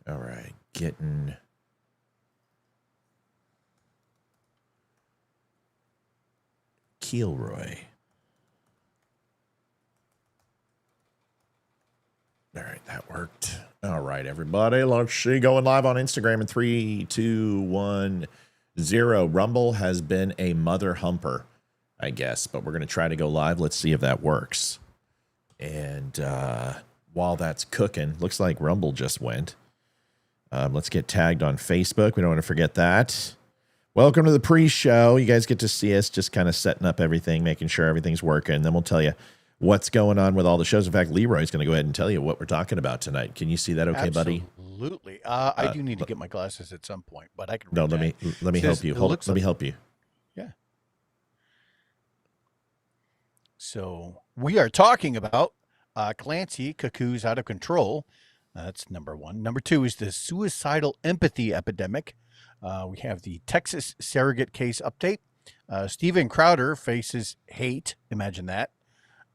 All right, getting Leeroy. All right, that worked. All right, everybody, let's see. Going live on Instagram in 3, 2, 1, 0. Rumble has been a mother humper, I guess, but we're going to try to go live. Let's see if that works. And while that's cooking, looks like Rumble just went. Let's get tagged on Facebook. We don't want to forget that. Welcome to the pre-show. You guys get to see us just kind of setting up everything, making sure everything's working. Then we'll tell you what's going on with all the shows. In fact, Leeroy's going to go ahead and tell you what we're talking about tonight. Can you see that okay, buddy? Absolutely. I do need to get my glasses at some point, but I can read No, let me help you. Let me help you. Yeah. So we are talking about Clancy, cuckoos out of control. That's number one. Number two is the suicidal empathy epidemic. We have the Texas surrogate case update. Steven Crowder faces hate. Imagine that.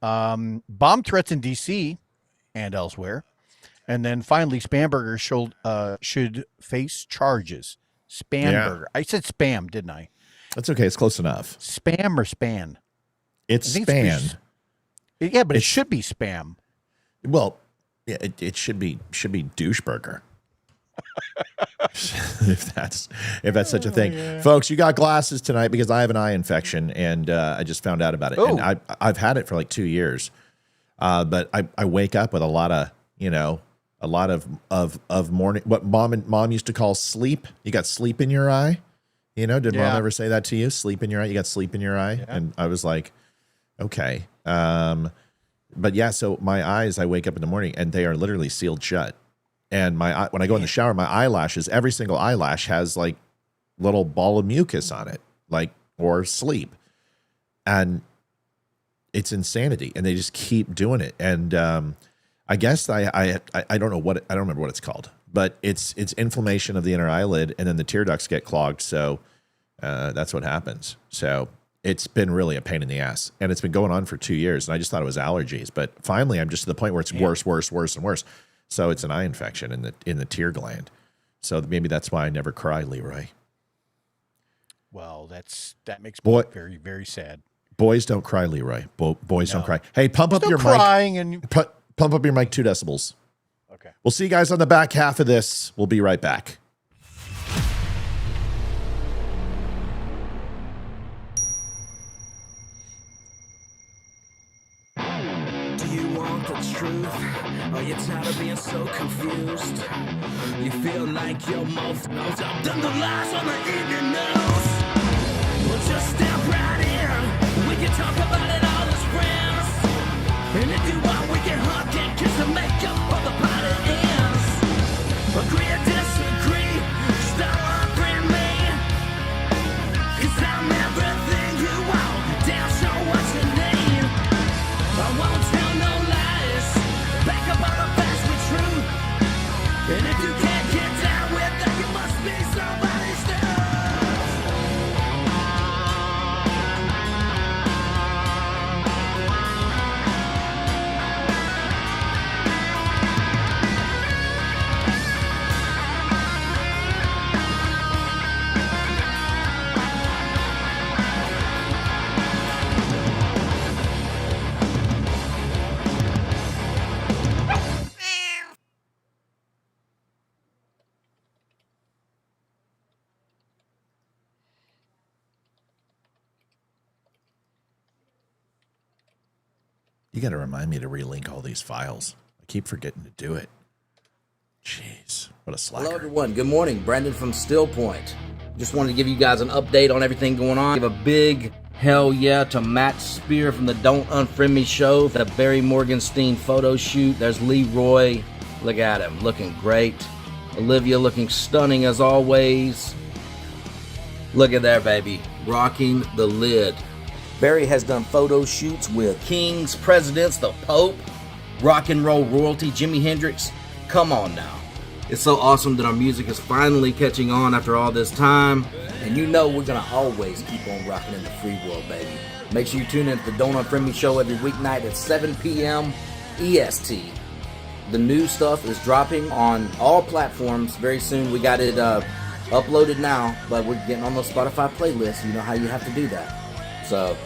Bomb threats in D.C. and elsewhere. And then finally, Spanberger should face charges. Spanberger. Yeah. I said spam, didn't I? That's okay. It's close enough. Spam or span? It's span. Yeah, but it should be spam. Well, yeah, it should be doucheburger. if that's such a thing. Yeah. Folks, you got glasses tonight because I have an eye infection and I just found out about it. Oh. And I've had it for like 2 years. But I wake up with a lot of morning, what mom used to call sleep. You got sleep in your eye. Did mom ever say that to you? Sleep in your eye. You got sleep in your eye. Yeah. And I was like, okay. But yeah, so my eyes, I wake up in the morning and they are literally sealed shut. And when I go in the shower, my eyelashes, every single eyelash has like little ball of mucus on it, or sleep. And it's insanity. And they just keep doing it. And I guess I don't know I don't remember what it's called, but it's inflammation of the inner eyelid and then the tear ducts get clogged. So that's what happens. So it's been really a pain in the ass. And it's been going on for 2 years. And I just thought it was allergies. But finally, I'm just to the point where it's worse, and worse. So it's an eye infection in the tear gland. So maybe that's why I never cry, Leeroy. Well, that makes me very, very sad. Boys don't cry, Leeroy. Boys don't cry. Hey, pump up your mic. Pump up your mic 2 decibels. Okay. We'll see you guys on the back half of this. We'll be right back. Are you tired of being so confused? You feel like your mouth knows up than the lies on the evening news. Well, just step right in. We can talk about it all as friends. And if you want, we can hug and kiss and make up for the party ends. Agree or disagree, stop offering me. 'Cause I'm everything you want. Damn sure what you need. I won't tell no lies. Back up on the facts with truth. And if you can't get down with that, you must be somebody's You got to remind me to relink all these files. I keep forgetting to do it. Jeez, what a slacker. Hello, everyone. Good morning. Brandon from Still Point. Just wanted to give you guys an update on everything going on. Give a big hell yeah to Matt Spear from the Don't Unfriend Me show. The Barry Morgenstein photo shoot. There's Leeroy. Look at him. Looking great. Olivia looking stunning as always. Look at there, baby. Rocking the lid. Barry has done photo shoots with kings, presidents, the Pope, rock and roll royalty, Jimi Hendrix. Come on now. It's so awesome that our music is finally catching on after all this time. And you know we're going to always keep on rocking in the free world, baby. Make sure you tune in to the Don't Unfriend Me show every weeknight at 7 p.m. EST. The new stuff is dropping on all platforms very soon. We got it uploaded now, but we're getting on those Spotify playlists. You know how you have to do that. So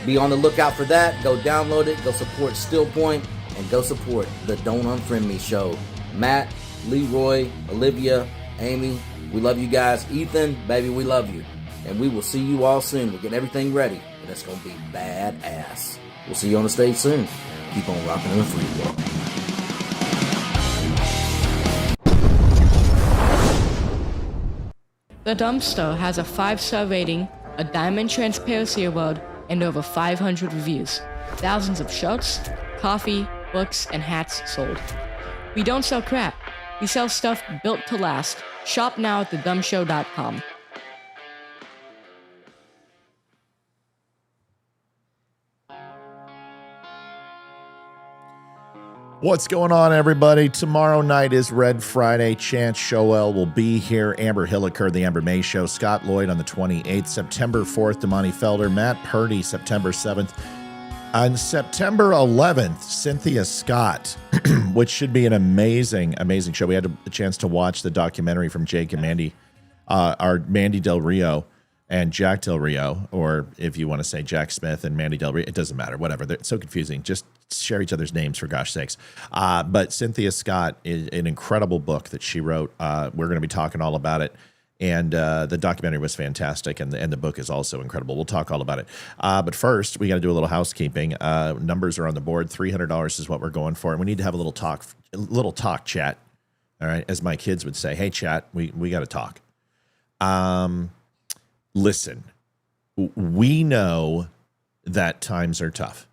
be on the lookout for that. Go download it. Go support Still Point, and go support the Don't Unfriend Me show. Matt, Leeroy, Olivia, Amy, we love you guys. Ethan, baby, we love you. And we will see you all soon. We're getting everything ready, and it's going to be badass. We'll see you on the stage soon. Keep on rocking in the free world. The Dumpster has a 5-star rating, a diamond transparency award, and over 500 reviews. Thousands of shirts, coffee, books, and hats sold. We don't sell crap. We sell stuff built to last. Shop now at thedumbshow.com. What's going on, everybody? Tomorrow night is Red Friday. Chance Shoel will be here. Amber Hilliker, The Amber May Show. Scott Lloyd on the 28th. September 4th, Damani Felder. Matt Purdy, September 7th. On September 11th, Cynthia Scott, which should be an amazing, amazing show. We had a chance to watch the documentary from Jake and Mandy, Mandy Del Rio and Jack Del Rio, or if you want to say Jack Smith and Mandy Del Rio, it doesn't matter, whatever. They're so confusing. Just share each other's names, for gosh sakes. But Cynthia Scott is an incredible book that she wrote. We're going to be talking all about it. And the documentary was fantastic, and the book is also incredible. We'll talk all about it. But first, we got to do a little housekeeping. Numbers are on the board. $300 is what we're going for, and we need to have a little talk chat. All right, as my kids would say, "Hey, chat, we got to talk." Listen, we know that times are tough.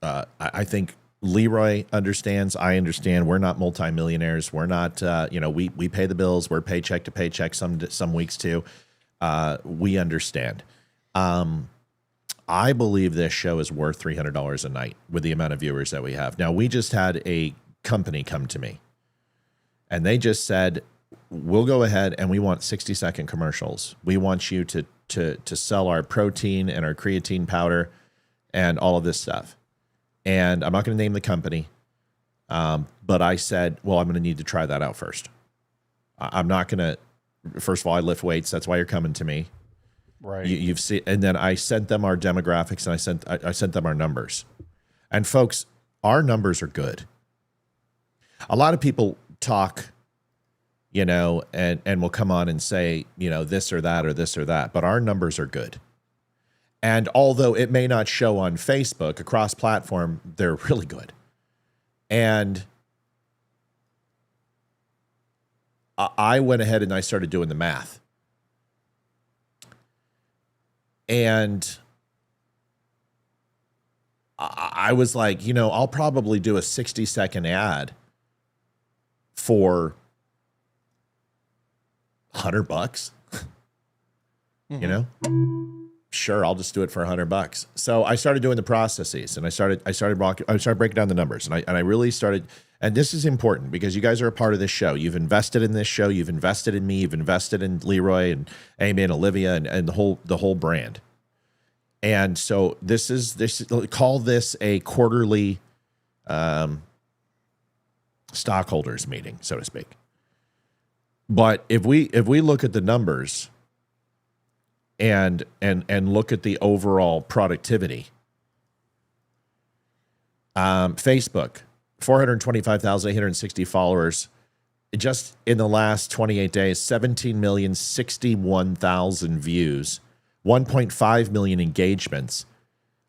I think Leeroy understands. I understand. We're not multimillionaires. We're not, we pay the bills. We're paycheck to paycheck some weeks too. We understand. I believe this show is worth $300 a night with the amount of viewers that we have. Now, we just had a company come to me, and they just said, we'll go ahead and we want 60-second commercials. We want you to sell our protein and our creatine powder and all of this stuff. And I'm not going to name the company, but I said, well, I'm going to need to try that out first. I'm not going to, first of all, I lift weights. That's why you're coming to me. Right. You've seen, and then I sent them our demographics, and I sent them our numbers. And folks, our numbers are good. A lot of people talk, and will come on and say, this or that or this or that, but our numbers are good. And although it may not show on Facebook, across platform, they're really good. And I went ahead and I started doing the math. And I was like, I'll probably do a 60-second ad for $100. Mm-hmm. Sure, I'll just do it for $100. So I started doing the processes, and I started breaking down the numbers, and I really started. And this is important because you guys are a part of this show. You've invested in this show. You've invested in me. You've invested in Leeroy and Amy and Olivia and the whole brand. And so call this a quarterly stockholders meeting, so to speak. But if we look at the numbers and look at the overall productivity, Facebook, 425,860 followers just in the last 28 days, 17,061,000 views, 1.5 million engagements,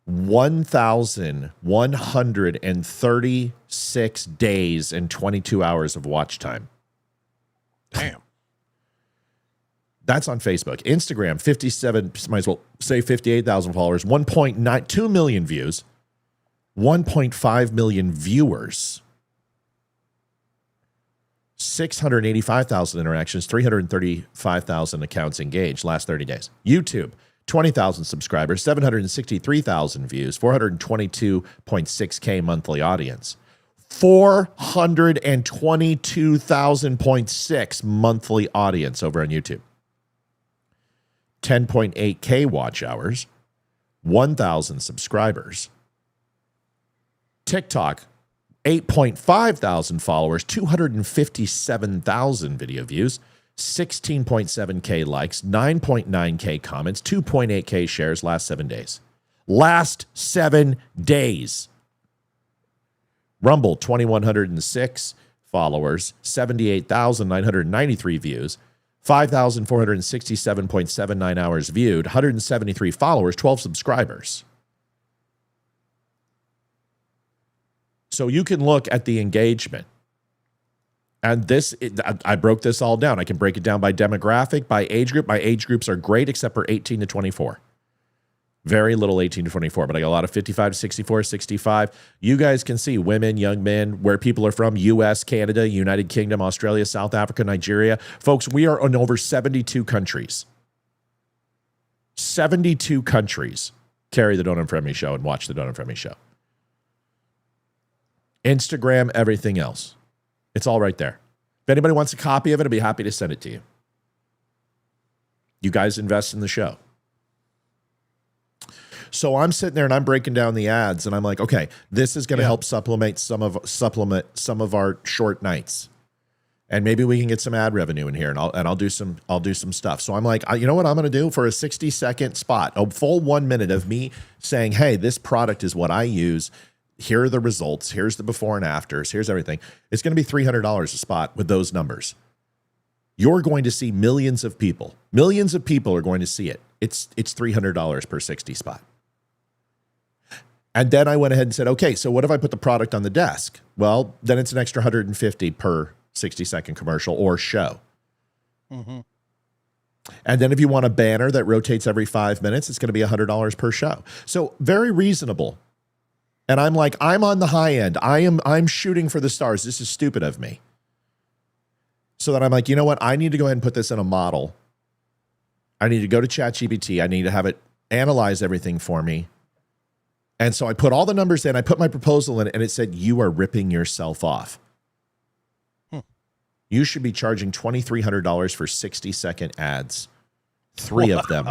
1,136 days and 22 hours of watch time. Damn. That's on Facebook. Instagram, 57, might as well say 58,000 followers, 1.92 million views, 1.5 million viewers, 685,000 interactions, 335,000 accounts engaged last 30 days. YouTube, 20,000 subscribers, 763,000 views, 422.6K monthly audience. 422,000.6 monthly audience over on YouTube. 10.8K watch hours, 1,000 subscribers. TikTok, 8.5 thousand followers, 257,000 video views, 16.7K likes, 9.9K comments, 2.8K shares last 7 days. Last 7 days. Rumble, 2,106 followers, 78,993 views, 5,467.79 hours viewed, 173 followers, 12 subscribers. So you can look at the engagement. And I broke this all down. I can break it down by demographic, by age group. My age groups are great except for 18 to 24. Very little 18 to 24, but I got a lot of 55 to 64, 65. You guys can see women, young men, where people are from, US, Canada, United Kingdom, Australia, South Africa, Nigeria. Folks, we are in over 72 countries. 72 countries carry the Don't Unfriend Me show and watch the Don't Unfriend Me show. Instagram, everything else. It's all right there. If anybody wants a copy of it, I'd be happy to send it to you. You guys invest in the show. So I'm sitting there and I'm breaking down the ads and I'm like, okay, this is going to help supplement some of our short nights. And maybe we can get some ad revenue in here and I'll do some stuff. So I'm like, you know what I'm going to do for a 60-second spot, a full 1 minute of me saying, hey, this product is what I use. Here are the results. Here's the before and afters. Here's everything. It's going to be $300 a spot with those numbers. You're going to see millions of people. Millions of people are going to see it. It's $300 per 60 spot. And then I went ahead and said, okay, so what if I put the product on the desk? Well, then it's an extra $150 per 60-second commercial or show. Mm-hmm. And then if you want a banner that rotates every 5 minutes, it's going to be $100 per show. So very reasonable. And I'm like, I'm on the high end. I'm shooting for the stars. This is stupid of me. So that I'm like, you know what? I need to go ahead and put this in a model. I need to go to ChatGPT. I need to have it analyze everything for me. And so I put all the numbers in. I put my proposal in, and it said, you are ripping yourself off. You should be charging $2,300 for 60-second ads. Three of them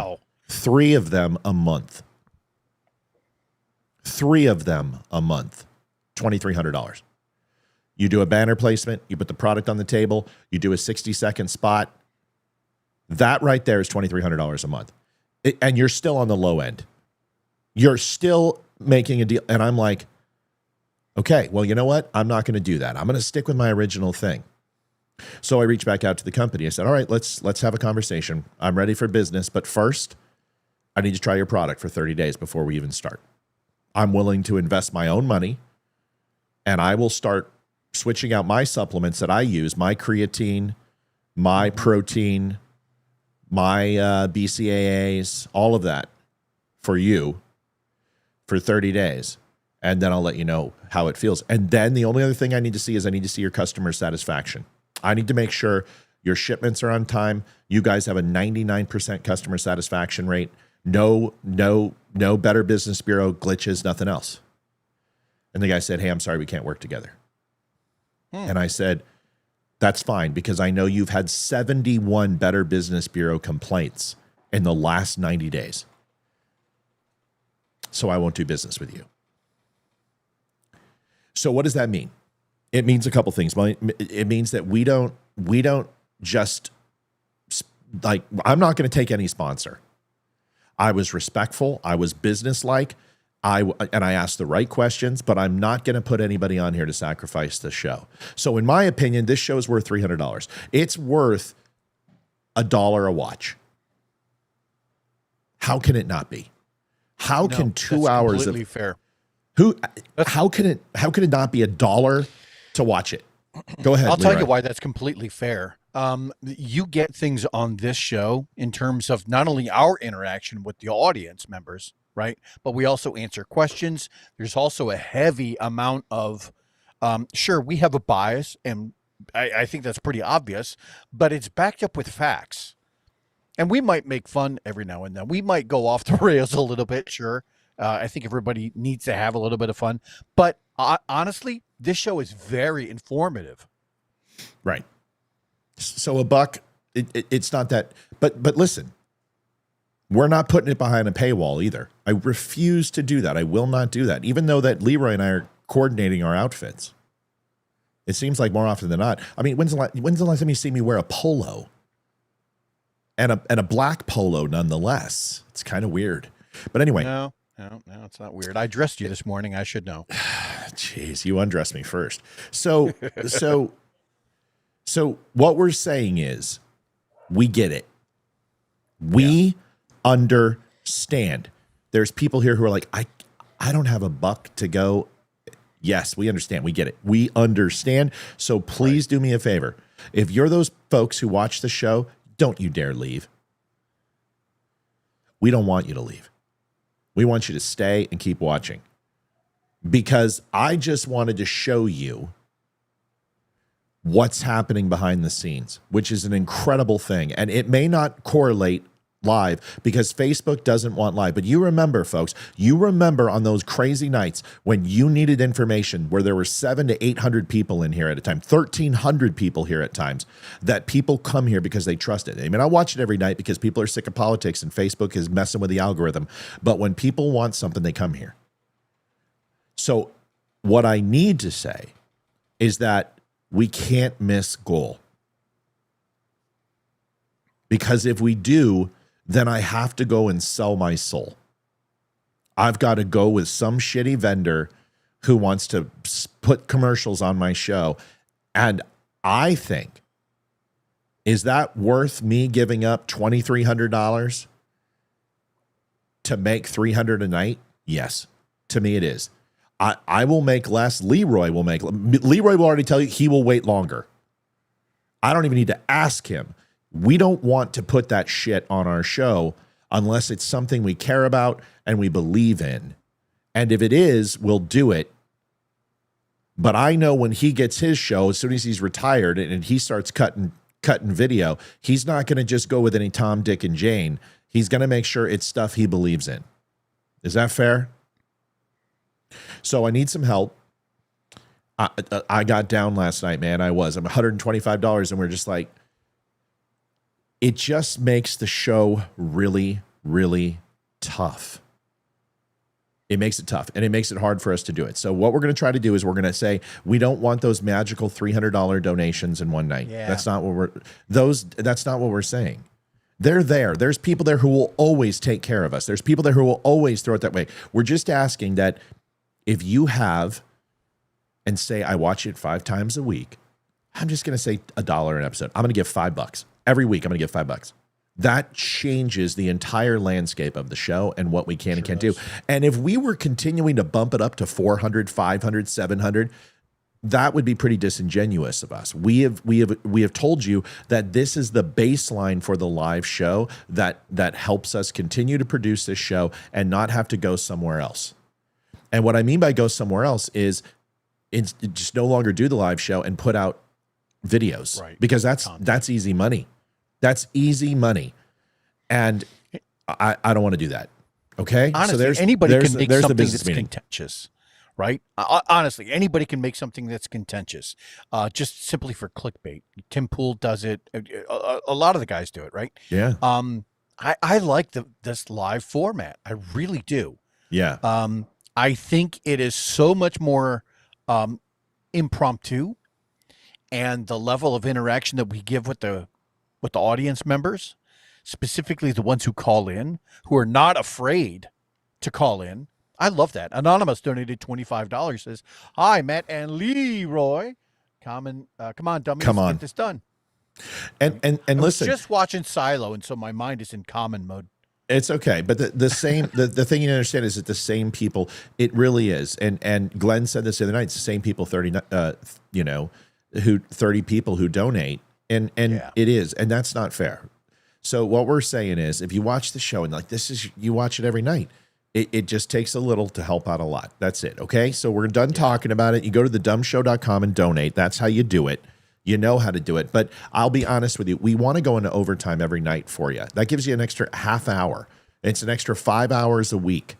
a month. 3 of them a month, $2,300. You do a banner placement, you put the product on the table, you do a 60-second spot. That right there is $2,300 a month. And you're still on the low end. You're still making a deal. And I'm like, okay, well, you know what? I'm not going to do that. I'm going to stick with my original thing. So I reached back out to the company. I said, all right, let's have a conversation. I'm ready for business. But first, I need to try your product for 30 days before we even start. I'm willing to invest my own money, and I will start switching out my supplements that I use, my creatine, my protein, my BCAAs, all of that for you for 30 days. And then I'll let you know how it feels. And then the only other thing I need to see is I need to see your customer satisfaction. I need to make sure your shipments are on time. You guys have a 99% customer satisfaction rate. No Better Business Bureau glitches, nothing else. And the guy said, hey, I'm sorry, we can't work together. And I said, that's fine, because I know you've had 71 Better Business Bureau complaints in the last 90 days. So I won't do business with you. So what does that mean? It means a couple things. It means that we don't just, like, I'm not going to take any sponsor. I was respectful. I was businesslike. I asked the right questions, but I'm not going to put anybody on here to sacrifice the show. So in my opinion, this show is worth $300. It's worth $1 a watch. How can it not be? How can 2 hours of fair? How can it not be $1 to watch it? Go ahead. I'll tell you why that's completely fair. You get things on this show in terms of not only our interaction with the audience members, right? But we also answer questions. There's also a heavy amount of, sure, we have a bias, and I think that's pretty obvious, but it's backed up with facts. And we might make fun every now and then. We might go off the rails a little bit, sure. I think everybody needs to have a little bit of fun. But honestly, this show is very informative. Right. So $1, it's not that. But listen, we're not putting it behind a paywall either. I refuse to do that. I will not do that. Even though that Leeroy and I are coordinating our outfits. It seems like more often than not. I mean, when's the last time you see me wear a polo? And a black polo nonetheless. It's kind of weird. But anyway. No, it's not weird. I dressed you this morning. I should know. Jeez, you undressed me first. So what we're saying is we get it. We understand. There's people here who are like, I don't have a buck to go. Yes, we understand. We get it. We understand. So please do me a favor. If you're those folks who watch the show, don't you dare leave. We don't want you to leave. We want you to stay and keep watching. Because I just wanted to show you what's happening behind the scenes, which is an incredible thing. And it may not correlate live because Facebook doesn't want live. But you remember, folks, you remember on those crazy nights when you needed information where there were 700 to 800 people in here at a time, 1,300 people here at times, that people come here because they trust it. I mean, I watch it every night because people are sick of politics and Facebook is messing with the algorithm. But when people want something, they come here. So what I need to say is that we can't miss goal. Because if we do, then I have to go and sell my soul. I've got to go with some shitty vendor who wants to put commercials on my show. And I think, is that worth me giving up $2,300 to make $300 a night? Yes, to me it is. I will make less. Leeroy will already tell you he will wait longer. I don't even need to ask him. We don't want to put that shit on our show unless it's something we care about and we believe in. And if it is, we'll do it. But I know when he gets his show, as soon as he's retired and he starts cutting video, he's not going to just go with any Tom, Dick, and Jane. He's going to make sure it's stuff he believes in. Is that fair? So I need some help. I got down last night, man. I'm $125, and we're just like, it just makes the show really, really tough. It makes it tough, and it makes it hard for us to do it. So what we're going to try to do is we're going to say we don't want those magical $300 donations in one night. Yeah. That's not what we're saying. They're there. There's people there who will always take care of us. There's people there who will always throw it that way. We're just asking that if you have, and say I watch it 5 times a week, I'm just going to say $1 an episode. I'm going to give $5 every week. I'm going to give $5. That changes the entire landscape of the show and what we can and can't do. And if we were continuing to bump it up to 400, 500, 700, that would be pretty disingenuous of us. We have told you that this is the baseline for the live show that helps us continue to produce this show and not have to go somewhere else. And what I mean by go somewhere else is it's just no longer do the live show and put out videos, right? Because that's easy money. That's easy money. And I don't want to do that. Okay. Honestly, anybody can make something that's contentious, right? Honestly, anybody can make something that's contentious, just simply for clickbait. Tim Pool does it. A lot of the guys do it, right? Yeah. I like this live format. I really do. Yeah. I think it is so much more impromptu, and the level of interaction that we give with the audience members, specifically the ones who call in, who are not afraid to call in. I love that. Anonymous donated $25. Says, "Hi, Matt and Leeroy. Come on, dummies, get this done." And listen, I was just watching Silo, and so my mind is in common mode. It's okay, but the same the thing you understand is that the same people, it really is, and Glenn said this the other night. It's the same people, 30 people who donate, and yeah. It is, and that's not fair. So what we're saying is, if you watch the show and like you watch it every night, it just takes a little to help out a lot. That's it. Okay, so we're done talking about it. You go to thedumbshow.com and donate. That's how you do it. You know how to do it. But I'll be honest with you. We want to go into overtime every night for you. That gives you an extra half hour. It's an extra 5 hours a week.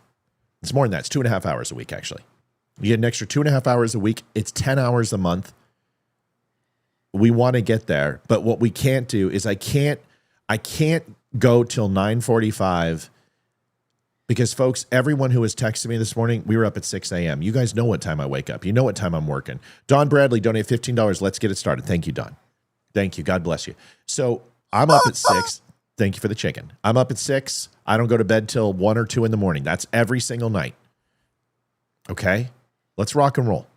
It's more than that. It's 2.5 hours a week, actually. You get an extra 2.5 hours a week. It's 10 hours a month. We want to get there. But what we can't do is I can't go till 9:45 Because, folks, everyone who was texting me this morning, we were up at 6 a.m. You guys know what time I wake up. You know what time I'm working. Don Bradley, donate $15. Let's get it started. Thank you, Don. Thank you. God bless you. So I'm up at 6. Thank you for the chicken. I'm up at 6. I don't go to bed till 1 or 2 in the morning. That's every single night. Okay? Let's rock and roll.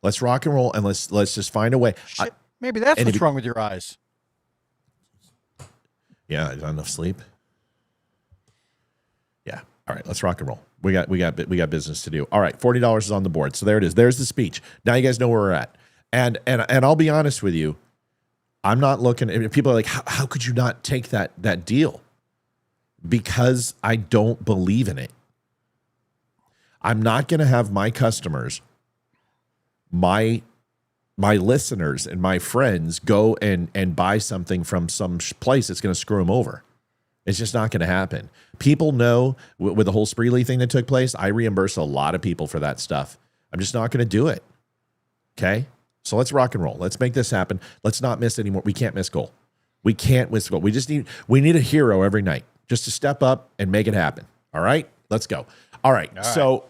Let's rock and roll, and let's just find a way. Shit, maybe that's what's wrong with your eyes. Yeah, not enough sleep. Yeah. All right, let's rock and roll. We got business to do. All right, $40 is on the board. So there it is. There's the speech. Now you guys know where we're at. And I'll be honest with you. I'm not looking. People are like, how could you not take that deal? Because I don't believe in it. I'm not going to have my customers, my listeners and my friends go and buy something from some place that's going to screw them over. It's just not going to happen. People know with the whole Spreely thing that took place, I reimburse a lot of people for that stuff. I'm just not going to do it. Okay? So let's rock and roll. Let's make this happen. Let's not miss anymore. We can't miss goal. We can't miss goal. We need a hero every night just to step up and make it happen. All right? Let's go. All right. So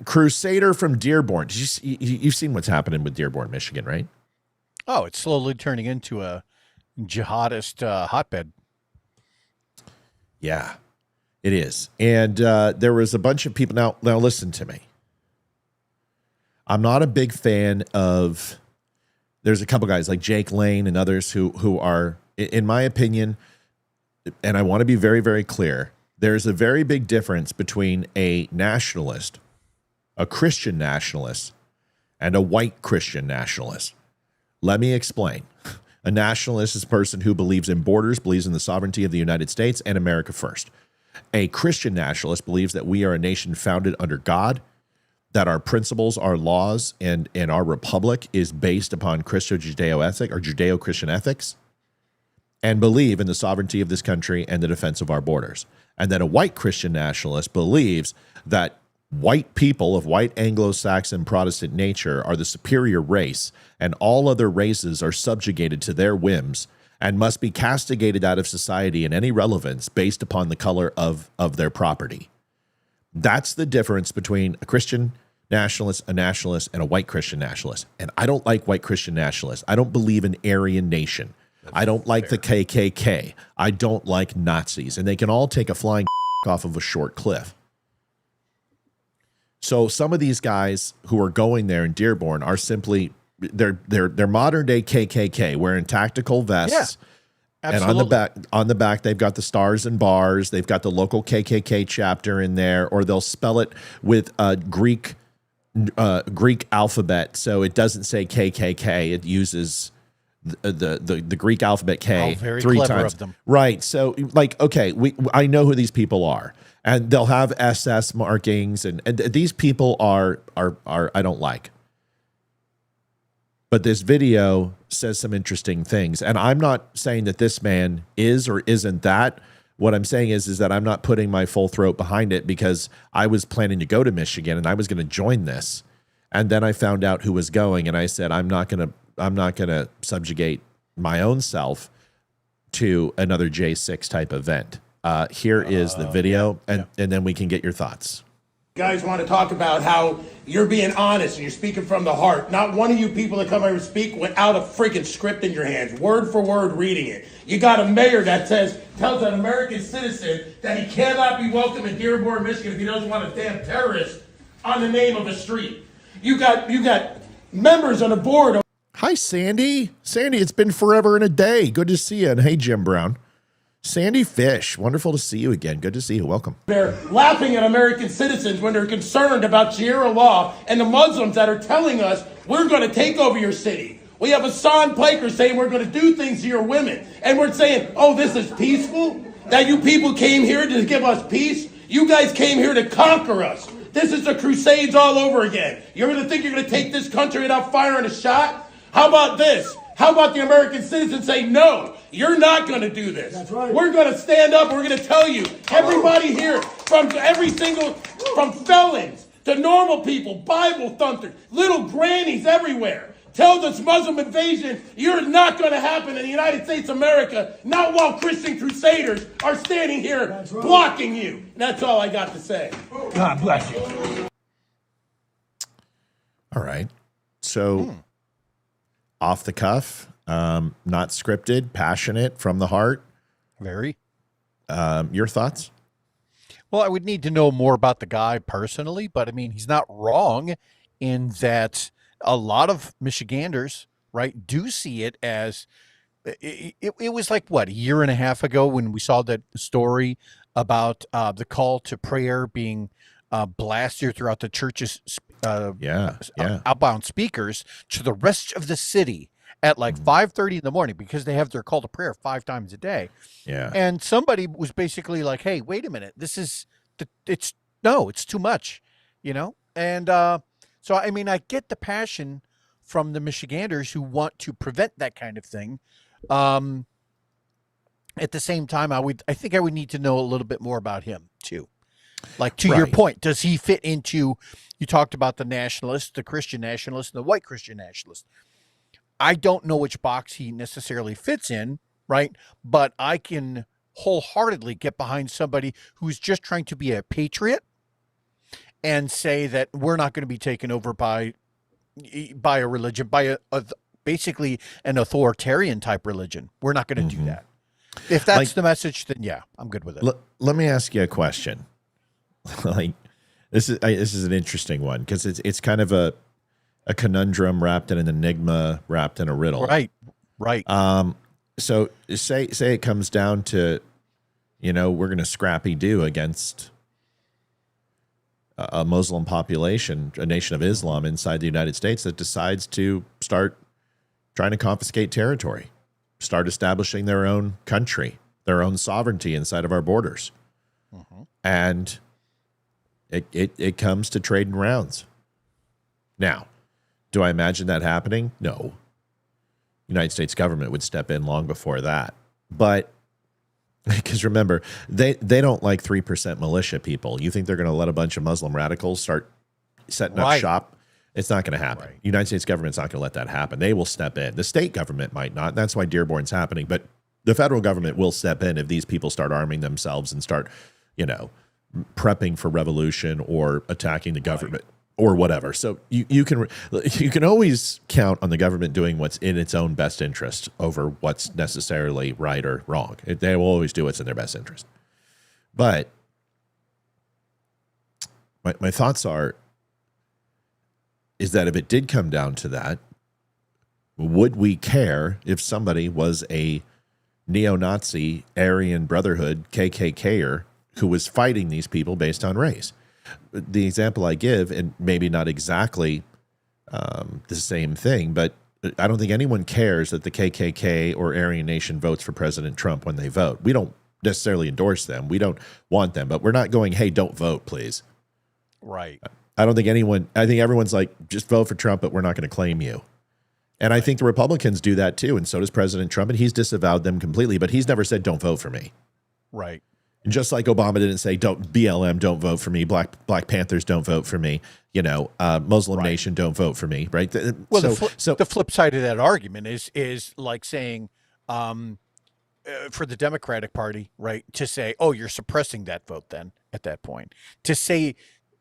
Crusader from Dearborn. You've seen what's happening with Dearborn, Michigan, right? Oh, it's slowly turning into a jihadist hotbed. Yeah, it is. And there was a bunch of people. Now listen to me. I'm not a big fan of, there's a couple guys like Jake Lane and others who are, in my opinion, and I want to be very, very clear, there's a very big difference between a nationalist, a Christian nationalist, and a white Christian nationalist. Let me explain. A nationalist is a person who believes in borders, believes in the sovereignty of the United States and America first. A Christian nationalist believes that we are a nation founded under God, that our principles, our laws, and our republic is based upon Christo-Judeo-ethic or Judeo-Christian ethics, and believe in the sovereignty of this country and the defense of our borders. And then a white Christian nationalist believes that white people of white Anglo-Saxon Protestant nature are the superior race, and all other races are subjugated to their whims and must be castigated out of society in any relevance based upon the color of their property. That's the difference between a Christian nationalist, a nationalist, and a white Christian nationalist. And I don't like white Christian nationalists. I don't believe in Aryan nation. I don't like the KKK. I don't like Nazis. And they can all take a flying off of a short cliff. So some of these guys who are going there in Dearborn are simply, they're modern day KKK wearing tactical vests. Yeah, absolutely. And on the back they've got the stars and bars. They've got the local KKK chapter in there, or they'll spell it with Greek alphabet, so it doesn't say KKK. It uses the Greek alphabet K three times. Of them. Right. So like, okay, I know who these people are. And they'll have SS markings, and these people are I don't like. But this video says some interesting things, and I'm not saying that this man is or isn't that. What I'm saying is that I'm not putting my full throat behind it, because I was planning to go to Michigan and I was going to join this, and then I found out who was going, and I said I'm not going to subjugate my own self to another J6 type event. Here is the video, and then we can get your thoughts. You guys want to talk about how you're being honest and you're speaking from the heart. Not one of you people that come here and speak without a freaking script in your hands, word for word reading it. You got a mayor that tells an American citizen that he cannot be welcome in Dearborn, Michigan if he doesn't want a damn terrorist on the name of a street. You got members on the board. Hi, Sandy. Sandy, it's been forever and a day. Good to see you. And hey, Jim Brown. Sandy Fish, wonderful to see you again. Good to see you. Welcome. They're laughing at American citizens when they're concerned about Sharia law and the Muslims that are telling us we're going to take over your city. We have Hassan Piker saying we're going to do things to your women. And we're saying, oh, this is peaceful? That you people came here to give us peace? You guys came here to conquer us. This is the Crusades all over again. You're going to think you're going to take this country without firing a shot? How about this? How about the American citizens say, no, you're not going to do this. That's right. We're going to stand up. We're going to tell you, everybody here, from felons to normal people, Bible thumpers, little grannies everywhere, tell this Muslim invasion you're not going to happen in the United States of America, not while Christian crusaders are standing here blocking you. And that's all I got to say. God bless you. All right. So off the cuff, not scripted, passionate, from the heart. Very. Your thoughts? Well, I would need to know more about the guy personally, but I mean, he's not wrong in that a lot of Michiganders, right, do see it as it was like, what, a year and a half ago when we saw that story about the call to prayer being blasted throughout the church's outbound speakers to the rest of the city at like 5:30 in the morning, because they have their call to prayer 5 times a day. Yeah. And somebody was basically like, hey, wait a minute, it's too much, you know? And so, I mean, I get the passion from the Michiganders who want to prevent that kind of thing. At the same time, I think I would need to know a little bit more about him too. Like, to your point, does he fit into, you talked about the nationalists, the Christian nationalists, and the white Christian nationalists. I don't know which box he necessarily fits in, right? But I can wholeheartedly get behind somebody who's just trying to be a patriot and say that we're not going to be taken over by a religion, by a basically an authoritarian type religion. We're not going to do that. If that's the message, then yeah, I'm good with it. Let me ask you a question. Like, this is an interesting one, because it's kind of a conundrum wrapped in an enigma, wrapped in a riddle. Right. So say it comes down to, we're going to scrappy do against a Muslim population, a nation of Islam inside the United States that decides to start trying to confiscate territory, start establishing their own country, their own sovereignty inside of our borders. And it comes to trading rounds. Now, do I imagine that happening? No. United States government would step in long before that. But because remember, they don't like 3% militia people. You think they're going to let a bunch of Muslim radicals start setting up shop? It's not going to happen. United States government's not going to let that happen. They will step in. The state government might not. That's why Dearborn's happening. But the federal government will step in if these people start arming themselves and start, prepping for revolution or attacking the government or whatever. So you can always count on the government doing what's in its own best interest over what's necessarily right or wrong. They will always do what's in their best interest. But my thoughts is that if it did come down to that, would we care if somebody was a neo-Nazi, Aryan Brotherhood, KKKer who was fighting these people based on race? The example I give, and maybe not exactly the same thing, but I don't think anyone cares that the KKK or Aryan Nation votes for President Trump when they vote. We don't necessarily endorse them. We don't want them, but we're not going, hey, don't vote, please. Right. I think everyone's like, just vote for Trump, but we're not going to claim you. And I think the Republicans do that too, and so does President Trump, and he's disavowed them completely, but he's never said, don't vote for me. Right. And just like Obama didn't say, BLM, don't vote for me. Black Panthers, don't vote for me. Muslim Nation, don't vote for me. Right. Well, the flip side of that argument is like saying, for the Democratic Party, right, to say, oh, you're suppressing that vote then at that point. To say,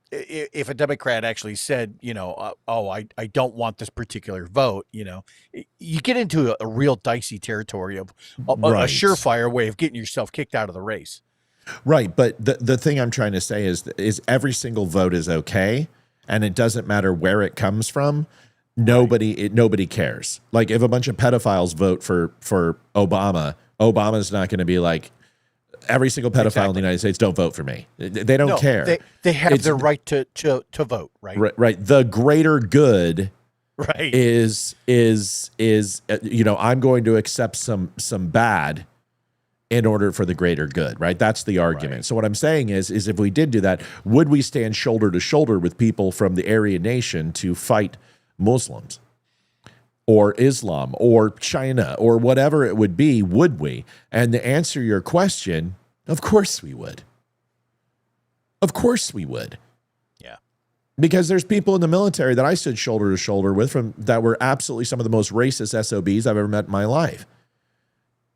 if a Democrat actually said, I don't want this particular vote, you get into a real dicey territory of a surefire way of getting yourself kicked out of the race. Right. But the thing I'm trying to say is every single vote is okay, and it doesn't matter where it comes from. Nobody cares. Like, if a bunch of pedophiles vote for Obama's not going to be like, every single pedophile in the United States, don't vote for me. They don't care. They have the right to vote, right? Right. The greater good is I'm going to accept some bad in order for the greater good, right? That's the argument. Right. So what I'm saying is if we did do that, would we stand shoulder to shoulder with people from the Aryan Nation to fight Muslims or Islam or China or whatever it would be? Would we? And to answer your question, of course we would. Of course we would. Yeah. Because there's people in the military that I stood shoulder to shoulder with that were absolutely some of the most racist SOBs I've ever met in my life.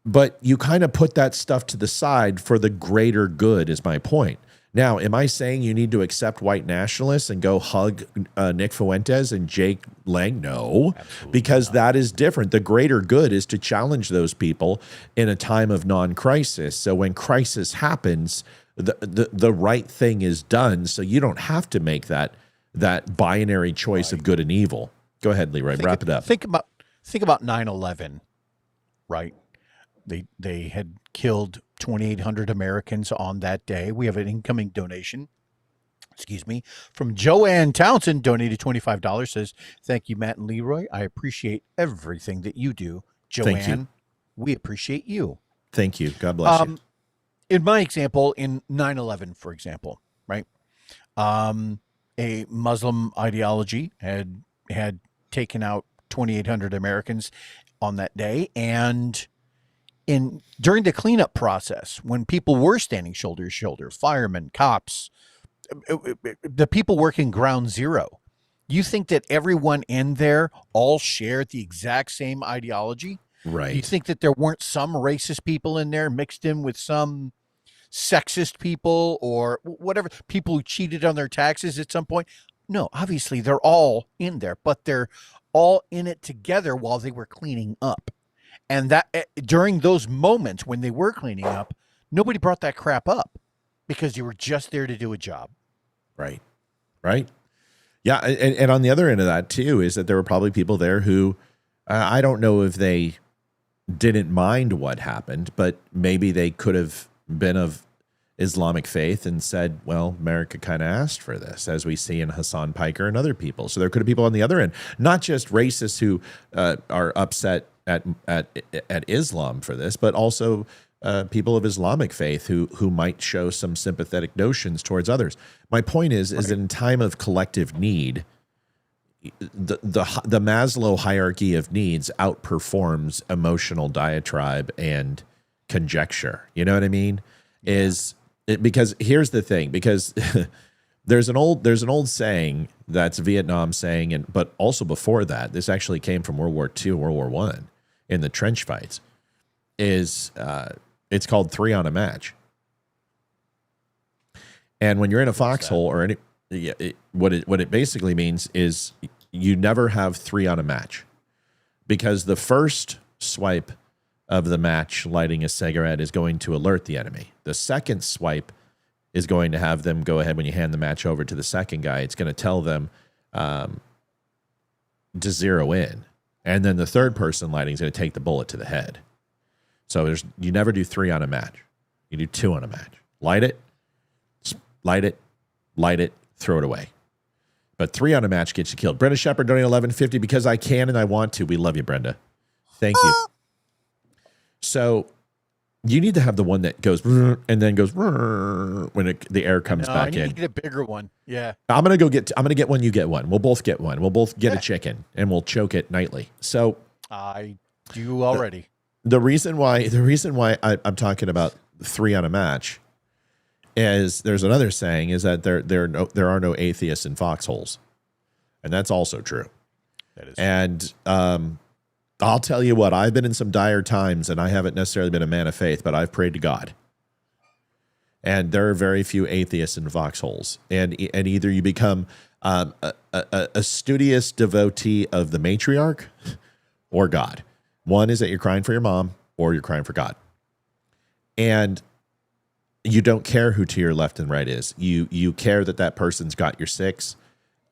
But you kind of put that stuff to the side for the greater good is my point. Now, am I saying you need to accept white nationalists and go hug Nick Fuentes and Jake Lang? No, because that is different. The greater good is to challenge those people in a time of non-crisis. So when crisis happens, the right thing is done. So you don't have to make that binary choice of good and evil. Go ahead, Leeroy, wrap it up. Think about 9/11, right? They had killed 2,800 Americans on that day. We have an incoming donation, from Joanne Townsend, donated $25, says, "Thank you, Matt and Leeroy. I appreciate everything that you do." Joanne, Thank you. We appreciate you. Thank you. God bless you. In my example, in 9/11, for example, right? A Muslim ideology had taken out 2,800 Americans on that day, and during the cleanup process, when people were standing shoulder to shoulder, firemen, cops, the people working ground zero, you think that everyone in there all shared the exact same ideology? Right. You think that there weren't some racist people in there mixed in with some sexist people or whatever, people who cheated on their taxes at some point? No, obviously they're all in there, but they're all in it together while they were cleaning up. And that during those moments when they were cleaning up, nobody brought that crap up because you were just there to do a job. Right. Right. Yeah. And on the other end of that too, is that there were probably people there who, I don't know if they didn't mind what happened, but maybe they could have been of Islamic faith and said, well, America kind of asked for this, as we see in Hassan Piker and other people. So there could have people on the other end, not just racists who are upset at Islam for this, but also people of Islamic faith who might show some sympathetic notions towards others. My point is that in time of collective need, the Maslow hierarchy of needs outperforms emotional diatribe and conjecture. You know what I mean? Yeah. Because here's the thing, because there's an old saying that's Vietnam saying, but also before that, this actually came from World War II, World War I, in the trench fights, it's called 3 on a match. And when you're in a foxhole or what it basically means is you never have 3 on a match, because the first swipe of the match lighting a cigarette is going to alert the enemy. The second swipe is going to have them go ahead when you hand the match over to the second guy. It's going to tell them to zero in. And then the third person lighting is going to take the bullet to the head. So you never do 3 on a match. You do 2 on a match. Light it, throw it away. But 3 on a match gets you killed. Brenda Shepard donated $11.50 because I can and I want to. We love you, Brenda. Thank you. So you need to have the one that goes and then goes when the air comes back in. I need to get a bigger one. Yeah. I'm gonna get one. You get one. We'll both get one. We'll both get a chicken and we'll choke it nightly. So I do already. The reason why I'm talking about 3 on a match is there's another saying is that there are no atheists in foxholes, and that's also true. That is. And I'll tell you what, I've been in some dire times, and I haven't necessarily been a man of faith, but I've prayed to God. And there are very few atheists in foxholes. And either you become a studious devotee of the matriarch or God. One is that you're crying for your mom or you're crying for God. And you don't care who to your left and right is. You care that person's got your 6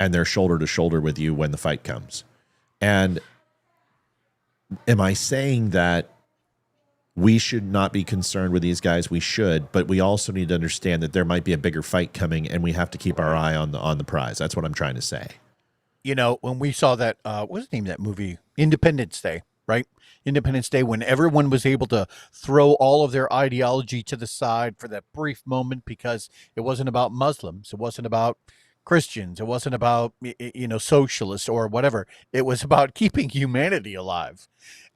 and they're shoulder to shoulder with you when the fight comes. And am I saying that we should not be concerned with these guys? We should, but we also need to understand that there might be a bigger fight coming, and we have to keep our eye on the prize. That's what I'm trying to say. You know, when we saw that, what's the name of that movie? Independence Day, right? Independence Day, when everyone was able to throw all of their ideology to the side for that brief moment because it wasn't about Muslims, it wasn't about Christians, it wasn't about, socialists or whatever. It was about keeping humanity alive.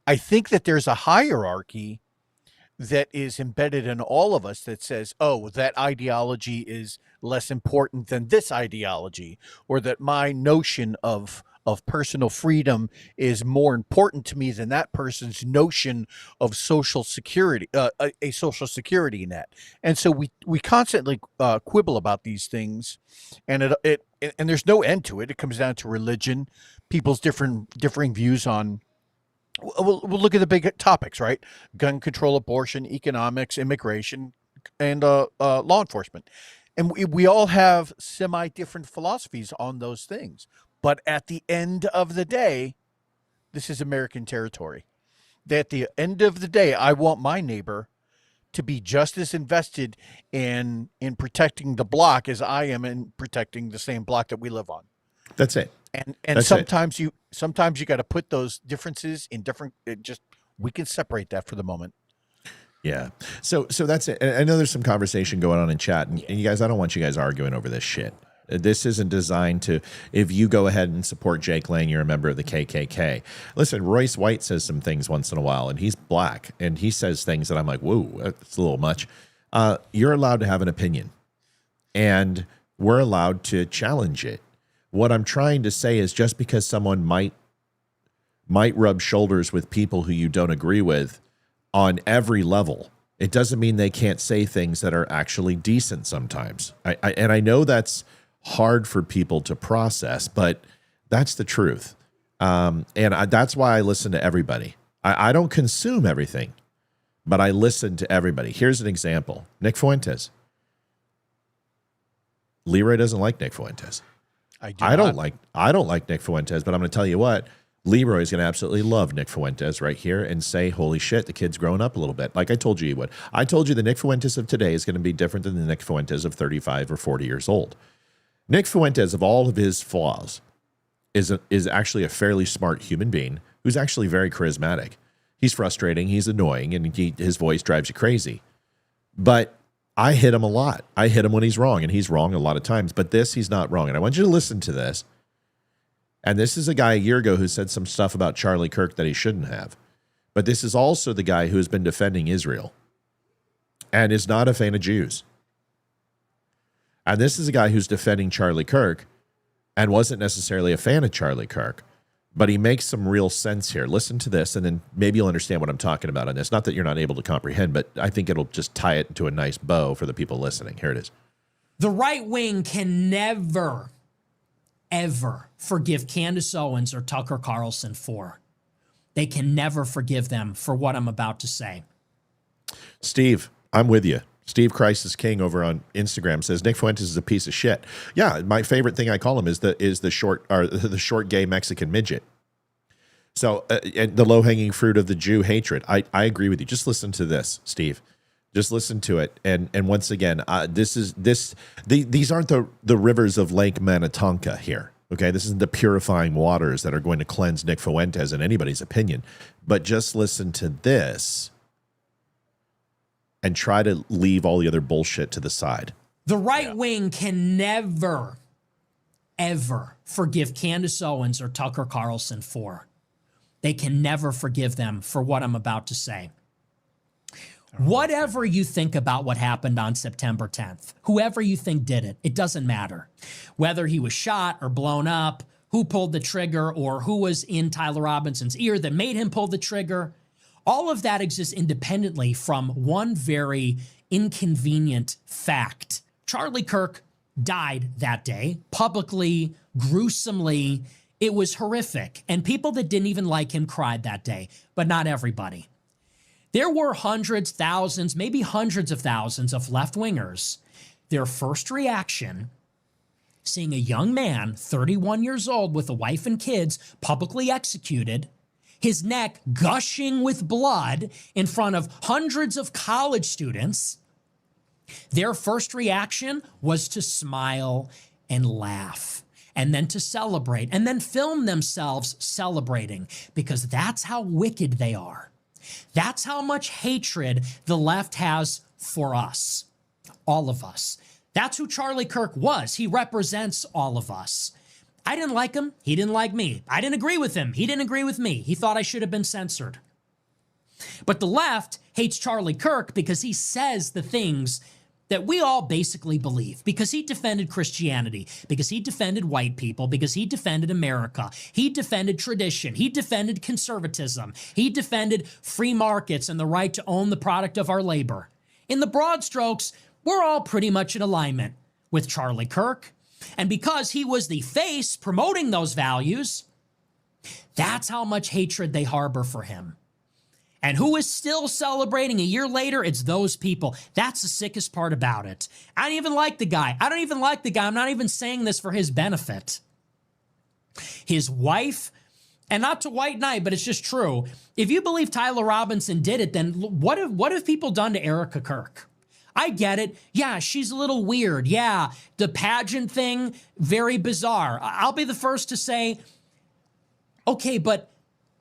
I think that there's a hierarchy that is embedded in all of us that says, oh, that ideology is less important than this ideology, or that my notion of personal freedom is more important to me than that person's notion of social security, a social security net. And so we constantly quibble about these things, and and there's no end to it. It comes down to religion, people's differing views on. We'll look at the big topics, right? Gun control, abortion, economics, immigration, and law enforcement. And we all have semi-different philosophies on those things. But at the end of the day, this is American territory. At the end of the day, I want my neighbor to be just as invested in protecting the block as I am in protecting the same block that we live on. That's it. And That's sometimes you got to put those differences in different. We can separate that for the moment. Yeah. So that's it. And I know there's some conversation going on in chat, and you guys, I don't want you guys arguing over this shit. This isn't designed to, if you go ahead and support Jake Lang, you're a member of the KKK. Listen, Royce White says some things once in a while, and he's black, and he says things that I'm like, whoa, that's a little much. You're allowed to have an opinion, and we're allowed to challenge it. What I'm trying to say is, just because someone might rub shoulders with people who you don't agree with on every level, it doesn't mean they can't say things that are actually decent sometimes. I know that's hard for people to process, but that's the truth. That's why I listen to everybody. I don't consume everything, but I listen to everybody. Here's an example. Nick Fuentes. Leeroy doesn't like Nick Fuentes. I don't like Nick Fuentes, but I'm going to tell you what, Leeroy is going to absolutely love Nick Fuentes right here and say, holy shit, the kid's grown up a little bit. Like I told you he would. I told you the Nick Fuentes of today is going to be different than the Nick Fuentes of 35 or 40 years old. Nick Fuentes, of all of his flaws, is actually a fairly smart human being who's actually very charismatic. He's frustrating, he's annoying, and his voice drives you crazy. But I hit him a lot. I hit him when he's wrong, and he's wrong a lot of times. But he's not wrong. And I want you to listen to this. And this is a guy a year ago who said some stuff about Charlie Kirk that he shouldn't have. But this is also the guy who has been defending Israel and is not a fan of Jews. And this is a guy who's defending Charlie Kirk and wasn't necessarily a fan of Charlie Kirk. But he makes some real sense here. Listen to this, and then maybe you'll understand what I'm talking about on this. Not that you're not able to comprehend, but I think it'll just tie it into a nice bow for the people listening. Here it is. The right wing can never, ever forgive Candace Owens or Tucker Carlson for. They can never forgive them for what I'm about to say. Steve, I'm with you. Steve Christ is King over on Instagram says Nick Fuentes is a piece of shit. Yeah, my favorite thing I call him is the short gay Mexican midget. So and the low hanging fruit of the Jew hatred. I agree with you. Just listen to this, Steve. Just listen to it. And once again, these aren't the rivers of Lake Minnetonka here. Okay, this isn't the purifying waters that are going to cleanse Nick Fuentes in anybody's opinion. But just listen to this and try to leave all the other bullshit to the side. The right wing can never, ever forgive Candace Owens or Tucker Carlson for. They can never forgive them for what I'm about to say. Whatever you think about what happened on September 10th, whoever you think did it, it doesn't matter. Whether he was shot or blown up, who pulled the trigger, or who was in Tyler Robinson's ear that made him pull the trigger, all of that exists independently from one very inconvenient fact. Charlie Kirk died that day, publicly, gruesomely. It was horrific. And people that didn't even like him cried that day, but not everybody. There were hundreds, thousands, maybe hundreds of thousands of left-wingers. Their first reaction, seeing a young man, 31 years old, with a wife and kids, publicly executed, his neck gushing with blood in front of hundreds of college students, their first reaction was to smile and laugh, and then to celebrate, and then film themselves celebrating, because that's how wicked they are. That's how much hatred the left has for us, all of us. That's who Charlie Kirk was. He represents all of us. I didn't like him. He didn't like me. I didn't agree with him. He didn't agree with me. He thought I should have been censored. But the left hates Charlie Kirk because he says the things that we all basically believe, because he defended Christianity, because he defended white people, because he defended America, he defended tradition, he defended conservatism, he defended free markets and the right to own the product of our labor. In the broad strokes, we're all pretty much in alignment with Charlie Kirk. And because he was the face promoting those values, that's how much hatred they harbor for him. And who is still celebrating a year later? It's those people. That's the sickest part about it. I don't even like the guy. I'm not even saying this for his benefit. His wife, and not to white knight, but it's just true. If you believe Tyler Robinson did it, then what have people done to Erica Kirk? I get it. Yeah, she's a little weird. Yeah, the pageant thing, very bizarre. I'll be the first to say, okay, but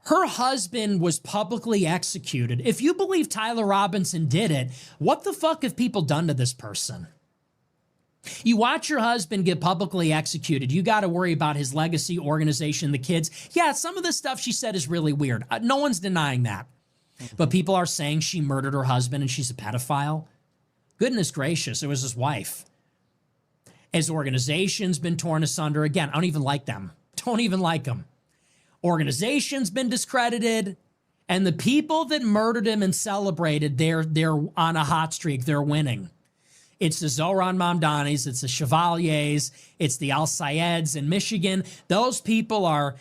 her husband was publicly executed. If you believe Tyler Robinson did it, what the fuck have people done to this person? You watch your husband get publicly executed. You got to worry about his legacy, organization, the kids. Yeah, some of the stuff she said is really weird. No one's denying that. But people are saying she murdered her husband and she's a pedophile. Goodness gracious, it was his wife. His organization's been torn asunder. Again, I don't even like them. Don't even like them. Organization's been discredited, and the people that murdered him and celebrated, they're on a hot streak. They're winning. It's the Zohran Mamdanis, it's the Chevaliers, it's the Al Sayeds in Michigan. Those people are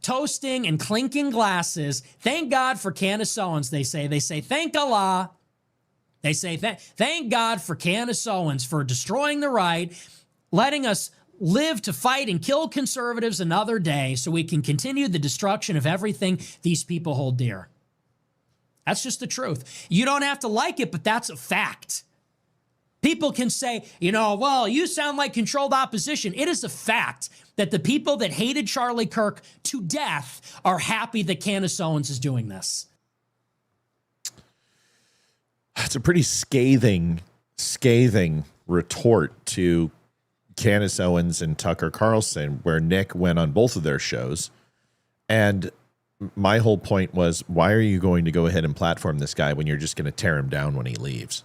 toasting and clinking glasses. Thank God for Candace Owens, they say. They say, thank Allah. They say, thank God for Candace Owens for destroying the right, letting us live to fight and kill conservatives another day so we can continue the destruction of everything these people hold dear. That's just the truth. You don't have to like it, but that's a fact. People can say, well, you sound like controlled opposition. It is a fact that the people that hated Charlie Kirk to death are happy that Candace Owens is doing this. It's a pretty scathing retort to Candace Owens and Tucker Carlson, where Nick went on both of their shows. And my whole point was, why are you going to go ahead and platform this guy when you're just going to tear him down when he leaves?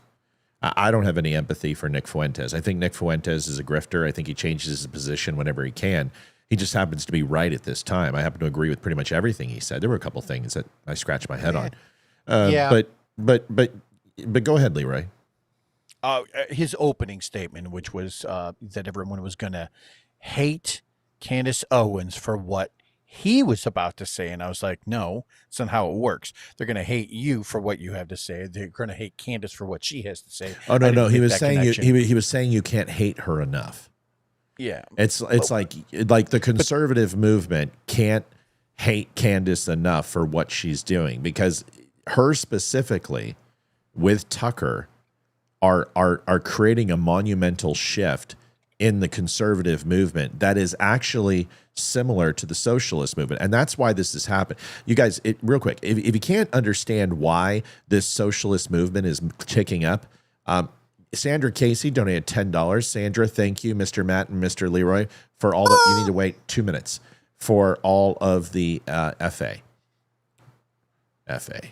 I don't have any empathy for Nick Fuentes. I think Nick Fuentes is a grifter. I think he changes his position whenever he can. He just happens to be right at this time. I happen to agree with pretty much everything he said. There were a couple things that I scratched my head on. But go ahead, Leeroy. His opening statement, which was that everyone was going to hate Candace Owens for what he was about to say. And I was like, no, that's not how it works. They're going to hate you for what you have to say. They're going to hate Candace for what she has to say. Oh, no. He was saying he was saying you can't hate her enough. Yeah. It's like the conservative movement can't hate Candace enough for what she's doing, because her specifically with Tucker are creating a monumental shift in the conservative movement that is actually similar to the socialist movement. And that's why this has happened. You guys, real quick, if you can't understand why this socialist movement is ticking up, Sandra Casey donated $10. Sandra, thank you, Mr. Matt and Mr. Leeroy, for all that. You need to wait 2 minutes for all of the essay. Vale,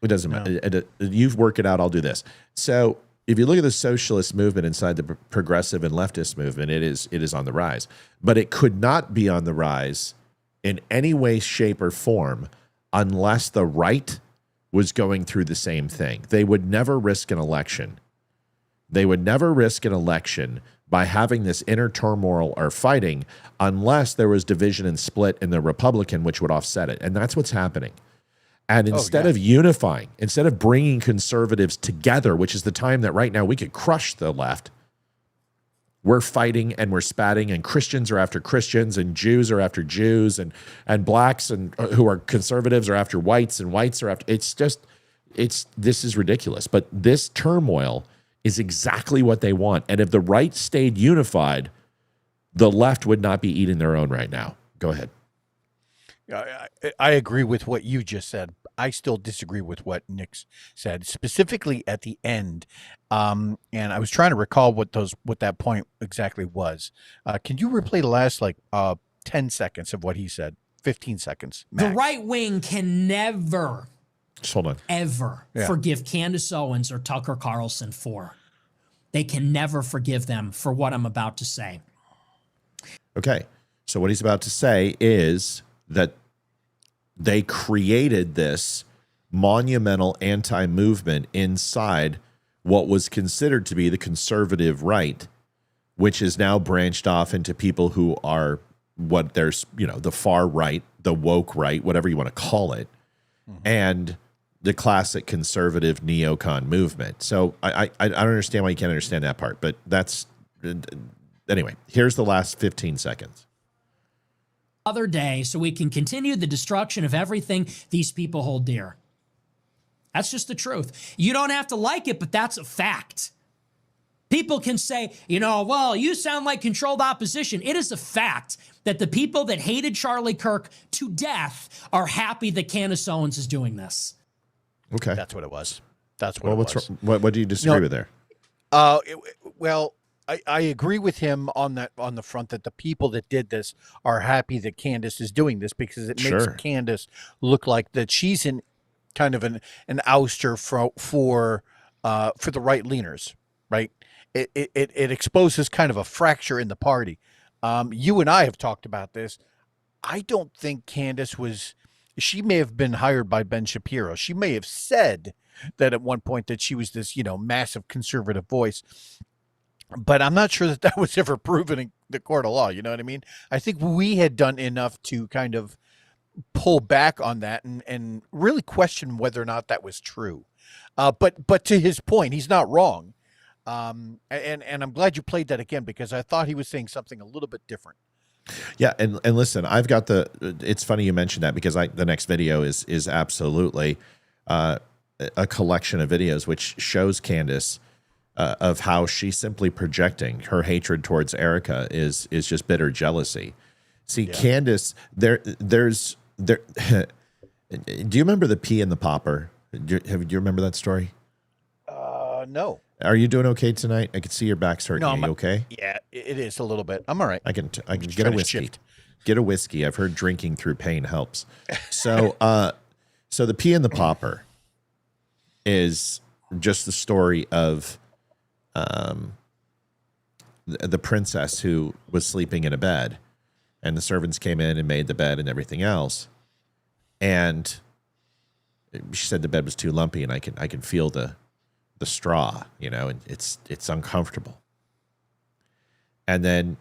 it doesn't matter. You work it out. I'll do this. So if you look at the socialist movement inside the progressive and leftist movement, it is on the rise. But it could not be on the rise in any way, shape, or form unless the right was going through the same thing. They would never risk an election. They would never risk an election by having this inner turmoil or fighting unless there was division and split in the Republican, which would offset it. And that's what's happening. And instead of unifying, instead of bringing conservatives together, which is the time that right now we could crush the left, we're fighting and we're spatting, and Christians are after Christians, and Jews are after Jews, and blacks and who are conservatives are after whites, and whites are after. This is ridiculous. But this turmoil is exactly what they want. And if the right stayed unified, the left would not be eating their own right now. Go ahead. I agree with what you just said. I still disagree with what Nick said, specifically at the end. And I was trying to recall what that point exactly was. Can you replay the last 10 seconds of what he said. 15 seconds. Max. The right wing can never, Just hold on. ever forgive Candace Owens or Tucker Carlson for. They can never forgive them for what I'm about to say. Okay. So what he's about to say is that they created this monumental anti-movement inside what was considered to be the conservative right, which is now branched off into people who are what there's, the far right, the woke right, whatever you want to call it, and the classic conservative neocon movement. So I don't understand why you can't understand that part, but that's anyway. Here's the last 15 seconds. Other day, so we can continue the destruction of everything these people hold dear. That's just the truth. You don't have to like it, but that's a fact. People can say, well, you sound like controlled opposition. It is a fact that the people that hated Charlie Kirk to death are happy that Candace Owens is doing this. Okay. That's what it was. That's what it was. What do you disagree with there? Well, I agree with him on the front that the people that did this are happy that Candace is doing this because it makes Candace look like that she's in kind of an ouster for the right leaners, right? It exposes kind of a fracture in the party. You and I have talked about this. I don't think Candace she may have been hired by Ben Shapiro. She may have said that at one point that she was this, massive conservative voice. But I'm not sure that was ever proven in the court of law. You know what I mean? I think we had done enough to kind of pull back on that and really question whether or not that was true. But to his point, he's not wrong. And I'm glad you played that again because I thought he was saying something a little bit different. Yeah, and listen, I've got it's funny you mentioned that because the next video is absolutely a collection of videos which shows Candace of how she's simply projecting her hatred towards Erica is just bitter jealousy. See, Candace, there's do you remember the pea in the popper? Do you remember that story? No. Are you doing okay tonight? I can see your back's hurting. Are you okay? Yeah, it is a little bit. I'm all right. I can get a whiskey. Get a whiskey. I've heard drinking through pain helps. So, so the pea in the popper is just the story of the princess who was sleeping in a bed, and the servants came in and made the bed and everything else, and she said the bed was too lumpy, and I can feel the straw, and it's uncomfortable. And then,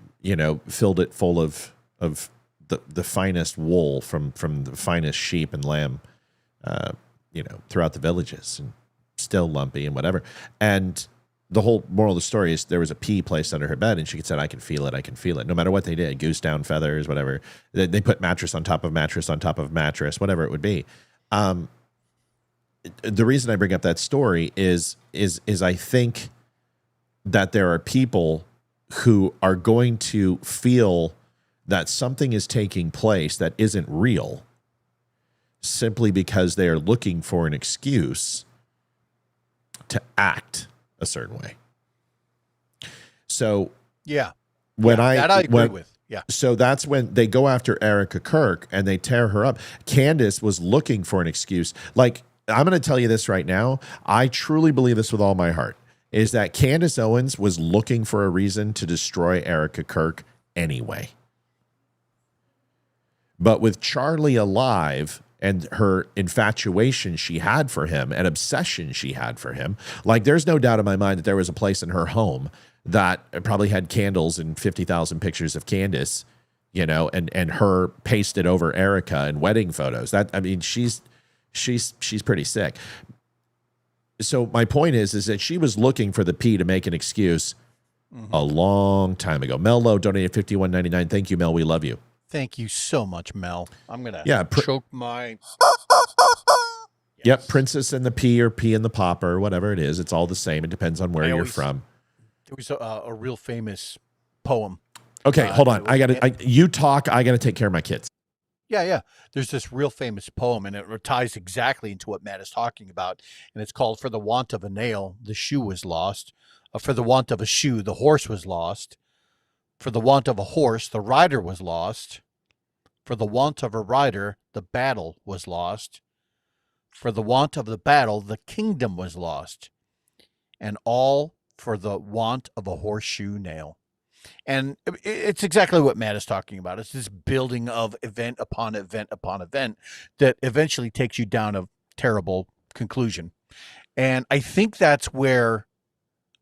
filled it full of the finest wool from the finest sheep and lamb, throughout the villages, and still lumpy and whatever. And the whole moral of the story is there was a pea placed under her bed, and she said, I can feel it. No matter what they did, goose down feathers, whatever. They put mattress on top of mattress on top of mattress, whatever it would be. The reason I bring up that story is I think that there are people who are going to feel that something is taking place that isn't real simply because they are looking for an excuse to act a certain way. So when I agree with. Yeah. So that's when they go after Erica Kirk and they tear her up. Candace was looking for an excuse. Like, I'm going to tell you this right now. I truly believe this with all my heart, is that Candace Owens was looking for a reason to destroy Erica Kirk anyway. But with Charlie alive and her infatuation she had for him and obsession she had for him, like, there's no doubt in my mind that there was a place in her home that probably had candles and 50,000 pictures of Candace, and her pasted over Erica and wedding photos. She's pretty sick. So my point is that she was looking for the P to make an excuse a long time ago. Mel Lowe donated $51.99. Thank you, Mel. We love you. Thank you so much, Mel. I'm going to choke my... Yep, Princess and the P or P and the Popper, whatever it is. It's all the same. It depends on where you're from. There was a real famous poem. Okay, hold on. You talk. I got to take care of my kids. Yeah. There's this real famous poem, and it ties exactly into what Matt is talking about. And it's called, For the Want of a Nail, the Shoe Was Lost. For the Want of a Shoe, the Horse Was Lost. For the Want of a Horse, the Rider Was Lost. For the want of a rider, the battle was lost. For the want of the battle, the kingdom was lost. And all for the want of a horseshoe nail. And it's exactly what Matt is talking about. It's this building of event upon event upon event that eventually takes you down a terrible conclusion. And I think that's where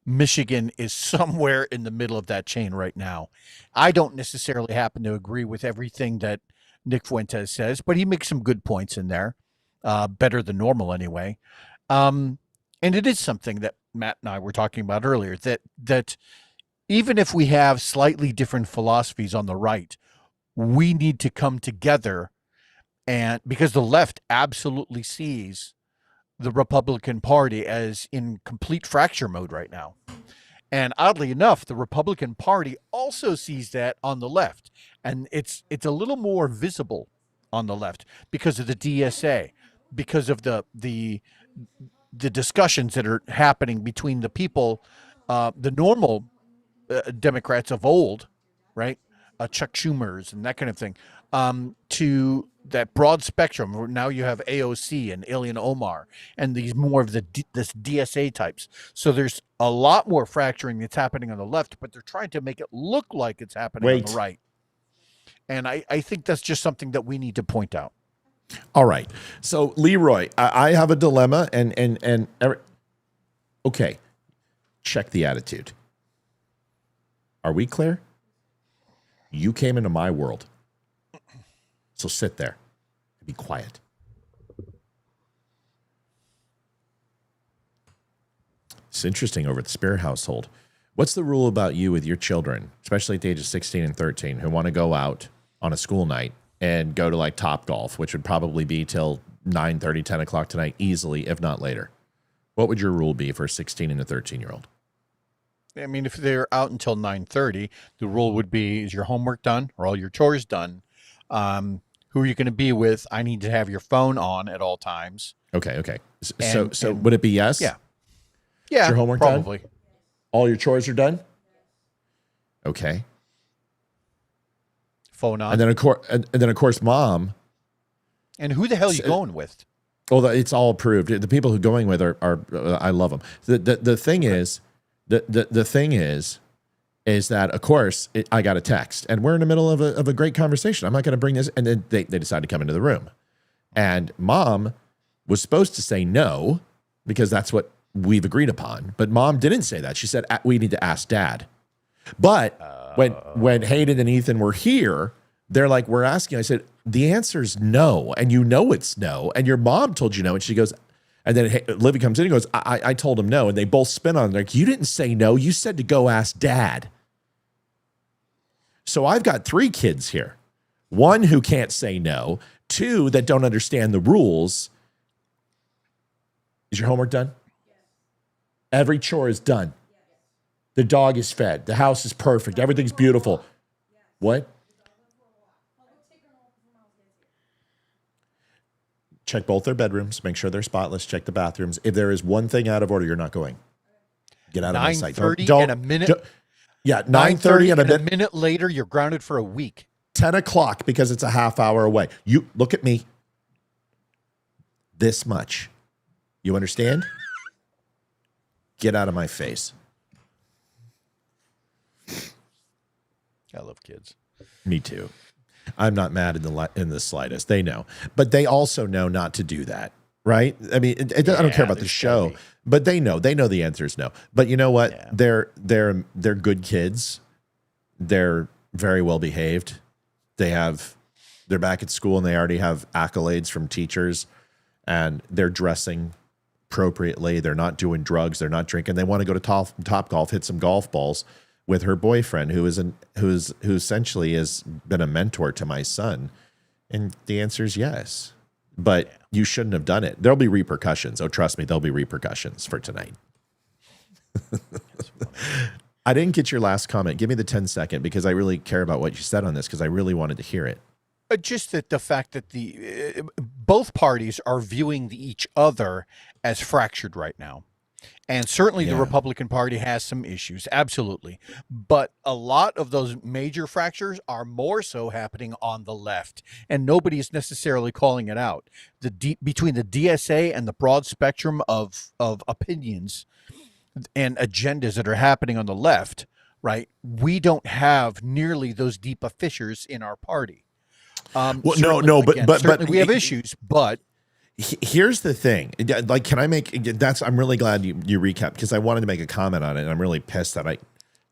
Michigan is somewhere in the middle of that chain right now. I don't necessarily happen to agree with everything that Nick Fuentes says, but he makes some good points in there, better than normal anyway. And it is something that Matt and I were talking about earlier, that even if we have slightly different philosophies on the right, we need to come together, and because the left absolutely sees the Republican Party as in complete fracture mode right now. And oddly enough, the Republican Party also sees that on the left. And it's a little more visible on the left because of the DSA, because of the discussions that are happening between the people, the normal Democrats of old, right? Chuck Schumer's and that kind of thing, to that broad spectrum where now you have AOC and Ilhan Omar and these more of this DSA types. So there's a lot more fracturing that's happening on the left, but they're trying to make it look like it's happening on the right. And I think that's just something that we need to point out. All right. So Leeroy, I have a dilemma okay. Check the attitude. Are we clear? You came into my world. So sit there and be quiet. It's interesting over at the Spear household. What's the rule about you with your children, especially at the age of 16 and 13, who want to go out on a school night and go to like Top Golf, which would probably be till 9:30, 10 o'clock tonight, easily, if not later? What would your rule be for a 16 and a 13-year-old? I mean, if they're out until 9:30, the rule would be, is your homework done? Are all your chores done? Who are you going to be with? I need to have your phone on at all times. Okay. So would it be yes? Yeah. Yeah, is your homework probably done? All your chores are done? Okay. Phone on. And then of course, mom. And who the hell are you going with? Well, it's all approved. The people who going with are I love them. The thing is, the thing is that, of course, I got a text, and we're in the middle of a great conversation. I'm not going to bring this, and then they decide to come into the room, and mom was supposed to say no because that's what we've agreed upon, but mom didn't say that. She said we need to ask dad. But when Hayden and Ethan were here, they're like, we're asking. I said the answer's no, and you know it's no, and your mom told you no, and she goes. And then Livy comes in and goes, I told him no. And they both spin on it. Like, you didn't say no. You said to go ask dad. So I've got 3 kids here. 1 who can't say no. 2 that don't understand the rules. Is your homework done? Yes. Every chore is done. Yes. The dog is fed. The house is perfect. Everything's beautiful. Yes. What? Check both their bedrooms. Make sure they're spotless. Check the bathrooms. If there is one thing out of order, you're not going. Get out of my sight. 9:30 and a minute. Yeah, 9:30 and a minute later, you're grounded for a week. 10 o'clock because it's a half hour away. You look at me. This much. You understand? Get out of my face. I love kids. Me too. I'm not mad in the slightest. They know, but they also know not to do that, right? I mean, I don't care about the show, but they know. They know the answer is no. But you know what? Yeah. They're good kids. They're very well behaved. They're back at school and they already have accolades from teachers, and they're dressing appropriately. They're not doing drugs. They're not drinking. They want to go to Top Golf, hit some golf balls with her boyfriend, who essentially has been a mentor to my son. And the answer is yes. But you shouldn't have done it. There'll be repercussions. Oh, trust me, there'll be repercussions for tonight. I didn't get your last comment. Give me the 10-second because I really care about what you said on this because I really wanted to hear it. Just that the fact that both parties are viewing each other as fractured right now. And certainly the Yeah. Republican Party has some issues, absolutely. But a lot of those major fractures are more so happening on the left, and nobody is necessarily calling it out. Between the DSA and the broad spectrum of opinions and agendas that are happening on the left, right? We don't have nearly those deep fissures in our party. Well, Certainly- no, again, but certainly we have issues, but here's the thing. Like, can I make that's? I'm really glad you recapped, because I wanted to make a comment on it, and I'm really pissed that I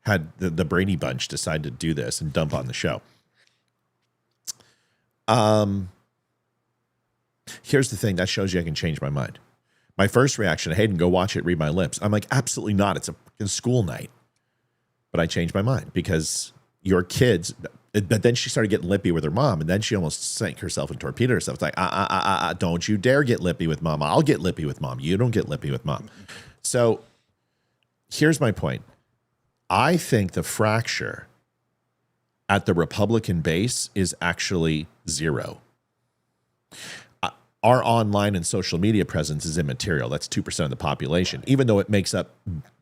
had the Brady Bunch decide to do this and dump on the show. Here's the thing. That shows you I can change my mind. My first reaction, Hayden, go watch it, read my lips. I'm like, absolutely not. It's a fucking school night. But I changed my mind, because your kids. But then she started getting lippy with her mom, and then she almost sank herself and torpedoed herself. It's like, don't you dare get lippy with mom. I'll get lippy with mom. You don't get lippy with mom. So here's my point. I think the fracture at the Republican base is actually zero. Our online and social media presence is immaterial. That's 2% of the population. Even though it makes up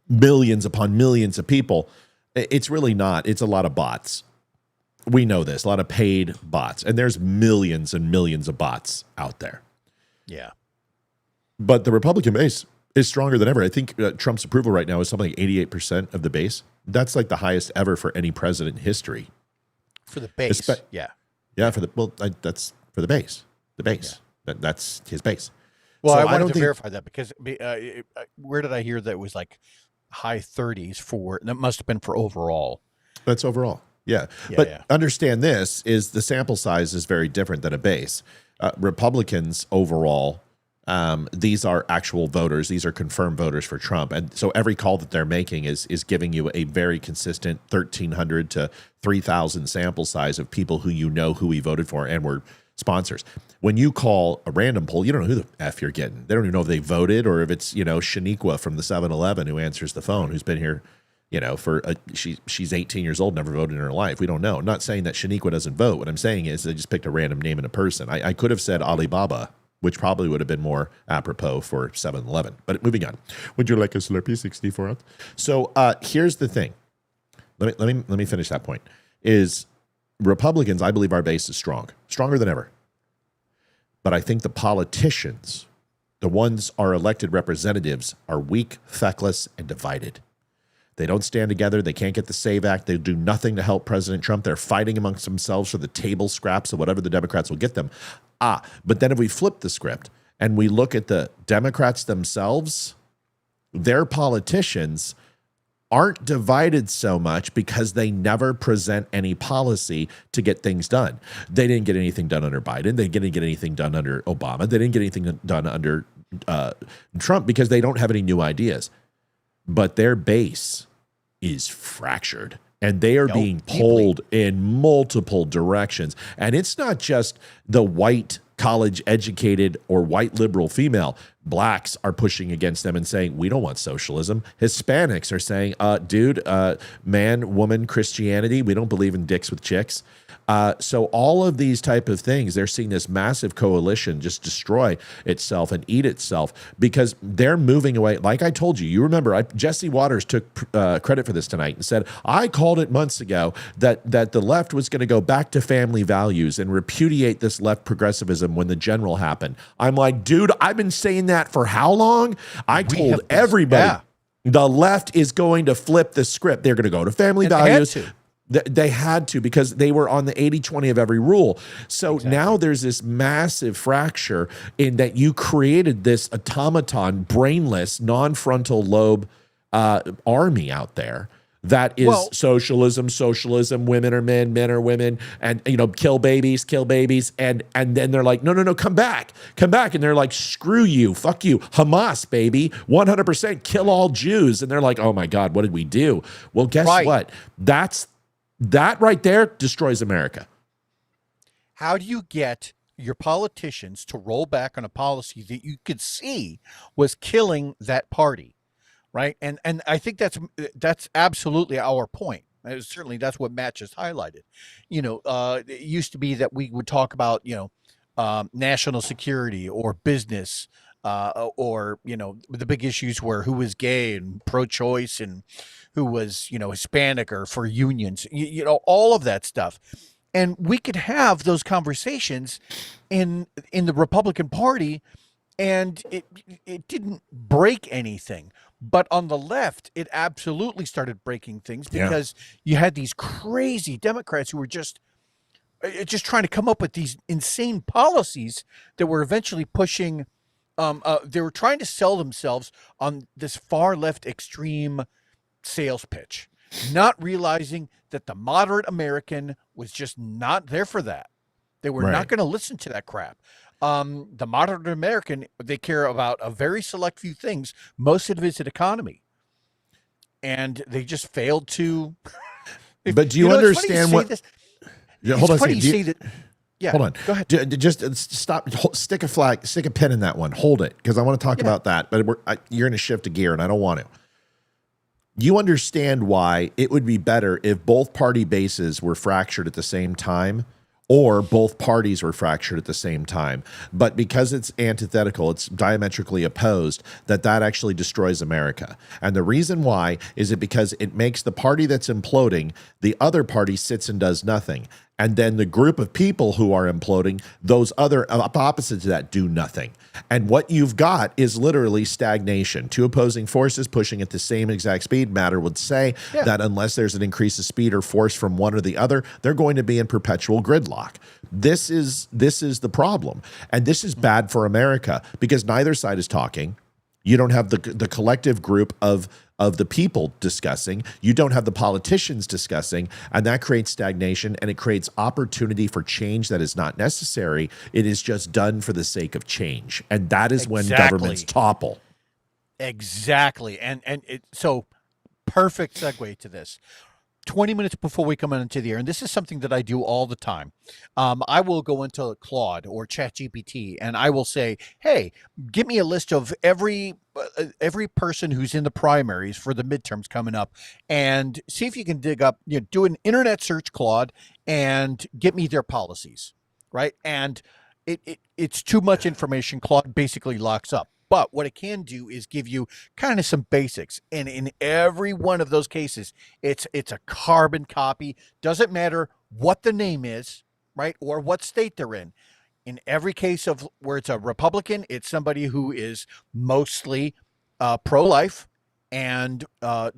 millions upon millions of people, it's really not. It's a lot of bots. We know this, a lot of paid bots, and there's millions and millions of bots out there. yeah. But the Republican base is stronger than ever. I think Trump's approval right now is something like 88% of the base. That's like the highest ever for any president in history. For the base, yeah. Yeah, that's for the base. The base. That's his base. Well, So I wanted don't to think- verify that, because where did I hear that it was like high 30s for, that must have been for overall. That's overall. Yeah. Yeah, But yeah. understand this is the sample size is very different than a base. Republicans overall, these are actual voters. These are confirmed voters for Trump. And so every call that they're making is giving you a very consistent 1,300 to 3,000 sample size of people who you know who he voted for and were sponsors. When you call a random poll, you don't know who the F you're getting. They don't even know if they voted or if it's, Shaniqua from the 7-Eleven who answers the phone, who's been here, she's 18 years old, never voted in her life. We don't know. I'm not saying that Shaniqua doesn't vote. What I'm saying is they just picked a random name and a person. I could have said Alibaba, which probably would have been more apropos for 7-Eleven. But moving on. Would you like a Slurpee 64 ounce? So here's the thing. Let me finish that point. Is Republicans, I believe our base is strong, stronger than ever. But I think the politicians, the ones our elected representatives, are weak, feckless, and divided. They don't stand together. They can't get the SAVE Act. They do nothing to help President Trump. They're fighting amongst themselves for the table scraps of whatever the Democrats will get them. But then if we flip the script and we look at the Democrats themselves, their politicians aren't divided so much because they never present any policy to get things done. They didn't get anything done under Biden. They didn't get anything done under Obama. They didn't get anything done under Trump because they don't have any new ideas. But their base is fractured, and they are being pulled in multiple directions. And it's not just the white college educated or white liberal female. Blacks are pushing against them and saying, we don't want socialism. Hispanics are saying, man, woman, Christianity, we don't believe in dicks with chicks. So all of these type of things, they're seeing this massive coalition just destroy itself and eat itself because they're moving away. Like I told you remember, Jesse Waters took credit for this tonight and said, I called it months ago that the left was going to go back to family values and repudiate this left progressivism when the general happened. I'm like, dude, I've been saying that for how long? I told everybody the left is going to flip the script. They're going to go to family values. They had to because they were on the 80-20 of every rule. So now there's this massive fracture in that you created this automaton, brainless, non-frontal lobe army out there that is socialism, women are men are women, and kill babies, and then they're like, no, come back, and they're like, screw you, fuck you, Hamas, baby, 100% kill all Jews, and they're like, oh my God, what did we do? Well, guess what? That right there destroys America. How do you get your politicians to roll back on a policy that you could see was killing that party, right? And I think that's absolutely our point. Certainly, that's what Matt just highlighted. It used to be that we would talk about national security or business or the big issues were who was gay and pro-choice and who was Hispanic or for unions, all of that stuff. And we could have those conversations in the Republican Party, and it didn't break anything. But on the left, it absolutely started breaking things because you had these crazy Democrats who were just trying to come up with these insane policies that were eventually pushing. They were trying to sell themselves on this far left extreme sales pitch, not realizing that the moderate American was just not there for that. They were not going to listen to that crap. The moderate American, they care about a very select few things. Most of it is an economy. And they just failed to. But do you understand what? Hold on a second. Yeah, hold on. Go ahead. Just stop. Stick a pin in that one. Hold it, because I want to talk about that. But you're going to shift a gear, and I don't want to. You understand why it would be better if both party bases were fractured at the same time, or both parties were fractured at the same time. But because it's antithetical, it's diametrically opposed, that actually destroys America. And the reason why is because it makes the party that's imploding, the other party sits and does nothing. And then the group of people who are imploding, those other opposites to that, do nothing. And what you've got is literally stagnation. Two opposing forces pushing at the same exact speed. Matter would say that unless there's an increase of speed or force from one or the other, they're going to be in perpetual gridlock. This is the problem. And this is bad for America because neither side is talking. You don't have the collective group of the people discussing. You don't have the politicians discussing, and that creates stagnation, and it creates opportunity for change that is not necessary. It is just done for the sake of change, and that is when governments topple. Exactly, and so perfect segue to this. 20 minutes before we come into the air, and this is something that I do all the time, I will go into Claude or ChatGPT, and I will say, hey, give me a list of every person who's in the primaries for the midterms coming up, and see if you can dig up, do an internet search, Claude, and get me their policies, right? And it's too much information. Claude basically locks up. But what it can do is give you kind of some basics. And in every one of those cases, it's a carbon copy. Doesn't matter what the name is, right? Or what state they're in. In every case of where it's a Republican, it's somebody who is mostly pro-life and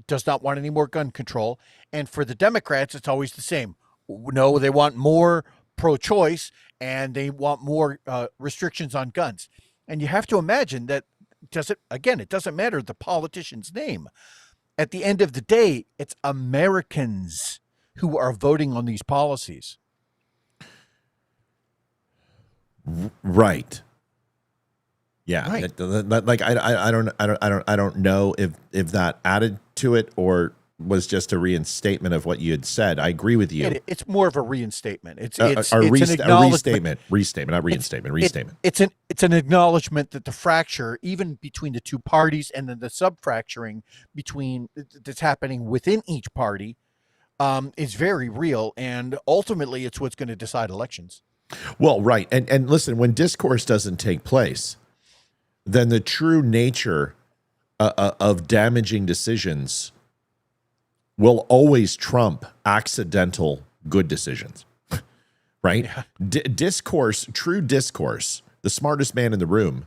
does not want any more gun control. And for the Democrats, it's always the same. No, they want more pro-choice and they want more restrictions on guns. And you have to imagine that it doesn't matter the politician's name. At the end of the day, it's Americans who are voting on these policies. Right. Yeah. Right. I don't know if that added to it or was just a reinstatement of what you had said. I agree with you. It's more of a reinstatement. It's a restatement, not reinstatement, restatement. It's an acknowledgement that the fracture, even between the two parties, and then the sub-fracturing that's happening within each party, is very real, and ultimately, it's what's going to decide elections. Well, right, and listen, when discourse doesn't take place, then the true nature of damaging decisions will always trump accidental good decisions, right? Yeah. True discourse, the smartest man in the room,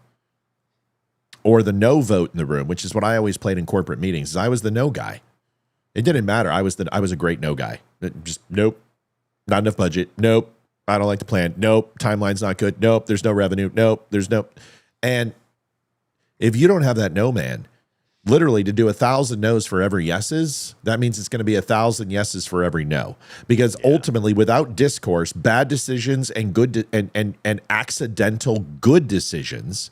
or the no vote in the room, which is what I always played in corporate meetings, is I was the no guy. It didn't matter. I was a great no guy. Just nope, not enough budget. Nope, I don't like the plan. Nope, timeline's not good. Nope, there's no revenue. Nope, there's no. And if you don't have that no man, literally to do 1,000 no's for every yeses, that means it's going to be 1,000 yeses for every no. Because ultimately, without discourse, bad decisions and good and accidental good decisions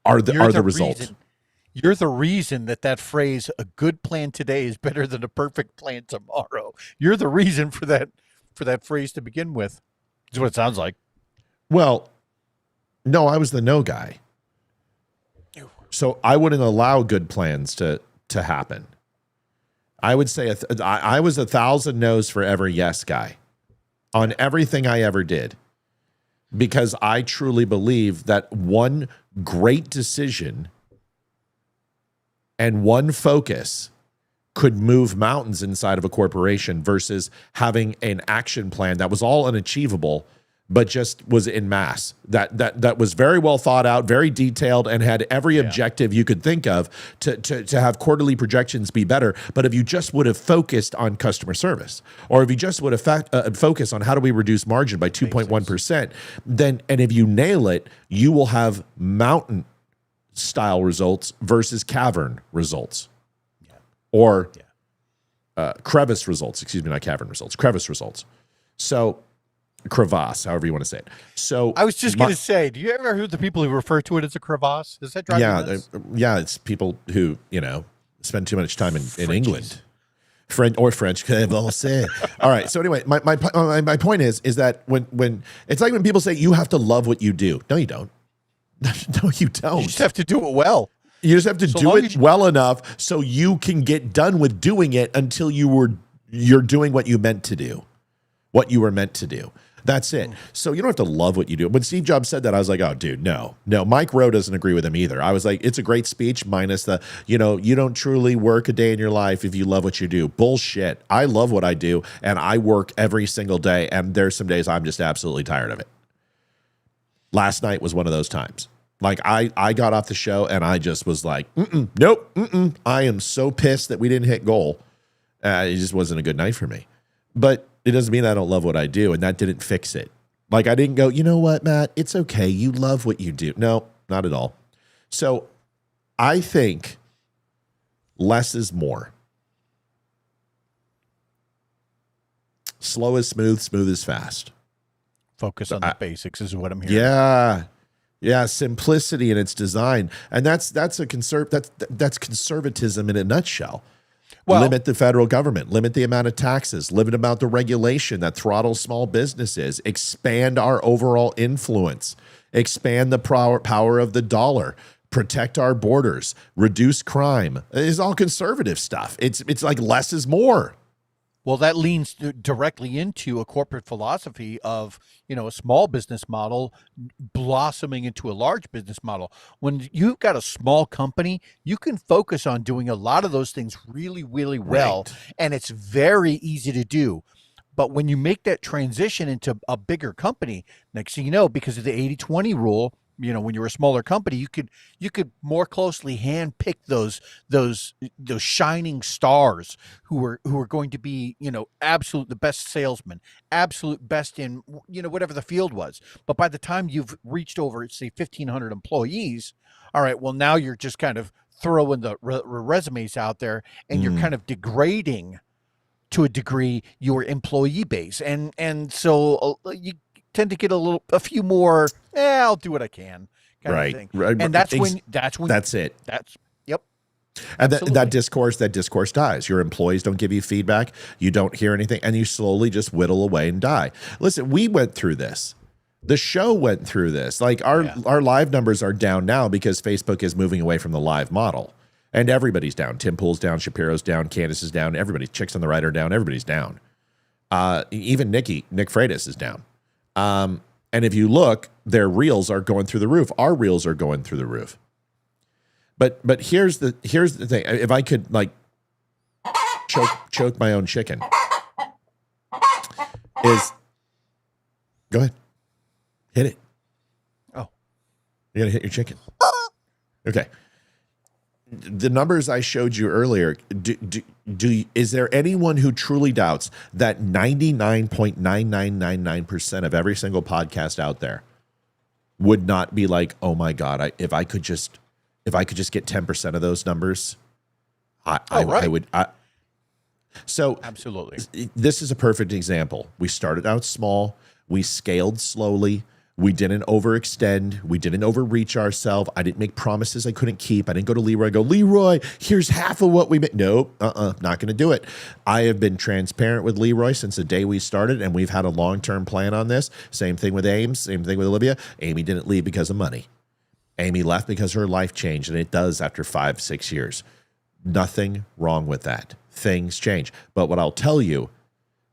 are the result. You're the reason that phrase, a good plan today is better than a perfect plan tomorrow. You're the reason for that phrase to begin with. Is what it sounds like. Well, no, I was the no guy. So I wouldn't allow good plans to happen. I would say I was 1,000 no's for every yes guy on everything I ever did. because I truly believe that one great decision and one focus could move mountains inside of a corporation versus having an action plan that was all unachievable, but just was in mass. That was very well thought out, very detailed, and had every objective you could think of to have quarterly projections be better. But if you just would have focused on customer service, or if you just would have focused on how do we reduce margin by 2.1%, then, and if you nail it, you will have mountain style results versus cavern results. Or crevice results, excuse me, not cavern results, crevice results. So crevasse, however you want to say it. So I was just going to say, do you ever hear the people who refer to it as a crevasse? Does that drive you nuts? Yeah, it's people who, spend too much time in England. French. All right. So anyway, my point is that when it's like when people say you have to love what you do. No, you don't. No, you don't. You just have to do it well. You just have to do it well enough so you can get done with doing it until you're doing what you meant to do, what you were meant to do. That's it. So you don't have to love what you do. When Steve Jobs said that, I was like, oh, dude, no. Mike Rowe doesn't agree with him either. I was like, it's a great speech minus the, you don't truly work a day in your life if you love what you do. Bullshit. I love what I do, and I work every single day, and there's some days I'm just absolutely tired of it. Last night was one of those times. Like I got off the show and I just was like, nope. I am so pissed that we didn't hit goal. It just wasn't a good night for me. But it doesn't mean I don't love what I do, and that didn't fix it. Like I didn't go, you know what, Matt? It's okay. You love what you do. No, not at all. So I think less is more. Slow is smooth, smooth is fast. Focus on the basics is what I'm hearing. Yeah, simplicity in its design, and that's conservatism in a nutshell. Well, limit the federal government, limit the amount of taxes, limit about the regulation that throttles small businesses, expand our overall influence, expand the power of the dollar, protect our borders, reduce crime. It's all conservative stuff. It's like less is more. Well, that leans directly into a corporate philosophy of, a small business model blossoming into a large business model. When you've got a small company, you can focus on doing a lot of those things really, really well, and it's very easy to do. But when you make that transition into a bigger company, next thing you know, because of the 80-20 rule, when you're a smaller company, you could more closely handpick those shining stars who are going to be, absolute the best salesman, absolute best in, whatever the field was. But by the time you've reached over, say, 1,500 employees, all right, well, now you're just kind of throwing the resumes out there, and you're kind of degrading to a degree your employee base, and so you tend to get a few more, I'll do what I can kind of thing. Right. And that's it. Yep. And that discourse dies. Your employees don't give you feedback. You don't hear anything, and you slowly just whittle away and die. Listen, we went through this. The show went through this. Like our live numbers are down now because Facebook is moving away from the live model. And everybody's down. Tim Pool's down, Shapiro's down, Candace is down, everybody, Chicks on the Right are down, everybody's down. Even Nick Freitas is down. And if you look, their reels are going through the roof. Our reels are going through the roof. But here's the thing. If I could choke my own chicken, go ahead, hit it. Oh, you gotta hit your chicken. Okay. The numbers I showed you earlier, is there anyone who truly doubts that 99.9999% of every single podcast out there would not be like, oh my God, if I could just get 10% of those numbers, I would. So absolutely, this is a perfect example. We started out small, we scaled slowly. We didn't overextend. We didn't overreach ourselves. I didn't make promises I couldn't keep. I didn't go to Leeroy and go, Leeroy, here's half of what we made. Nope, not going to do it. I have been transparent with Leeroy since the day we started, and we've had a long-term plan on this. Same thing with Ames, same thing with Olivia. Amy didn't leave because of money. Amy left because her life changed, and it does after 5-6 years. Nothing wrong with that. Things change. But what I'll tell you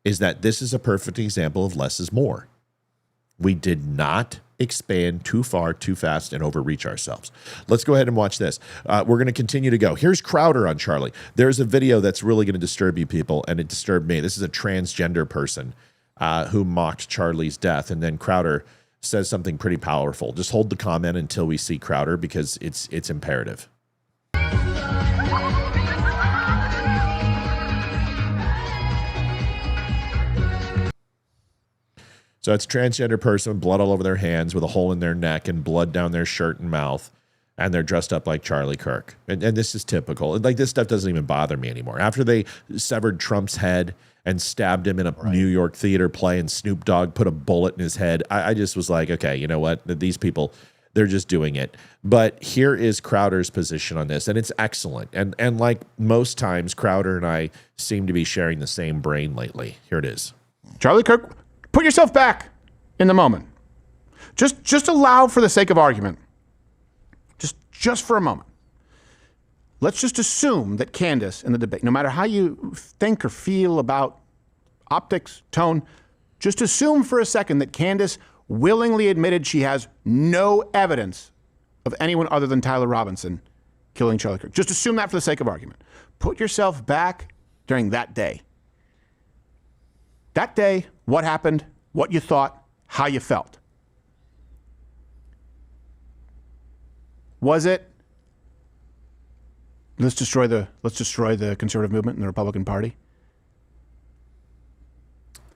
is that this is a perfect example of less is more. We did not expand too far, too fast, and overreach ourselves. Let's go ahead and watch this. We're going to continue to go. Here's Crowder on Charlie. There's a video that's really going to disturb you people, and it disturbed me. This is a transgender person who mocked Charlie's death, and then Crowder says something pretty powerful. Just hold the comment until we see Crowder, because it's imperative. So it's a transgender person with blood all over their hands, with a hole in their neck and blood down their shirt and mouth, and they're dressed up like Charlie Kirk. And this is typical. Like, this stuff doesn't even bother me anymore. After they severed Trump's head and stabbed him in a New York theater play, and Snoop Dogg put a bullet in his head, I just was like, okay, you know what? These people, they're just doing it. But here is Crowder's position on this, and it's excellent. And like most times, Crowder and I seem to be sharing the same brain lately. Here it is. Charlie Kirk, put yourself back in the moment. Just allow, for the sake of argument, just for a moment, let's just assume that Candace in the debate, no matter how you think or feel about optics, tone, just assume for a second that Candace willingly admitted she has no evidence of anyone other than Tyler Robinson killing Charlie Kirk. Just assume that for the sake of argument. Put yourself back during that day. That day, what happened, what you thought, how you felt. Was it, let's destroy the conservative movement and the Republican Party?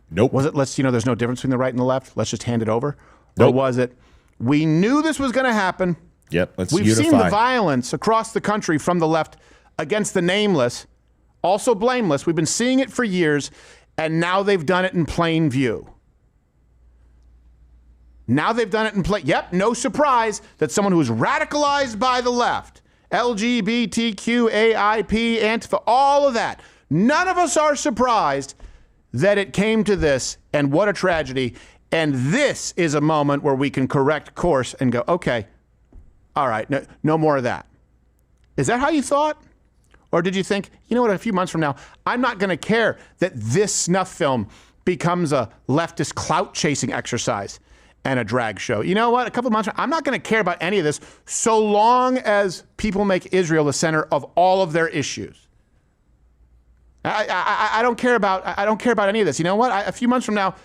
Nope. Was it, there's no difference between the right and the left, let's just hand it over? Nope. Or was it, we knew this was going to happen. Yep, let's We've unify. seen the violence across the country from the left against the nameless, also blameless. We've been seeing it for years, and now they've done it in plain view. Now they've done it in plain. Yep, no surprise that someone who is radicalized by the left, LGBTQ, AIP, Antifa, all of that, none of us are surprised that it came to this, and what a tragedy. And this is a moment where we can correct course and go, okay, all right, no more of that. Is that how you thought? Or did you think, you know what, a few months from now, I'm not going to care that this snuff film becomes a leftist clout-chasing exercise and a drag show. You know what, a couple of months from now, I'm not going to care about any of this so long as people make Israel the center of all of their issues. I don't care about any of this. You know what, a few months from now,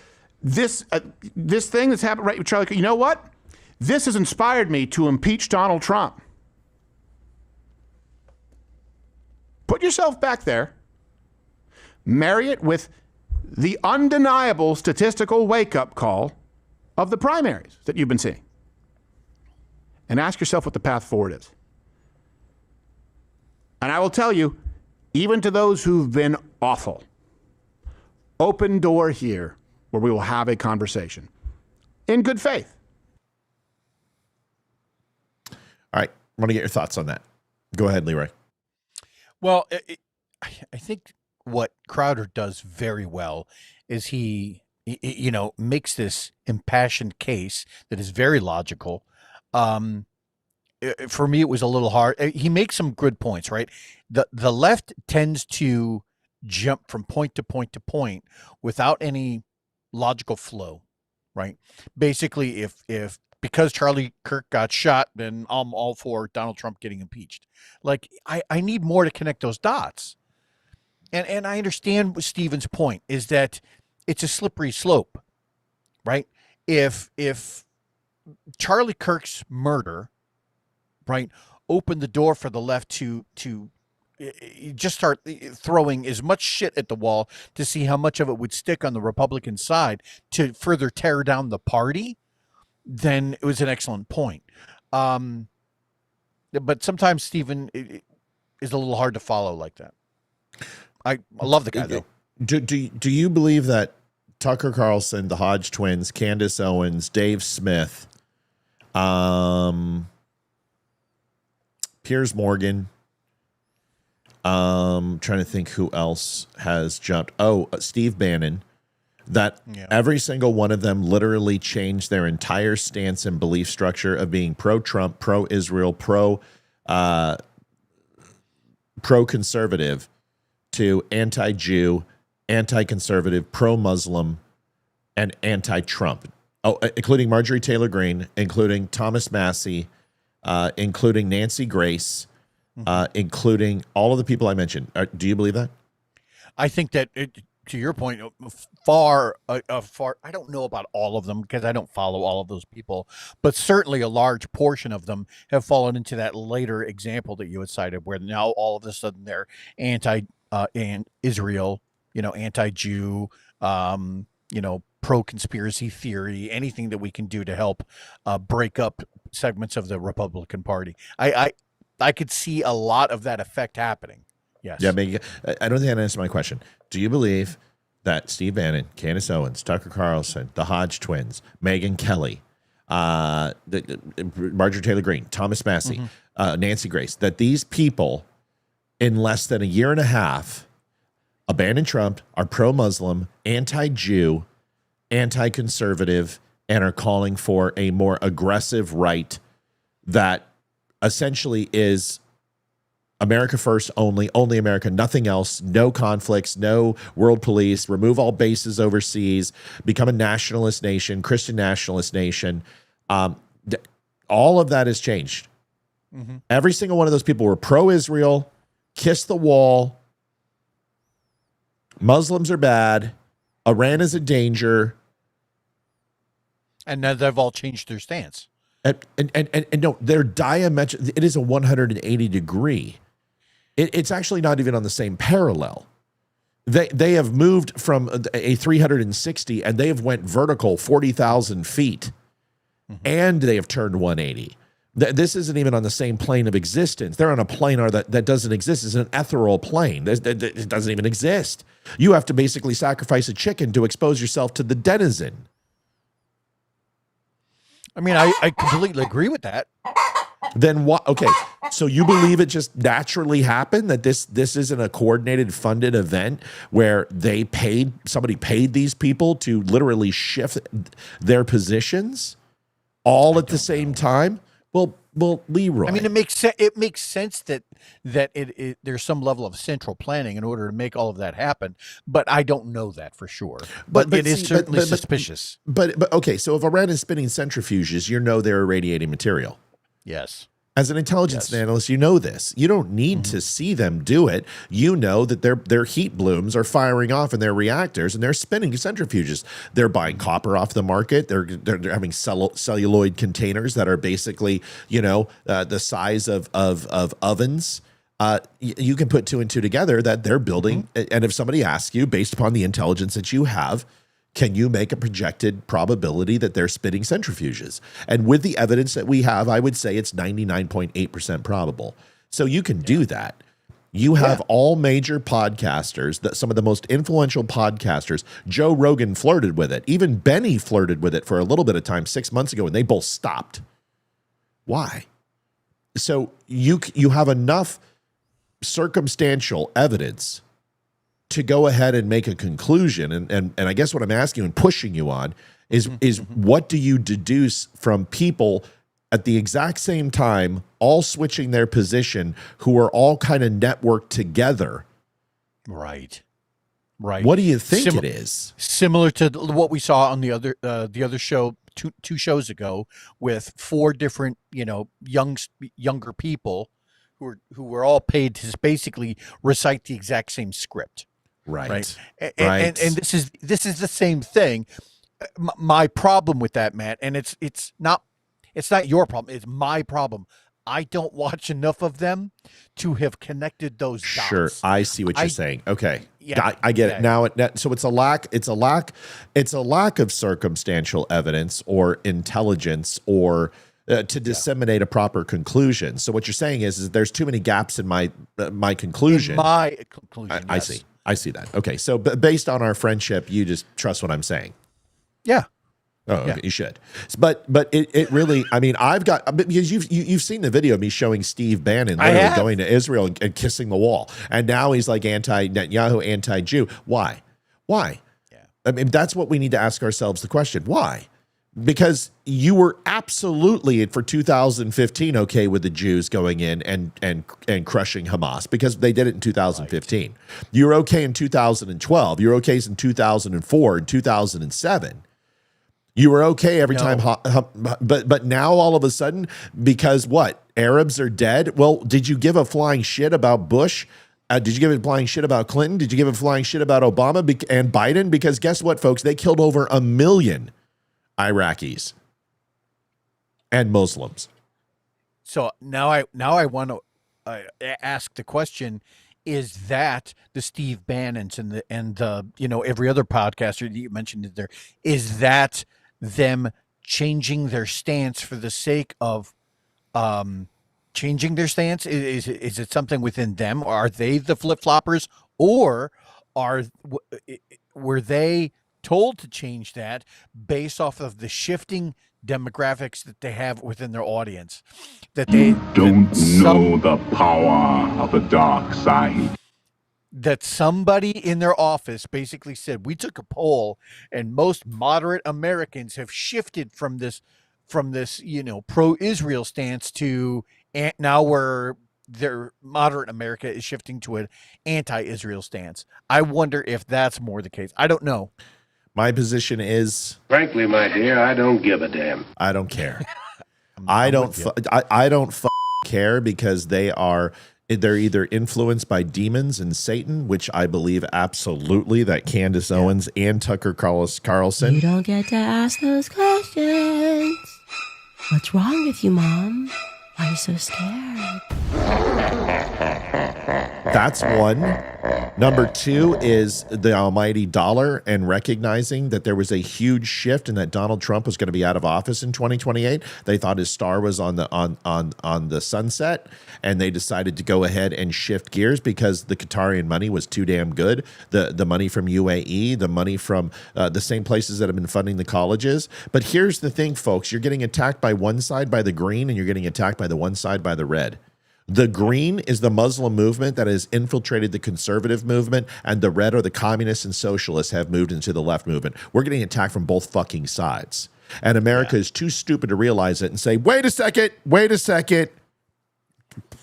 this thing that's happened right with Charlie, you know what? This has inspired me to impeach Donald Trump. Put yourself back there, marry it with the undeniable statistical wake-up call of the primaries that you've been seeing, and ask yourself what the path forward is. And I will tell you, even to those who've been awful, open door here where we will have a conversation in good faith. All right, I want to get your thoughts on that. Go ahead, Leeroy. Well, I think what Crowder does very well is he makes this impassioned case that is very logical. For me, it was a little hard. He makes some good points, right? The left tends to jump from point to point to point without any logical flow, right? Basically, if because Charlie Kirk got shot, then I'm all for Donald Trump getting impeached. Like, I need more to connect those dots. And I understand Stephen's point is that it's a slippery slope, right? If Charlie Kirk's murder, right, opened the door for the left to just start throwing as much shit at the wall to see how much of it would stick on the Republican side to further tear down the party, then it was an excellent point. But sometimes Stephen is a little hard to follow like that. I love the guy, though. Do you believe that Tucker Carlson, the Hodge twins, Candace Owens, Dave Smith, Piers Morgan, trying to think who else has jumped. Steve Bannon, that every single one of them literally changed their entire stance and belief structure of being pro-Trump, pro-Israel, pro-conservative to anti-Jew, anti-conservative, pro-Muslim, and anti-Trump. including Marjorie Taylor Greene, including Thomas Massey, including Nancy Grace, including all of the people I mentioned. Do you believe that? I think that, to your point, far, I don't know about all of them because I don't follow all of those people, but certainly a large portion of them have fallen into that later example that you had cited, where now all of a sudden they're anti-Israel, anti-Jew, pro-conspiracy theory, anything that we can do to help break up segments of the Republican Party. I could see a lot of that effect happening. Yes. Yeah, I don't think that answers my question. Do you believe that Steve Bannon, Candace Owens, Tucker Carlson, the Hodge twins, Megyn Kelly, Marjorie Taylor Greene, Thomas Massey, Nancy Grace, that these people in less than a year and a half abandoned Trump, are pro-Muslim, anti-Jew, anti-conservative, and are calling for a more aggressive right that essentially is America first only America, nothing else, no conflicts, no world police, remove all bases overseas, become a nationalist nation, Christian nationalist nation. All of that has changed. Every single one of those people were pro-Israel, kiss the wall, Muslims are bad, Iran is a danger. And now they've all changed their stance. And no, they're diametric. It is a 180 degree. It's actually not even on the same parallel. They have moved from a 360 and they have went vertical 40,000 feet, and they have turned 180. This isn't even on the same plane of existence. They're on a planar that doesn't exist. It's an ethereal plane. It doesn't even exist. You have to basically sacrifice a chicken to expose yourself to the denizen. I mean, I completely agree with that. Then what? Okay, so you believe it just naturally happened, that this isn't a coordinated, funded event where somebody paid these people to literally shift their positions all at the same time? Well, Leeroy. I mean, it makes sense that there's some level of central planning in order to make all of that happen, but I don't know that for sure. But it is certainly suspicious. But okay, so if Iran is spinning centrifuges, they're irradiating material. Yes. As an intelligence analyst, you know this. You don't need to see them do it. You know that their heat blooms are firing off in their reactors and they're spinning centrifuges. They're buying copper off the market. They're having celluloid containers that are basically, the size of ovens. You can put two and two together that they're building. And if somebody asks you, based upon the intelligence that you have, can you make a projected probability that they're spinning centrifuges? And with the evidence that we have, I would say it's 99.8% probable. So you can do that. You have all major podcasters, some of the most influential podcasters. Joe Rogan flirted with it. Even Benny flirted with it for a little bit of time 6 months ago, and they both stopped. Why? So you have enough circumstantial evidence to go ahead and make a conclusion. And I guess what I'm asking and pushing you on is what do you deduce from people at the exact same time, all switching their position, who are all kind of networked together? Right. What do you think it is? Similar to what we saw on the other show two shows ago, with four different, younger people who were all paid to basically recite the exact same script. Right. And this is the same thing. My problem with that, Matt, and it's not your problem, it's my problem. I don't watch enough of them to have connected those dots. Sure, I see what you're saying. Okay, yeah, I get it now. So it's a lack of circumstantial evidence or intelligence or to disseminate a proper conclusion. So what you're saying is there's too many gaps in my conclusion. My conclusion. I see that. Okay, so based on our friendship, you just trust what I'm saying. Yeah. Oh, okay, you should. But it really, I mean, because you've seen the video of me showing Steve Bannon literally going to Israel and kissing the wall, and now he's like anti-Netanyahu, anti-Jew. Why? Yeah. I mean, that's what we need to ask ourselves the question. Why? Because you were absolutely, for 2015, okay with the Jews going in and crushing Hamas, because they did it in 2015. Right. You were okay in 2012. You were okay in 2004 and 2007. You were okay every time, but now all of a sudden, because what? Arabs are dead? Well, did you give a flying shit about Bush? Did you give a flying shit about Clinton? Did you give a flying shit about Obama and Biden? Because guess what, folks? They killed over 1 million Iraqis and Muslims. So now I want to ask the question: is that the Steve Bannons and the every other podcaster that you mentioned there? Is that them changing their stance for the sake of changing their stance? Is it something within them? Are they the flip-floppers, or were they told to change that based off of the shifting demographics that they have within their audience? That they don't know the power of the dark side. That somebody in their office basically said, we took a poll and most moderate Americans have shifted from this pro-Israel stance to, and now where their moderate America is shifting to an anti-Israel stance. I wonder if that's more the case. I don't know. My position is, frankly, my dear, I don't give a damn. I don't care. I don't care, because they're either influenced by demons and Satan, which I believe absolutely that Candace Owens and Tucker Carlson. You don't get to ask those questions. What's wrong with you, Mom? Why are you so scared? That's one. Number two is the almighty dollar and recognizing that there was a huge shift and that Donald Trump was going to be out of office in 2028. They thought his star was on the sunset, and they decided to go ahead and shift gears because the Qatarian money was too damn good. The money from UAE, the money from the same places that have been funding the colleges. But here's the thing, folks. You're getting attacked by one side by the green, and you're getting attacked by the one side by the red. The green is the Muslim movement that has infiltrated the conservative movement, and the red are the communists and socialists have moved into the left movement. We're getting attacked from both fucking sides. And America is too stupid to realize it and say, wait a second,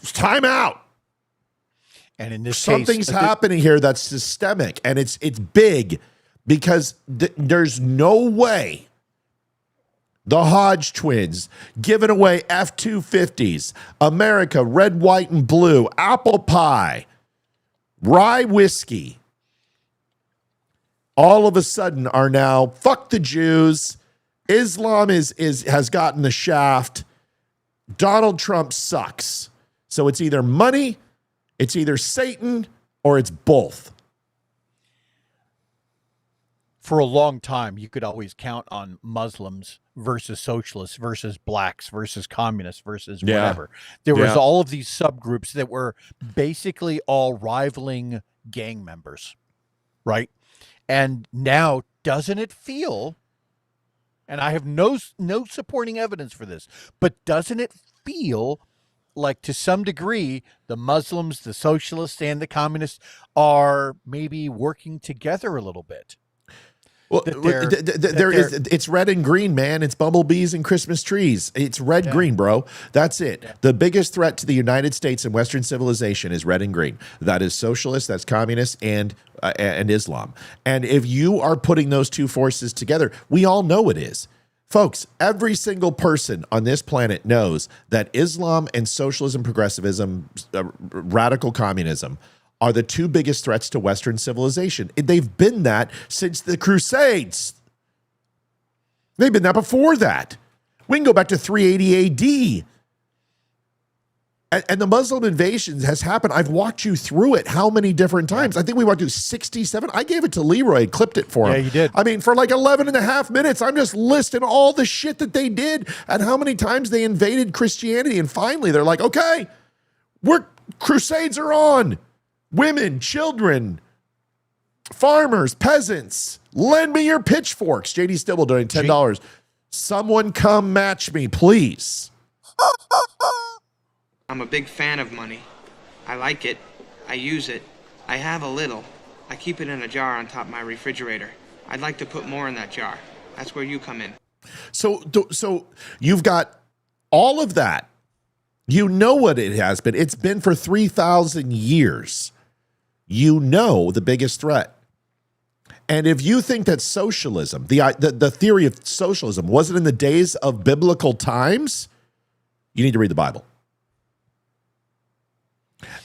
time out. And in this something's happening here that's systemic, and it's big, because there's no way the Hodge twins giving away F-250s, America, red, white, and blue, apple pie, rye whiskey, all of a sudden are now, fuck the Jews, Islam has gotten the shaft, Donald Trump sucks. So it's either money, it's either Satan, or it's both. For a long time, you could always count on Muslims versus socialists versus blacks versus communists versus whatever. There was all of these subgroups that were basically all rivaling gang members, right? And now, doesn't it feel, and I have no supporting evidence for this, but doesn't it feel like to some degree the Muslims, the socialists, and the communists are maybe working together a little bit? Well, it's red and green, man. It's bumblebees and Christmas trees. It's red, green, bro. That's it. Yeah. The biggest threat to the United States and Western civilization is red and green. That is socialist, that's communist, and Islam. And if you are putting those two forces together, we all know it is. Folks, every single person on this planet knows that Islam and socialism, progressivism, radical communism are the two biggest threats to Western civilization. They've been that since the Crusades. They've been that before that. We can go back to 380 AD. And the Muslim invasion has happened. I've walked you through it how many different times? I think we walked through 67. I gave it to Leeroy and clipped it for him. Yeah, you did. I mean, for like 11 and a half minutes, I'm just listing all the shit that they did and how many times they invaded Christianity. And finally, they're like, okay, crusades are on. Women, children, farmers, peasants, lend me your pitchforks. JD Stibble doing $10. Someone come match me, please. I'm a big fan of money. I like it. I use it. I have a little. I keep it in a jar on top of my refrigerator. I'd like to put more in that jar. That's where you come in. So you've got all of that. You know what it has been. It's been for 3,000 years. You know the biggest threat. And if you think that socialism, the theory of socialism, wasn't in the days of biblical times, you need to read the Bible.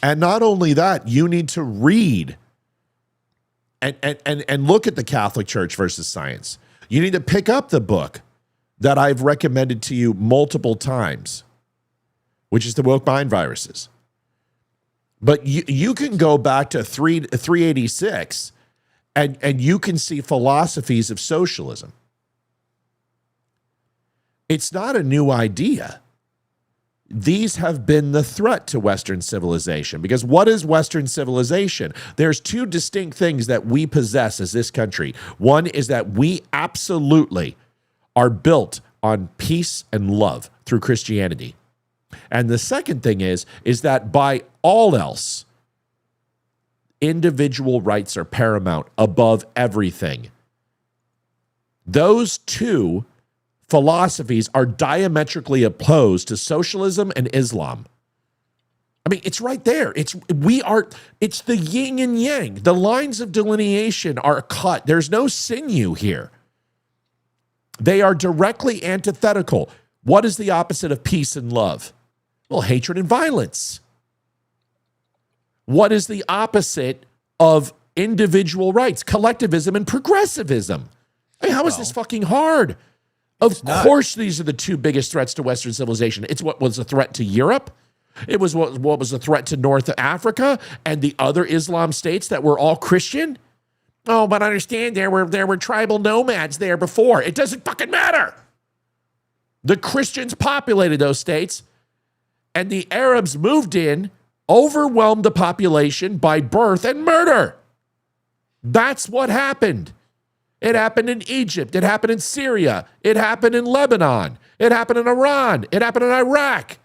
And not only that, you need to read and look at the Catholic Church versus science. You need to pick up the book that I've recommended to you multiple times, which is The Woke Mind Viruses. But you can go back to 386 and you can see philosophies of socialism. It's not a new idea. These have been the threat to Western civilization, because what is Western civilization? There's two distinct things that we possess as this country. One is that we absolutely are built on peace and love through Christianity. And the second thing is that by all else, individual rights are paramount above everything. Those two philosophies are diametrically opposed to socialism and Islam. I mean, it's right there. It's the yin and yang. The lines of delineation are cut. There's no sinew here. They are directly antithetical. What is the opposite of peace and love? Well, hatred and violence. What is the opposite of individual rights? Collectivism and progressivism. I mean, how is this fucking hard? Of course, these are the two biggest threats to Western civilization. It's what was a threat to Europe. It was what was a threat to North Africa and the other Islam states that were all Christian. Oh, but understand, there were tribal nomads there before. It doesn't fucking matter. The Christians populated those states, and the Arabs moved in, overwhelmed the population by birth and murder. That's what happened. It happened in Egypt. It happened in Syria. It happened in Lebanon. It happened in Iran. It happened in Iraq.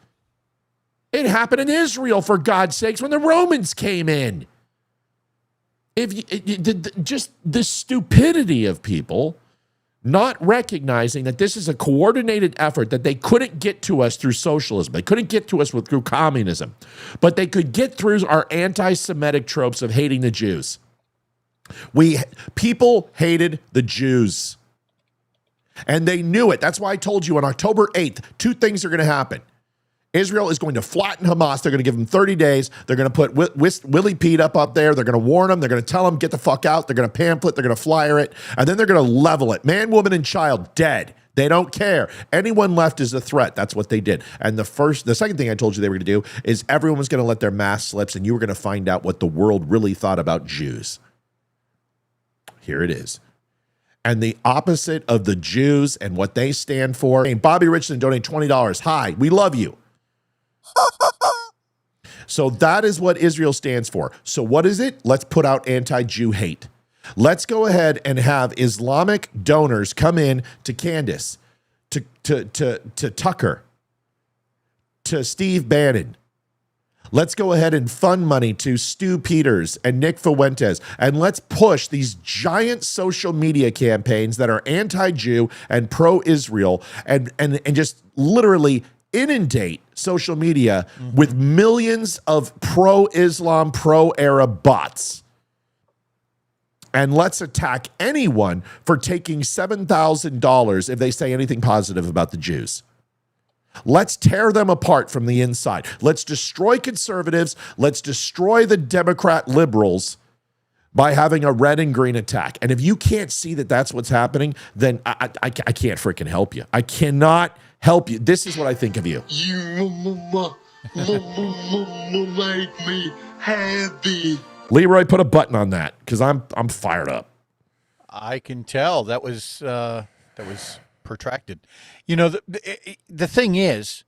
It happened in Israel, for God's sakes, when the Romans came in. Just the stupidity of people not recognizing that this is a coordinated effort, that they couldn't get to us through socialism. They couldn't get to us through communism, but they could get through our anti-Semitic tropes of hating the Jews. People hated the Jews, and they knew it. That's why I told you on October 8th, two things are going to happen. Israel is going to flatten Hamas. They're going to give them 30 days. They're going to put Willie Pete up there. They're going to warn them. They're going to tell them, get the fuck out. They're going to pamphlet. They're going to flyer it. And then they're going to level it. Man, woman, and child, dead. They don't care. Anyone left is a threat. That's what they did. And the second thing I told you they were going to do is everyone was going to let their mask slips, and you were going to find out what the world really thought about Jews. Here it is. And the opposite of the Jews and what they stand for. Hey, Bobby Richardson donated $20. Hi, we love you. So that is what Israel stands for. So what is it? Let's put out anti-Jew hate. Let's go ahead and have Islamic donors come in to Candace, to Tucker, to Steve Bannon. Let's go ahead and fund money to Stu Peters and Nick Fuentes, and let's push these giant social media campaigns that are anti-Jew and pro-Israel, and just literally inundate social media with millions of pro-Islam, pro-Arab bots. And let's attack anyone for taking $7,000 if they say anything positive about the Jews. Let's tear them apart from the inside. Let's destroy conservatives. Let's destroy the Democrat liberals by having a red and green attack. And if you can't see that that's what's happening, then I can't freaking help you. I cannot help you. This is what I think of you. You make me happy. Leeroy, put a button on that because I'm fired up. I can tell that was protracted. You know, the thing is,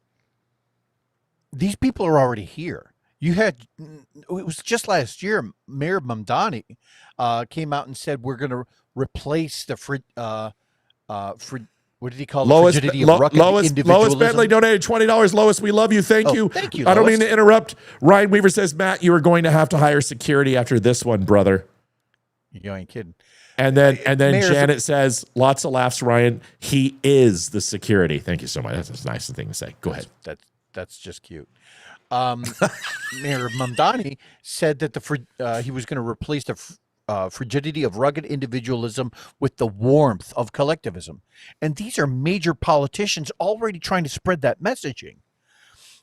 these people are already here. It was just last year, Mayor Mamdani came out and said we're going to replace the what did he call it? Frigidity of ruck Lois Bentley donated $20. Lois, we love you. Thank you. Thank you, I don't Lois. mean to interrupt. Ryan Weaver says, Matt, you are going to have to hire security after this one, brother. You ain't kidding. And then Janet says, lots of laughs, Ryan. He is the security. Thank you so much. That's a nice thing to say. Go ahead. That's just cute. Mayor Mamdani said that he was going to replace the frigidity of rugged individualism with the warmth of collectivism. And these are major politicians already trying to spread that messaging.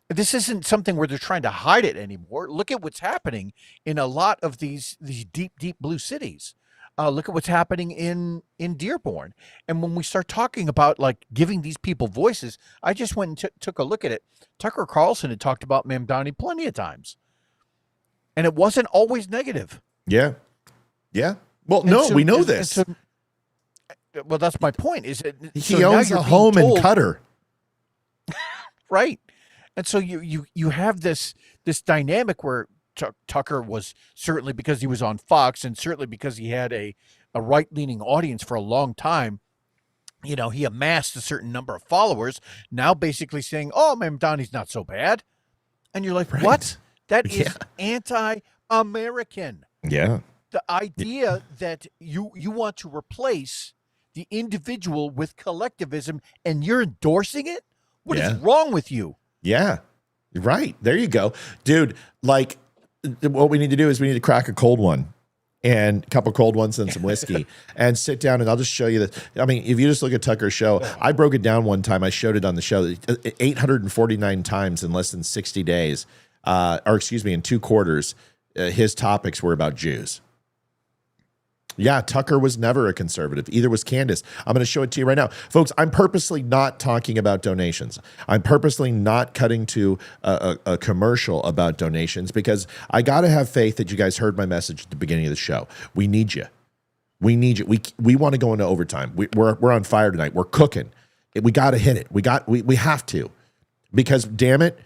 This isn't something where they're trying to hide it anymore. Look at what's happening in a lot of these deep, deep blue cities. Look at what's happening in Dearborn. And when we start talking about like giving these people voices, I just went and took a look at it. Tucker Carlson had talked about Mamdani plenty of times. And it wasn't always negative. Yeah. Yeah. Well, no, we know this. Well, that's my point. Is it he owns a home in Qatar. Right. And so you have this dynamic where Tucker was, certainly because he was on Fox and certainly because he had a right-leaning audience for a long time, you know, he amassed a certain number of followers, now basically saying, oh, Mamdani's not so bad. And you're like, right. What? That is anti-American. Yeah. The idea that you want to replace the individual with collectivism and you're endorsing it? What is wrong with you? Yeah. Right. There you go. Dude, like, what we need to do is we need to crack a cold one and a couple cold ones and some whiskey and sit down and I'll just show you that. I mean, if you just look at Tucker's show, I broke it down one time. I showed it on the show 849 times in less than 60 days, or excuse me, in 2 quarters. His topics were about Jews. Yeah, Tucker was never a conservative. Either was Candace. I'm going to show it to you right now. Folks, I'm purposely not talking about donations. I'm purposely not cutting to a commercial about donations because I got to have faith that you guys heard my message at the beginning of the show. We need you. We need you. We want to go into overtime. We're on fire tonight. We're cooking. We got to hit it. We have to. Because, damn it,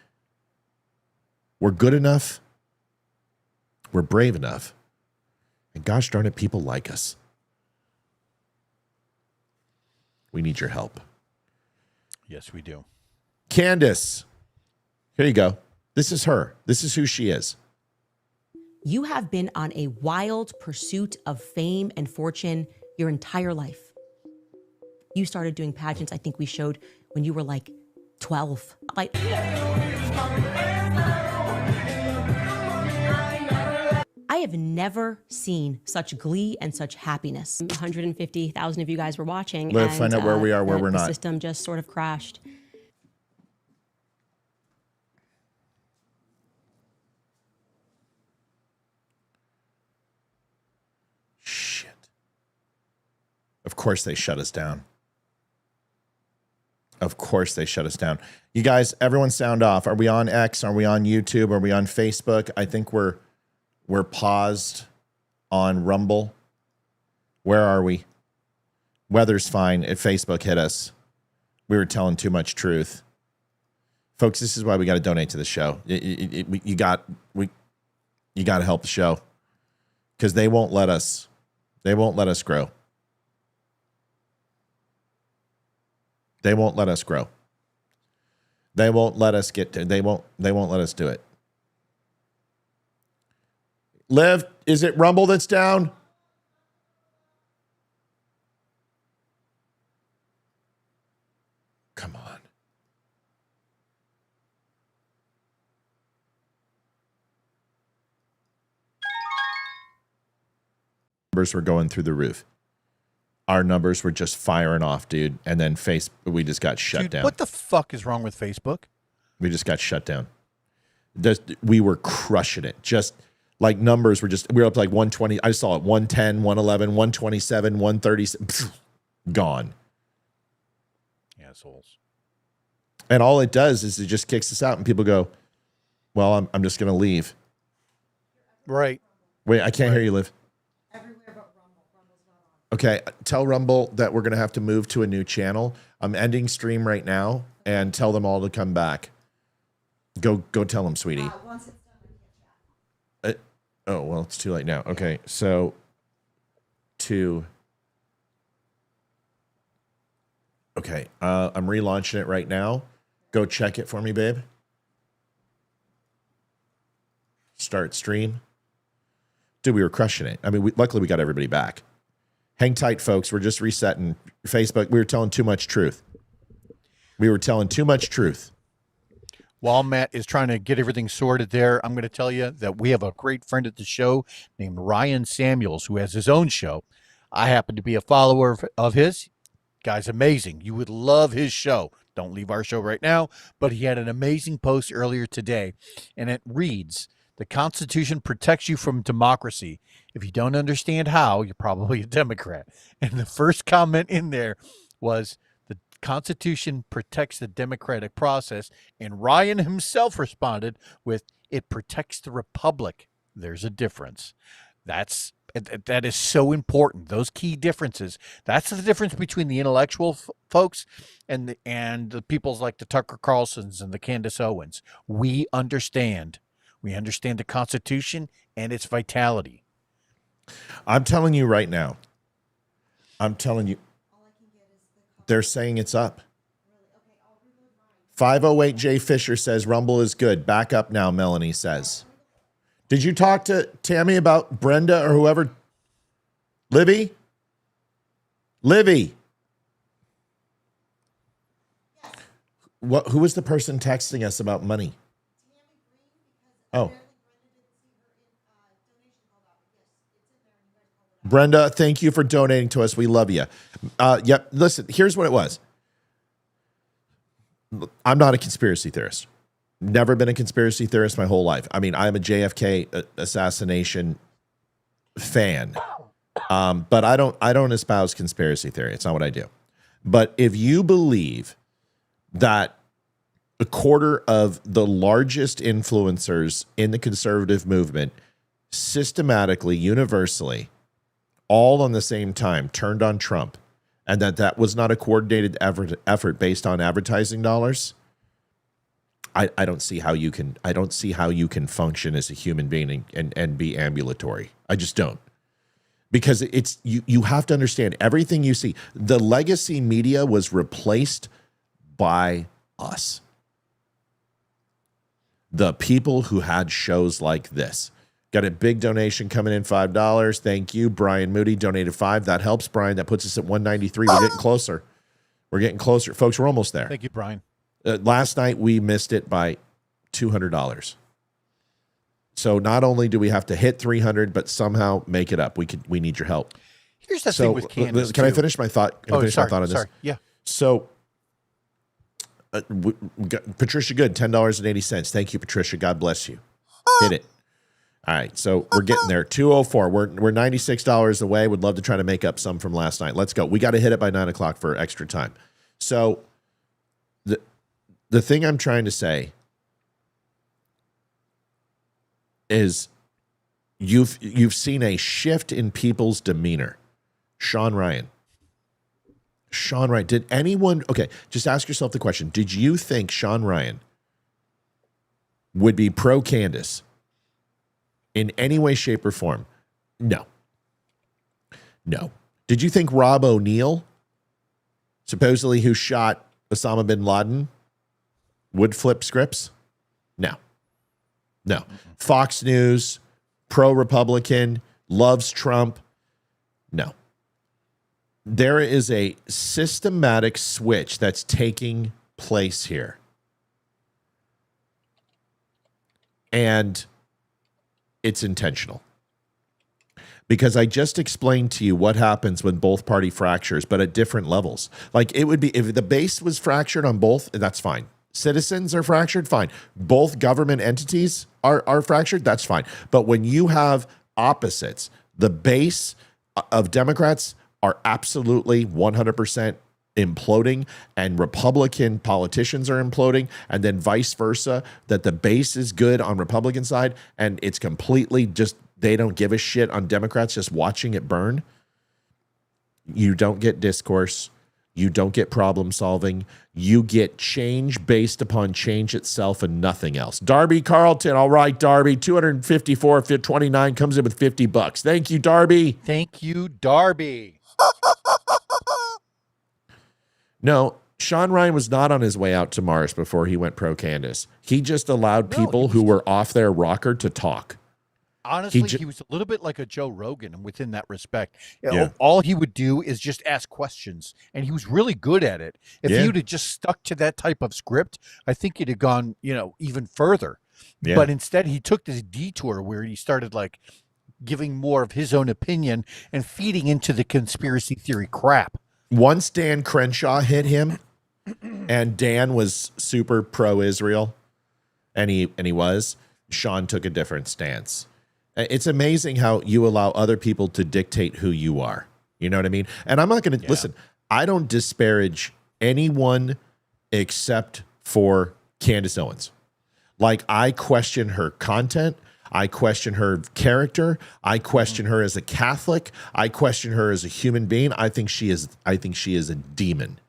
we're good enough. We're brave enough. And gosh darn it, people like us. We need your help. Yes, we do. Candace, here you go. This is her. This is who she is. You have been on a wild pursuit of fame and fortune your entire life. You started doing pageants, I think we showed when you were like 12. I have never seen such glee and such happiness. 150,000 of you guys were watching. Let's find out where we are, where we're not. The system just sort of crashed. Shit. Of course they shut us down. Of course they shut us down. You guys, everyone sound off. Are we on X? Are we on YouTube? Are we on Facebook? I think we're paused on Rumble. Where are we? Weather's fine. At Facebook hit us. We were telling too much truth. Folks, this is why we got to donate to the show. You got to help the show because they won't let us grow. They won't let us grow. They won't let us they won't let us do it. Liv, is it Rumble that's down? Come on. Numbers were going through the roof. Our numbers were just firing off, dude. And then we just got shut down. What the fuck is wrong with Facebook? We just got shut down. We were crushing it. Just like numbers we were up to like 120. I saw it 110, 111, 127, 130. Gone. Assholes. And all it does is it just kicks us out and people go, well, I'm just going to leave. Right. Wait, I can't hear you, Liv. Okay, tell Rumble that we're going to have to move to a new channel. I'm ending stream right now and tell them all to come back. Go tell them, sweetie. Oh, well, it's too late now. Okay, so okay, I'm relaunching it right now. Go check it for me, babe. Start stream. Dude, we were crushing it. I mean, luckily we got everybody back. Hang tight, folks. We're just resetting Facebook. We were telling too much truth. while Matt is trying to get everything sorted there, I'm going to tell you that we have a great friend at the show named Ryan Samuels, who has his own show. I happen to be a follower of his. Guy's amazing. You would love his show. Don't leave our show right now, but he had an amazing post earlier today, and it reads, "The Constitution protects you from democracy. If you don't understand how, you're probably a Democrat." And the first comment in there was, "The Constitution protects the democratic process," and Ryan himself responded with, "It protects the republic. There's a difference." That is so important. Those key differences. That's the difference between the intellectual folks and the peoples like the Tucker Carlsons and the Candace Owens. We understand the Constitution and its vitality. I'm telling you right now. They're saying it's up. 508 J Fisher says Rumble is good. Back up now, Melanie says. Did you talk to Tammy about Brenda or whoever? Livy? Who was the person texting us about money? Oh. Brenda, thank you for donating to us. We love you. Yep. Listen, here's what it was. I'm not a conspiracy theorist. Never been a conspiracy theorist my whole life. I mean, I'm a JFK assassination fan, but I don't espouse conspiracy theory. It's not what I do. But if you believe that a quarter of the largest influencers in the conservative movement systematically, universally, all on the same time turned on Trump, and that was not a coordinated effort based on advertising dollars, I don't see how you can function as a human being and be ambulatory. I just don't. Because you have to understand everything you see. The legacy media was replaced by us. The people who had shows like this. Got a big donation coming in, $5. Thank you. Brian Moody donated $5. That helps, Brian. That puts us at 193. We're getting closer. Folks, we're almost there. Thank you, Brian. Last night, we missed it by $200. So not only do we have to hit 300, but somehow make it up. We need your help. Here's the thing with Candace. Can I finish my thought? My thought on this? Sorry. Yeah. So Patricia Good, $10.80. Thank you, Patricia. God bless you. Hit it. All right, so we're getting there. 204. We're $96 away. Would love to try to make up some from last night. Let's go. We got to hit it by 9 o'clock for extra time. So the thing I'm trying to say is you've seen a shift in people's demeanor. Sean Ryan. Did anyone, okay, just ask yourself the question. Did you think Sean Ryan would be pro Candace in any way, shape, or form? No. Did you think Rob O'Neill, supposedly who shot Osama bin Laden, would flip scripts? No. Fox News, pro-Republican, loves Trump? No. There is a systematic switch that's taking place here. And it's intentional. Because I just explained to you what happens when both party fractures, but at different levels. Like it would be, if the base was fractured on both, that's fine. Citizens are fractured, fine. Both government entities are fractured, that's fine. But when you have opposites, the base of Democrats are absolutely 100% imploding, and Republican politicians are imploding, and then vice versa, that the base is good on Republican side, and it's completely just, they don't give a shit on Democrats just watching it burn. You don't get discourse. You don't get problem solving. You get change based upon change itself and nothing else. Darby Carlton, all right, Darby, 254.29 comes in with $50. Thank you, Darby. Thank you, Darby. No, Sean Ryan was not on his way out to Mars before he went pro Candace. He just allowed people who were off their rocker to talk. Honestly, he was a little bit like a Joe Rogan within that respect. Yeah. All he would do is just ask questions, and he was really good at it. If he would have just stuck to that type of script, I think he'd have gone, even further. Yeah. But instead, he took this detour where he started like giving more of his own opinion and feeding into the conspiracy theory crap. Once Dan Crenshaw hit him, and Dan was super pro-Israel, and he was, Sean took a different stance. It's amazing how you allow other people to dictate who you are. You know what I mean? And I'm not going to listen. I don't disparage anyone except for Candace Owens. Like, I question her content. I question her character. I question her as a Catholic. I question her as a human being. I think she is a demon.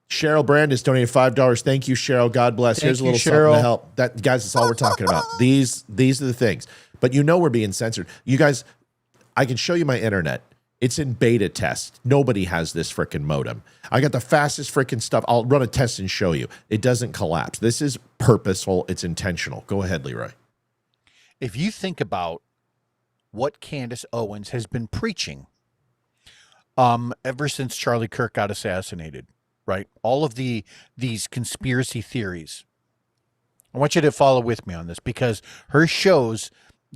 Cheryl Brandis donated $5. Thank you, Cheryl. God bless. Here's a little something to help. That, guys, that's all we're talking about. These are the things. But we're being censored. You guys, I can show you my internet. It's in beta test. Nobody has this freaking modem. I got the fastest freaking stuff. I'll run a test and show you. It doesn't collapse. This is purposeful. It's intentional. Go ahead, Leeroy. If you think about what Candace Owens has been preaching ever since Charlie Kirk got assassinated, right? All of these conspiracy theories. I want you to follow with me on this, because her shows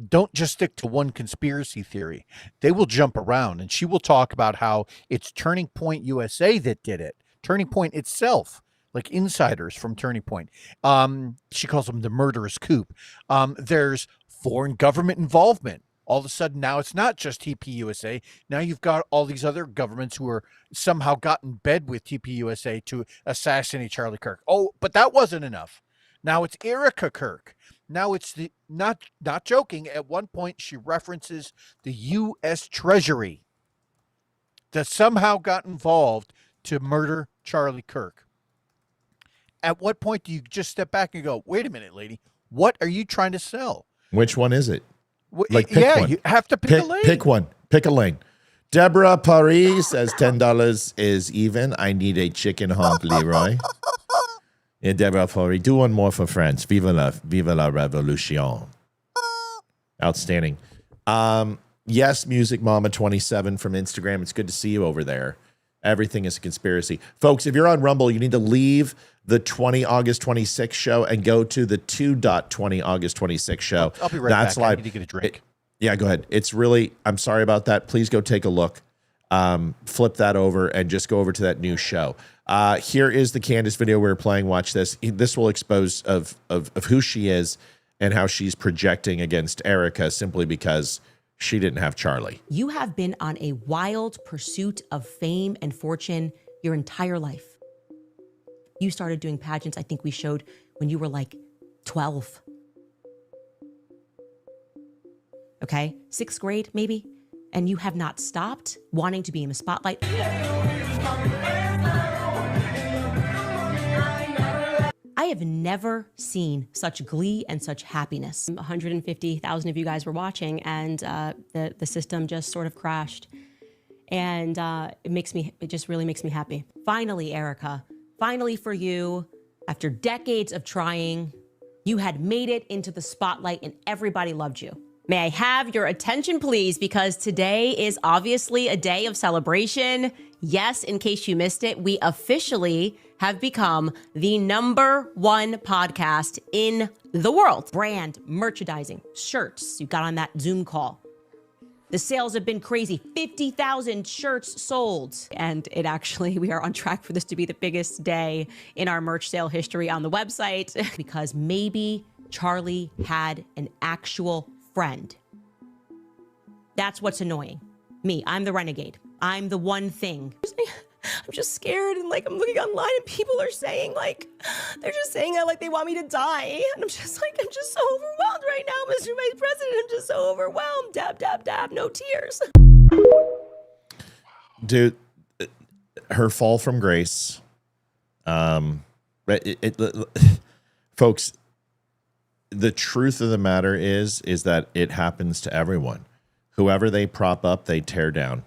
don't just stick to one conspiracy theory. They will jump around, and she will talk about how it's Turning Point USA that did it. Turning Point itself, like insiders from Turning Point. She calls them the murderous coup. There's foreign government involvement. All of a sudden now it's not just TPUSA. Now you've got all these other governments who are somehow got in bed with TPUSA to assassinate Charlie Kirk. Oh, but that wasn't enough. Now it's Erica Kirk. Now it's not joking. At one point she references the U.S. Treasury that somehow got involved to murder Charlie Kirk. At what point do you just step back and go, wait a minute, lady, what are you trying to sell? Which one is it? Pick one. You have to pick a lane. Pick one. Pick a lane. Deborah Paris says $10 is even. I need a chicken honk, Leeroy. Yeah, Deborah Paris, do one more for France. Viva la revolution. Outstanding. Yes, Music Mama 27 from Instagram. It's good to see you over there. Everything is a conspiracy. Folks, if you're on Rumble, you need to leave the 20 August 26 show and go to the 2.20 August 26 show. I'll be right That's back. live. I need to get a drink. Yeah, go ahead. It's really, I'm sorry about that. Please go take a look. Flip that over and just go over to that new show. Here is the Candace video we were playing. Watch this. This will expose of who she is and how she's projecting against Erica simply because she didn't have Charlie. You have been on a wild pursuit of fame and fortune your entire life. You started doing pageants, I think we showed, when you were like 12. Okay? 6th grade, maybe? And you have not stopped wanting to be in the spotlight. I have never seen such glee and such happiness. 150,000 of you guys were watching, and the system just sort of crashed. And it just really makes me happy. Finally, Erica, finally for you, after decades of trying, you had made it into the spotlight and everybody loved you. May I have your attention, please, because today is obviously a day of celebration. Yes, in case you missed it, we officially have become the #1 podcast in the world. Brand, merchandising, shirts. You got on that Zoom call. The sales have been crazy. 50,000 shirts sold. And we are on track for this to be the biggest day in our merch sale history on the website because maybe Charlie had an actual friend. That's what's annoying. Me, I'm the renegade. I'm the one thing. I'm just scared, and I'm looking online and people are saying they're just saying that they want me to die. And I'm just so overwhelmed right now, Mr. Vice President. I'm just so overwhelmed. Dab, dab, dab, no tears. Dude, her fall from grace. Folks, the truth of the matter is that it happens to everyone. Whoever they prop up, they tear down.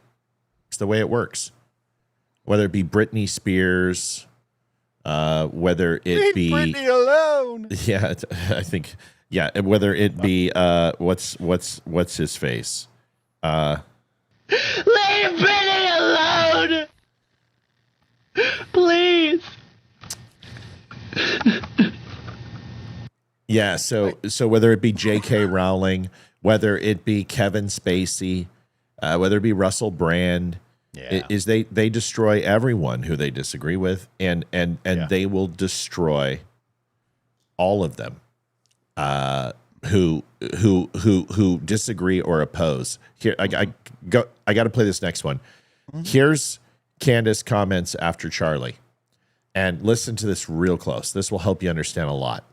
It's the way it works. Whether it be Britney Spears, whether it be Britney alone. Yeah, I think Yeah, whether it be what's his face? Leave Brittany alone! Please! Yeah, so whether it be J.K. Rowling, whether it be Kevin Spacey, whether it be Russell Brand, is they destroy everyone who they disagree with, and they will destroy all of them who disagree or oppose. Here, I got to play this next one. Here's Candace comments after Charlie, and listen to this real close. This will help you understand a lot.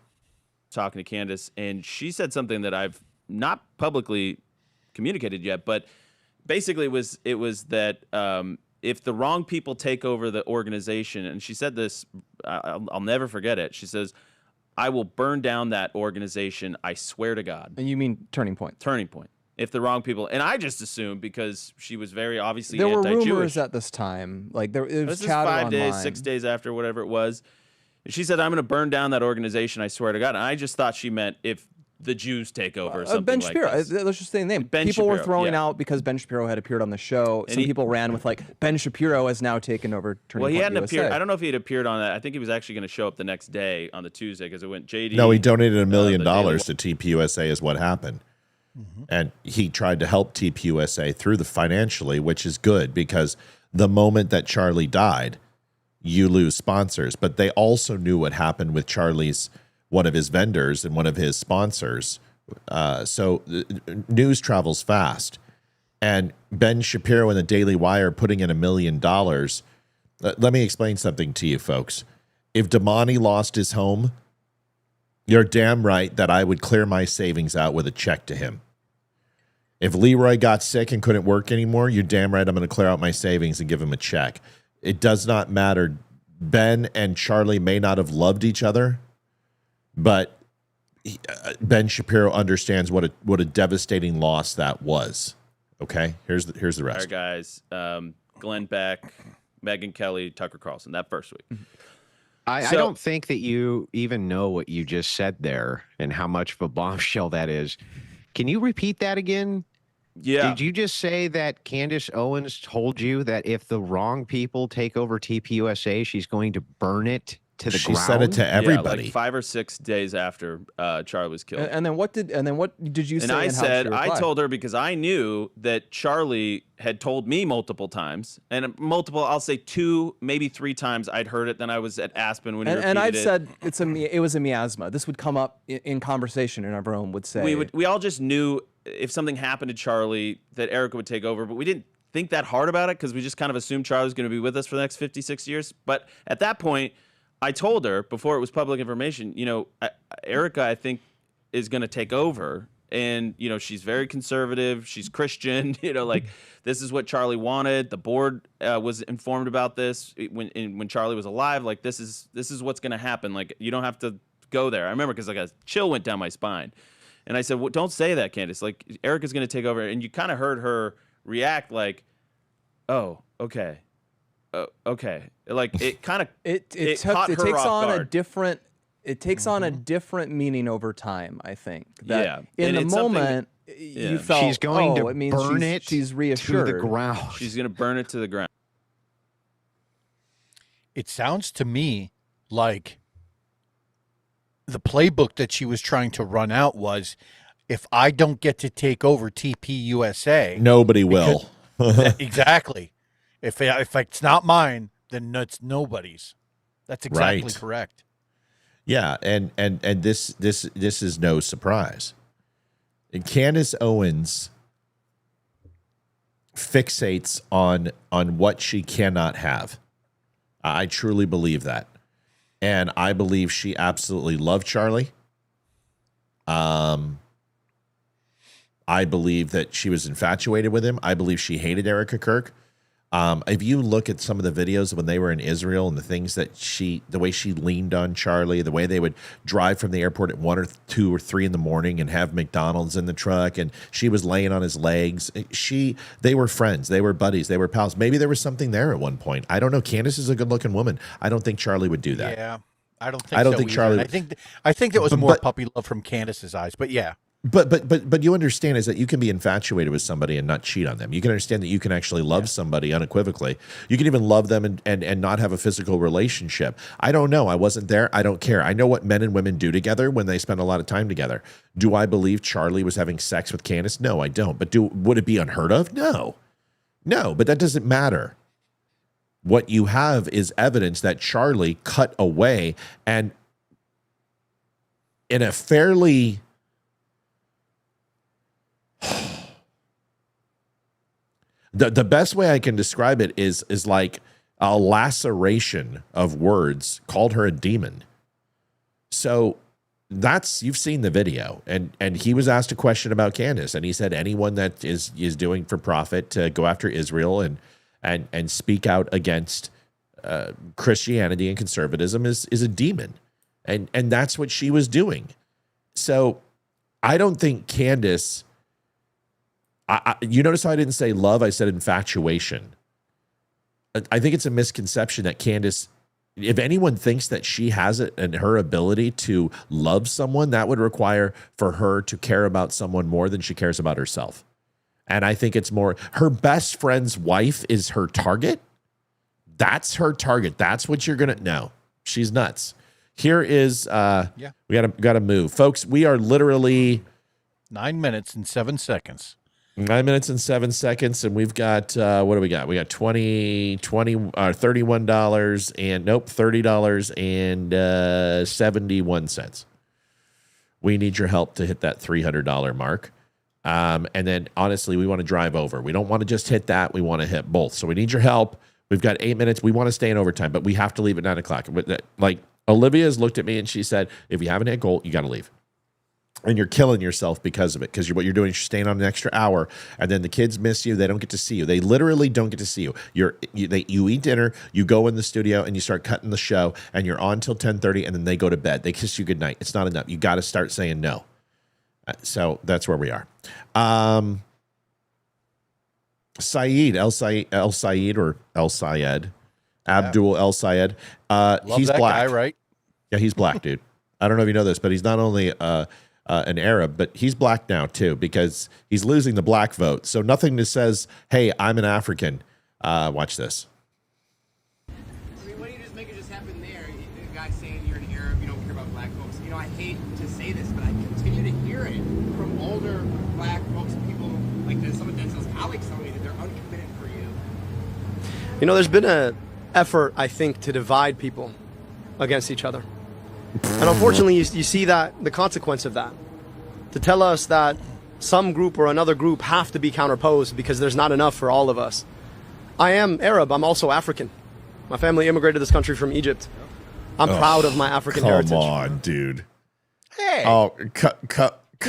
Talking to Candace, and she said something that I've not publicly communicated yet, but basically it was that if the wrong people take over the organization, and she said this, I'll never forget it. She says, "I will burn down that organization. I swear to God." And you mean Turning Point? Turning Point. If the wrong people, and I just assumed because she was very obviously there were anti-Jewish. rumors at this time, like it was this is chatter 5 days, online. 6 days after, whatever it was. She said, "I'm going to burn down that organization. I swear to God." And I just thought she meant if the Jews take over or something Ben like Shapiro. this. Let's just say the name. Ben People were Shapiro, throwing yeah. out because Ben Shapiro had appeared on the show. And Some people ran with like Ben Shapiro has now taken over Turning Well, he Point hadn't USA. appeared. I don't know if he had appeared on that. I think he was actually going to show up the next day on the Tuesday because it went JD. No, he donated $1 million the Daily to TPUSA is what happened. And he tried to help TPUSA through the financially, which is good because the moment that Charlie died, you lose sponsors. But they also knew what happened with Charlie's, one of his vendors and one of his sponsors. So news travels fast. And Ben Shapiro and the Daily Wire putting in $1 million. Let me explain something to you folks. If Damani lost his home, you're damn right that I would clear my savings out with a check to him. If Leeroy got sick and couldn't work anymore, you're damn right I'm going to clear out my savings and give him a check. It does not matter. Ben and Charlie may not have loved each other, but Ben Shapiro understands what a devastating loss that was. Okay, here's the rest. All right, guys. Glenn Beck, Megyn Kelly, Tucker Carlson. That first week. I don't think that you even know what you just said there and how much of a bombshell that is. Can you repeat that again? Yeah. Did you just say that Candace Owens told you that if the wrong people take over TPUSA, she's going to burn it to the ground? She said it to everybody. Yeah, like 5 or 6 days after Charlie was killed. And then what did you say? And I and how did said, she I reply? told her because I knew that Charlie had told me multiple times, and I'll say 2, maybe 3 times I'd heard it. Then I was at Aspen when he repeated and I'd it. said it was a miasma. This would come up in conversation, and everyone would say We all just knew if something happened to Charlie that Erica would take over, but we didn't think that hard about it because we just kind of assumed Charlie was going to be with us for the next 56 years. But at that point, I told her before it was public information, Erica, I think, is going to take over. And, she's very conservative. She's Christian. This is what Charlie wanted. The board was informed about this when Charlie was alive. Like, this is what's going to happen. Like, you don't have to go there. I remember because, like, a chill went down my spine. And I said, well, don't say that, Candace. Like, Erica's going to take over. And you kind of heard her react like, oh, okay. Okay. Like, it kind of it takes on a different on a different meaning over time, I think. That in the moment you felt she's going to it means burn it she's reassured. to the ground. She's going to burn it to the ground. It sounds to me like the playbook that she was trying to run out was, if I don't get to take over TPUSA, nobody will. Exactly. If it's not mine, then it's nobody's. That's exactly Right. correct. Yeah, and this is no surprise. And Candace Owens fixates on what she cannot have. I truly believe that. And I believe she absolutely loved Charlie. I believe that she was infatuated with him. I believe she hated Erica Kirk. If you look at some of the videos when they were in Israel and the things that the way she leaned on Charlie, the way they would drive from the airport at 1 or 2 or 3 in the morning and have McDonald's in the truck, and she was laying on his legs. They were friends. They were buddies. They were pals. Maybe there was something there at one point. I don't know. Candace is a good looking woman. I don't think Charlie would do that. Yeah. I don't think. I don't so think either. Charlie. And I think that was more puppy love from Candace's eyes. But yeah. But you understand is that you can be infatuated with somebody and not cheat on them. You can understand that you can actually love somebody unequivocally. You can even love them and not have a physical relationship. I don't know. I wasn't there. I don't care. I know what men and women do together when they spend a lot of time together. Do I believe Charlie was having sex with Candace? No, I don't. But would it be unheard of? No. No, but that doesn't matter. What you have is evidence that Charlie cut away, and in a fairly the best way I can describe it is like a laceration of words, called her a demon. So you've seen the video, and he was asked a question about Candace, and he said anyone that is doing for profit to go after Israel and speak out against Christianity and conservatism is a demon, and that's what she was doing. So I don't think Candace. You notice how I didn't say love, I said infatuation. I think it's a misconception that Candace, if anyone thinks that she has it and her ability to love someone, that would require for her to care about someone more than she cares about herself. And I think it's more, her best friend's wife is her target. That's her target. That's what you're going to, no, she's nuts. Here is, we gotta move. Folks, we are literally 9 minutes and 7 seconds. 9 minutes and 7 seconds, and we've got what do we got? We got $31 and $30 and 71 cents. We need your help to hit that $300 mark. And then honestly, we want to drive over. We don't want to just hit that. We want to hit both. So we need your help. We've got 8 minutes. We want to stay in overtime, but we have to leave at 9 o'clock. Like Olivia has looked at me and she said, if you haven't hit goal, you got to leave. And you're killing yourself because of it, because what you're doing is you're staying on an extra hour, and then the kids miss you. They don't get to see you. They literally don't get to see you. You eat dinner, you go in the studio, and you start cutting the show, and you're on till 10:30, and then they go to bed. They kiss you goodnight. It's not enough. You got to start saying no. So that's where we are. Saeed, El Sayed or El Sayed, Abdul El Sayed. He's that black. guy, right? Yeah, he's black, dude. I don't know if you know this, but he's not only an Arab, but he's black now too, because he's losing the black vote. So nothing that says, hey, I'm an African. Watch this. I mean, why don't you just make it just happen there? The guy saying you're an Arab, you don't care about black folks. You know, I hate to say this, but I continue to hear it from older black folks, people like some of Denzel's colleagues telling me that they're uncommitted for you. You know, there's been an effort, I think, to divide people against each other. And unfortunately, you see that the consequence of that, to tell us that some group or another group have to be counterposed because there's not enough for all of us. I am Arab. I'm also African. My family immigrated to this country from Egypt. I'm proud of my African heritage. Come on, dude. Hey. Oh, You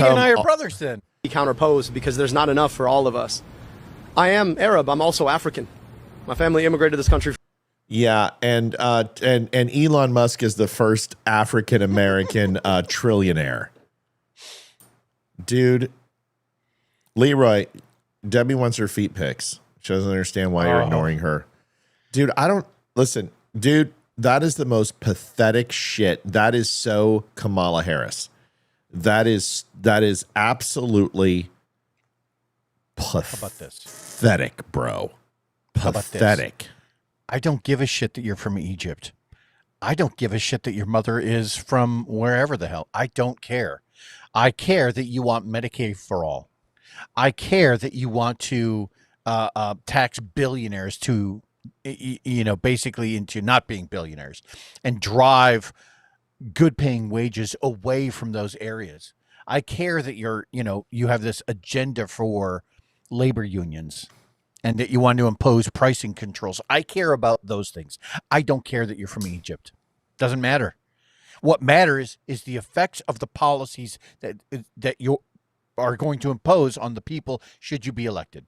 and I are brothers then. Be counterposed because there's not enough for all of us. I am Arab. I'm also African. My family immigrated to this country. Yeah, and Elon Musk is the first African American trillionaire. Dude, Leeroy, Debbie wants her feet pics. She doesn't understand why you're ignoring her. Dude, listen, dude, that is the most pathetic shit. That is so Kamala Harris. That is absolutely pathetic, bro. Pathetic. I don't give a shit that you're from Egypt. I don't give a shit that your mother is from wherever the hell. I don't care. I care that you want Medicaid for all. I care that you want to tax billionaires to, basically into not being billionaires and drive good paying wages away from those areas. I care that you have this agenda for labor unions and that you want to impose pricing controls. I care about those things. I don't care that you're from Egypt. Doesn't matter. What matters is the effects of the policies that you are going to impose on the people should you be elected.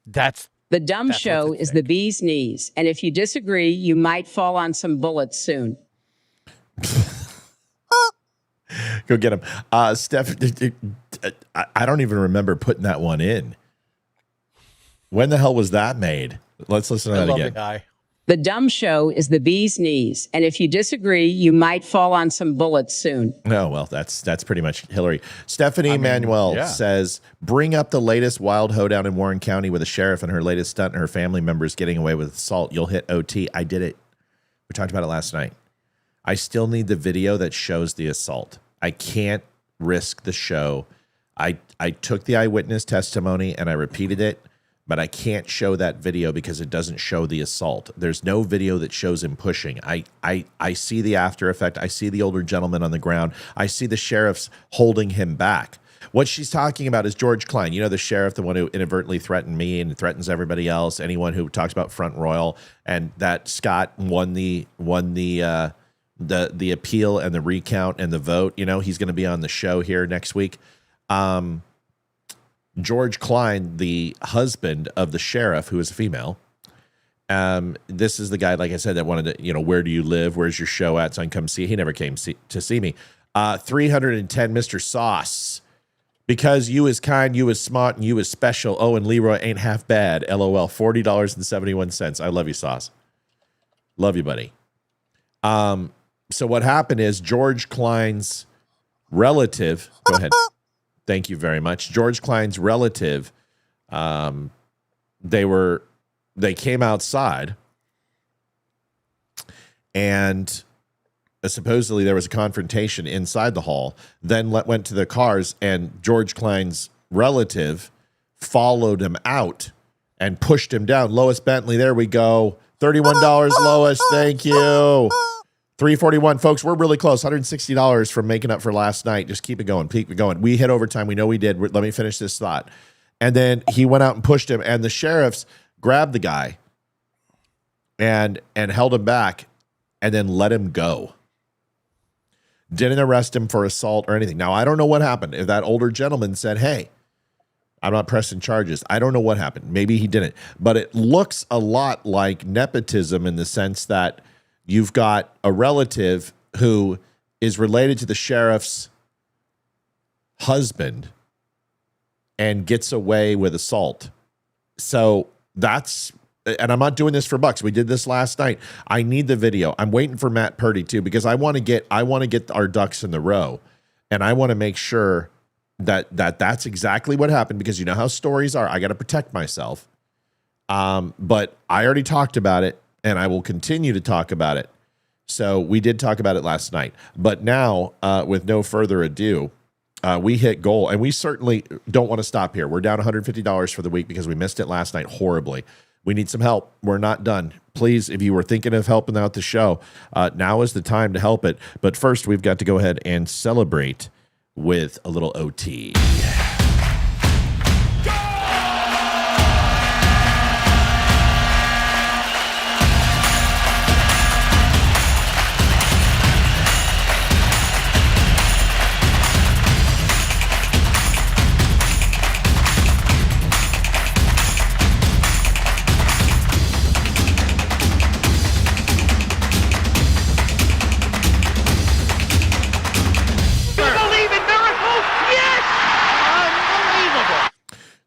The dumb show is the bee's knees. And if you disagree, you might fall on some bullets soon. Go get him. Steph, I don't even remember putting that one in. When the hell was that made? Let's listen to that again. The guy. The dumb show is the bee's knees. And if you disagree, you might fall on some bullets soon. Oh, well, that's pretty much Hillary. Stephanie Manuel says, bring up the latest wild hoedown in Warren County with a sheriff and her latest stunt and her family members getting away with assault. You'll hit OT. I did it. We talked about it last night. I still need the video that shows the assault. I can't risk the show. I took the eyewitness testimony and I repeated it, but I can't show that video because it doesn't show the assault. There's no video that shows him pushing. I see the after effect. I see the older gentleman on the ground. I see the sheriffs holding him back. What she's talking about is George Klein. You know, the sheriff, the one who inadvertently threatened me and threatens everybody else, anyone who talks about Front Royal, and that Scott won the appeal and the recount and the vote. You know, he's going to be on the show here next week. George Klein, the husband of the sheriff, who is a female. This is the guy, like I said, that wanted to, you know, where do you live? Where's your show at? So I can come see. He never came to see me. 310, Mr. Sauce. Because you is kind, you is smart, and you is special. Oh, and Leeroy ain't half bad. LOL. $40.71. I love you, Sauce. Love you, buddy. So what happened is George Klein's relative, go ahead. Thank you very much. George Klein's relative, they came outside and supposedly there was a confrontation inside the hall, then went to the cars, and George Klein's relative followed him out and pushed him down. Lois Bentley, there we go. $31, Lois. Thank you. 341, folks. We're really close. $160 from making up for last night. Just keep it going. Keep it going. We hit overtime. We know we did. Let me finish this thought. And then he went out and pushed him, and the sheriffs grabbed the guy and held him back and then let him go. Didn't arrest him for assault or anything. Now, I don't know what happened. If that older gentleman said, hey, I'm not pressing charges, I don't know what happened. Maybe he didn't. But it looks a lot like nepotism in the sense that you've got a relative who is related to the sheriff's husband and gets away with assault. So that's, and I'm not doing this for bucks. We did this last night. I need the video. I'm waiting for Matt Purdy too, because I want to get our ducks in the row, and I want to make sure that's exactly what happened, because you know how stories are. I got to protect myself. But I already talked about it, and I will continue to talk about it. So we did talk about it last night, but now with no further ado, we hit goal, and we certainly don't want to stop here. We're down $150 for the week because we missed it last night horribly. We need some help. We're not done. Please, if you were thinking of helping out the show, now is the time to help it. But first, we've got to go ahead and celebrate with a little OT.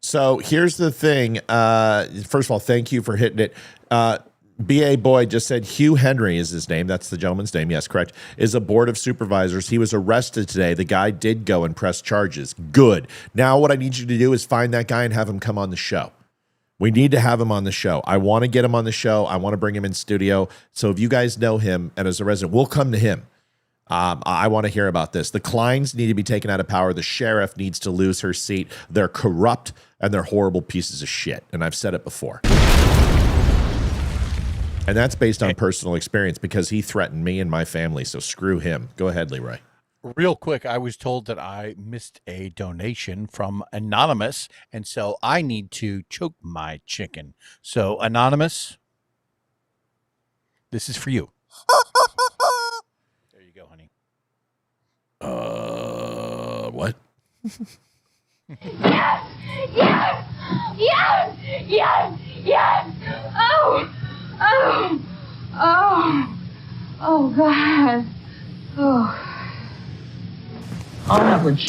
So here's the thing. First of all, thank you for hitting it. B.A. Boyd just said Hugh Henry is his name. That's the gentleman's name. Yes, correct. Is a board of supervisors. He was arrested today. The guy did go and press charges. Good. Now what I need you to do is find that guy and have him come on the show. We need to have him on the show. I want to get him on the show. I want to bring him in studio. So if you guys know him and as a resident, we'll come to him. I want to hear about this. The Kleins need to be taken out of power. The sheriff needs to lose her seat. They're corrupt and they're horrible pieces of shit. And I've said it before. And that's based on personal experience because he threatened me and my family. So screw him. Go ahead, Leeroy. Real quick, I was told that I missed a donation from Anonymous. And so I need to choke my chicken. So Anonymous, this is for you. There you go, honey. What? Yes! Yes! Yes! Yes! Yes! Oh! Oh! Oh! Oh, God. Oh.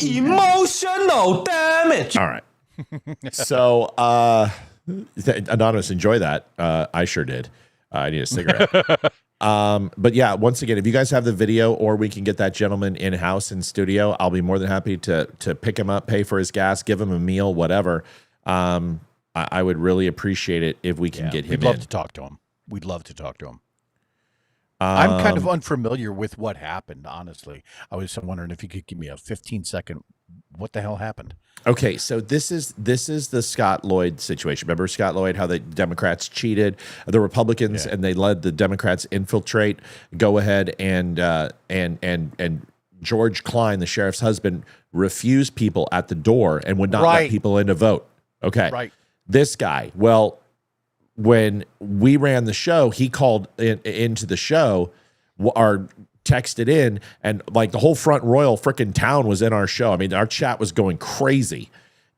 Emotional damage. All right. So, Anonymous, enjoy that. I sure did. I need a cigarette. But yeah, once again, if you guys have the video, or we can get that gentleman in house in studio, I'll be more than happy to pick him up, pay for his gas, give him a meal, whatever. I would really appreciate it if we can get him in. We'd love to talk to him. We'd love to talk to him. I'm kind of unfamiliar with what happened, honestly. I was wondering if you could give me a 15-second, what the hell happened? Okay, so this is the Scott Lloyd situation. Remember Scott Lloyd, how the Democrats cheated the Republicans, and they let the Democrats infiltrate, go ahead and George Klein, the sheriff's husband, refused people at the door and would not let people in to vote. Okay. Right. This guy, well, when we ran the show, he called into the show, or texted in, and like the whole Front Royal frickin' town was in our show. I mean, our chat was going crazy.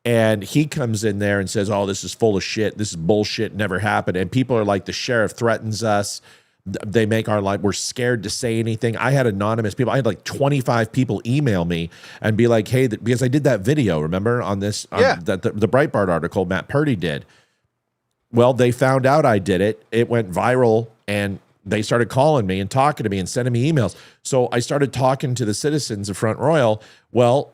And he comes in there and says, oh, this is full of shit. This is bullshit. Never happened. And people are like, the sheriff threatens us. They make our life, we're scared to say anything. I had anonymous people. I had like 25 people email me and be like, hey, because I did that video, remember, on this, the Breitbart article Matt Purdy did. Well, they found out I did it. It went viral, and they started calling me and talking to me and sending me emails. So I started talking to the citizens of Front Royal. Well,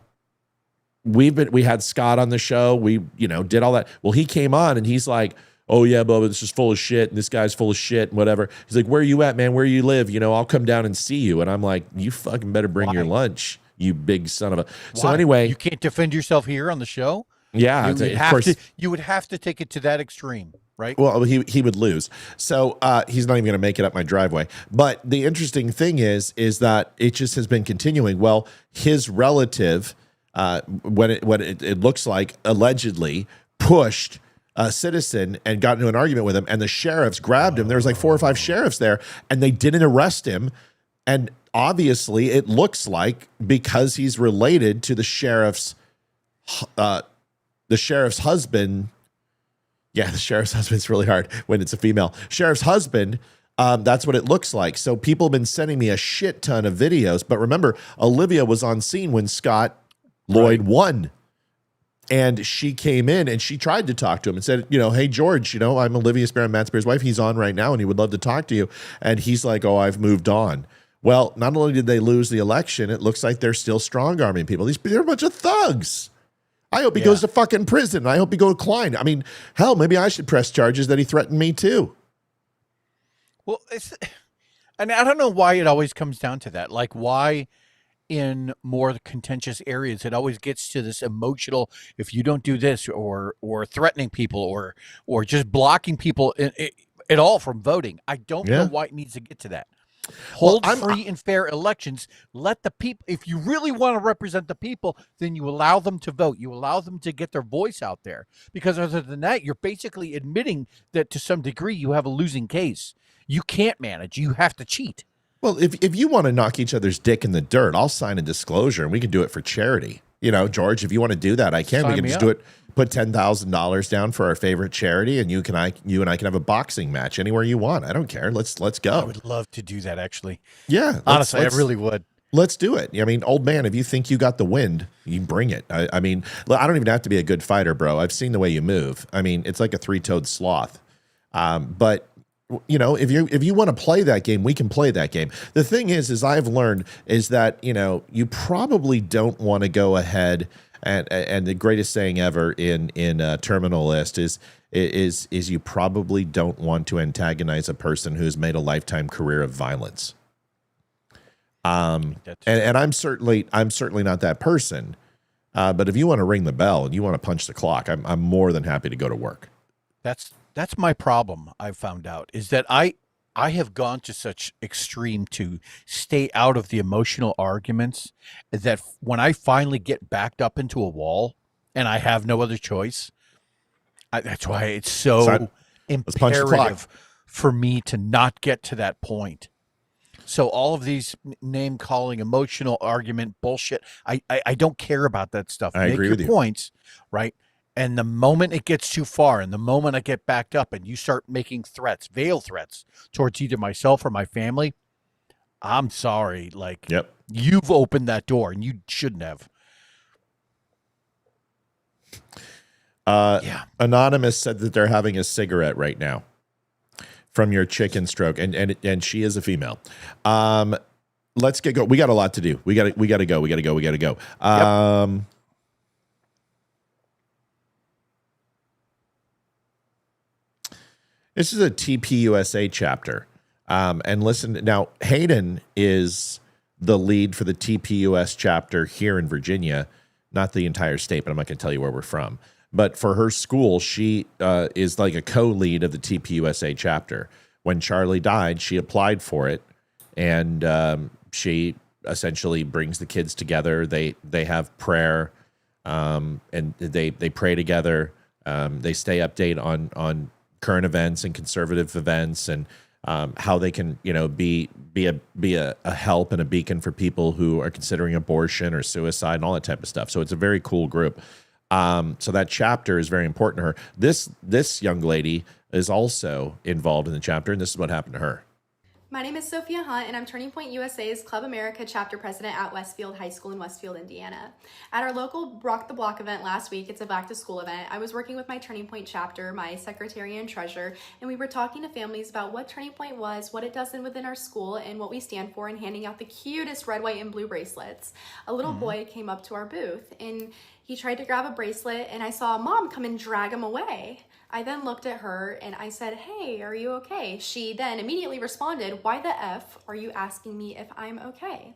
we had Scott on the show. We, did all that. Well, he came on and he's like, oh yeah, Bubba, this is full of shit, and this guy's full of shit, and whatever. He's like, where are you at, man? Where you live? I'll come down and see you. And I'm like, you fucking better bring your lunch, you big son of a. Why? So anyway, you can't defend yourself here on the show. Yeah, you would have to take it to that extreme, right? Well, he would lose. So he's not even going to make it up my driveway. But the interesting thing is that it just has been continuing. Well, his relative, what it looks like, allegedly pushed a citizen and got into an argument with him, and the sheriffs grabbed him. There was like 4 or 5 sheriffs there, and they didn't arrest him. And obviously, it looks like, because he's related to the sheriff's husband. Yeah, the sheriff's husband's really hard when it's a female. Sheriff's husband, that's what it looks like. So people have been sending me a shit ton of videos. But remember, Olivia was on scene when Scott Lloyd won. And she came in and she tried to talk to him and said, hey, George, I'm Olivia Spear, Matt Spear's wife. He's on right now and he would love to talk to you. And he's like, oh, I've moved on. Well, not only did they lose the election, it looks like they're still strong-arming people. They're a bunch of thugs. I hope he goes to fucking prison. I hope he goes to Klein. I mean, hell, maybe I should press charges that he threatened me too. Well, and I don't know why it always comes down to that. Like, why in more contentious areas it always gets to this emotional, if you don't do this, or threatening people, or just blocking people at all from voting. I don't know why it needs to get to that. Hold free and fair elections. Let the people, if you really want to represent the people, then you allow them to vote. You allow them to get their voice out there. Because other than that, you're basically admitting that to some degree you have a losing case. You can't manage. You have to cheat. Well, if you want to knock each other's dick in the dirt, I'll sign a disclosure and we can do it for charity. George, if you want to do that, I can. We can just do it. Put $10,000 down for our favorite charity, and you and I can have a boxing match anywhere you want. I don't care. Let's go. I would love to do that, actually. Yeah, honestly, I really would. Let's do it. I mean, old man, if you think you got the wind, you bring it. I mean, I don't even have to be a good fighter, bro. I've seen the way you move. I mean, it's like a 3-toed sloth. But if you want to play that game, we can play that game. The thing is I've learned is that, you probably don't want to go ahead and the greatest saying ever in Terminal List is you probably don't want to antagonize a person who's made a lifetime career of violence. And I'm certainly not that person. But if you want to ring the bell and you want to punch the clock, I'm more than happy to go to work. That's my problem. I've found out is that I have gone to such extreme to stay out of the emotional arguments that when I finally get backed up into a wall and I have no other choice, that's why it's so imperative for me to not get to that point. So all of these name calling, emotional argument bullshit, I don't care about that stuff. I agree with you. Points, right? And the moment it gets too far, and the moment I get backed up and you start making threats, veiled threats towards either myself or my family, I'm sorry. Like, you've opened that door and you shouldn't have. Anonymous said that they're having a cigarette right now. from your chicken stroke, and she is a female. Let's get go. We got a lot to do. We got to go. This is a TPUSA chapter. And listen, now Hayden is the lead for the TPUS chapter here in Virginia, not the entire state, but I'm not going to tell you where we're from. But for her school, she is like a co-lead of the TPUSA chapter. When Charlie died, she applied for it, and she essentially brings the kids together. They have prayer, and they pray together. They stay update on current events and conservative events, and how they can, be a help and a beacon for people who are considering abortion or suicide and all that type of stuff. So it's a very cool group. So that chapter is very important to her. This young lady is also involved in the chapter, and this is what happened to her. My name is Sophia Hunt, and I'm Turning Point USA's Club America chapter president at Westfield High School in Westfield, Indiana. At our local Rock the Block event last week, it's a back to school event, I was working with my Turning Point chapter, my secretary and treasurer, and we were talking to families about what Turning Point was, what it does within our school, and what we stand for, and handing out the cutest red, white, and blue bracelets. A little boy came up to our booth, and he tried to grab a bracelet, and I saw a mom come and drag him away. I then looked at her and I said, "Hey, are you okay?" She then immediately responded, "Why the F are you asking me if I'm okay?"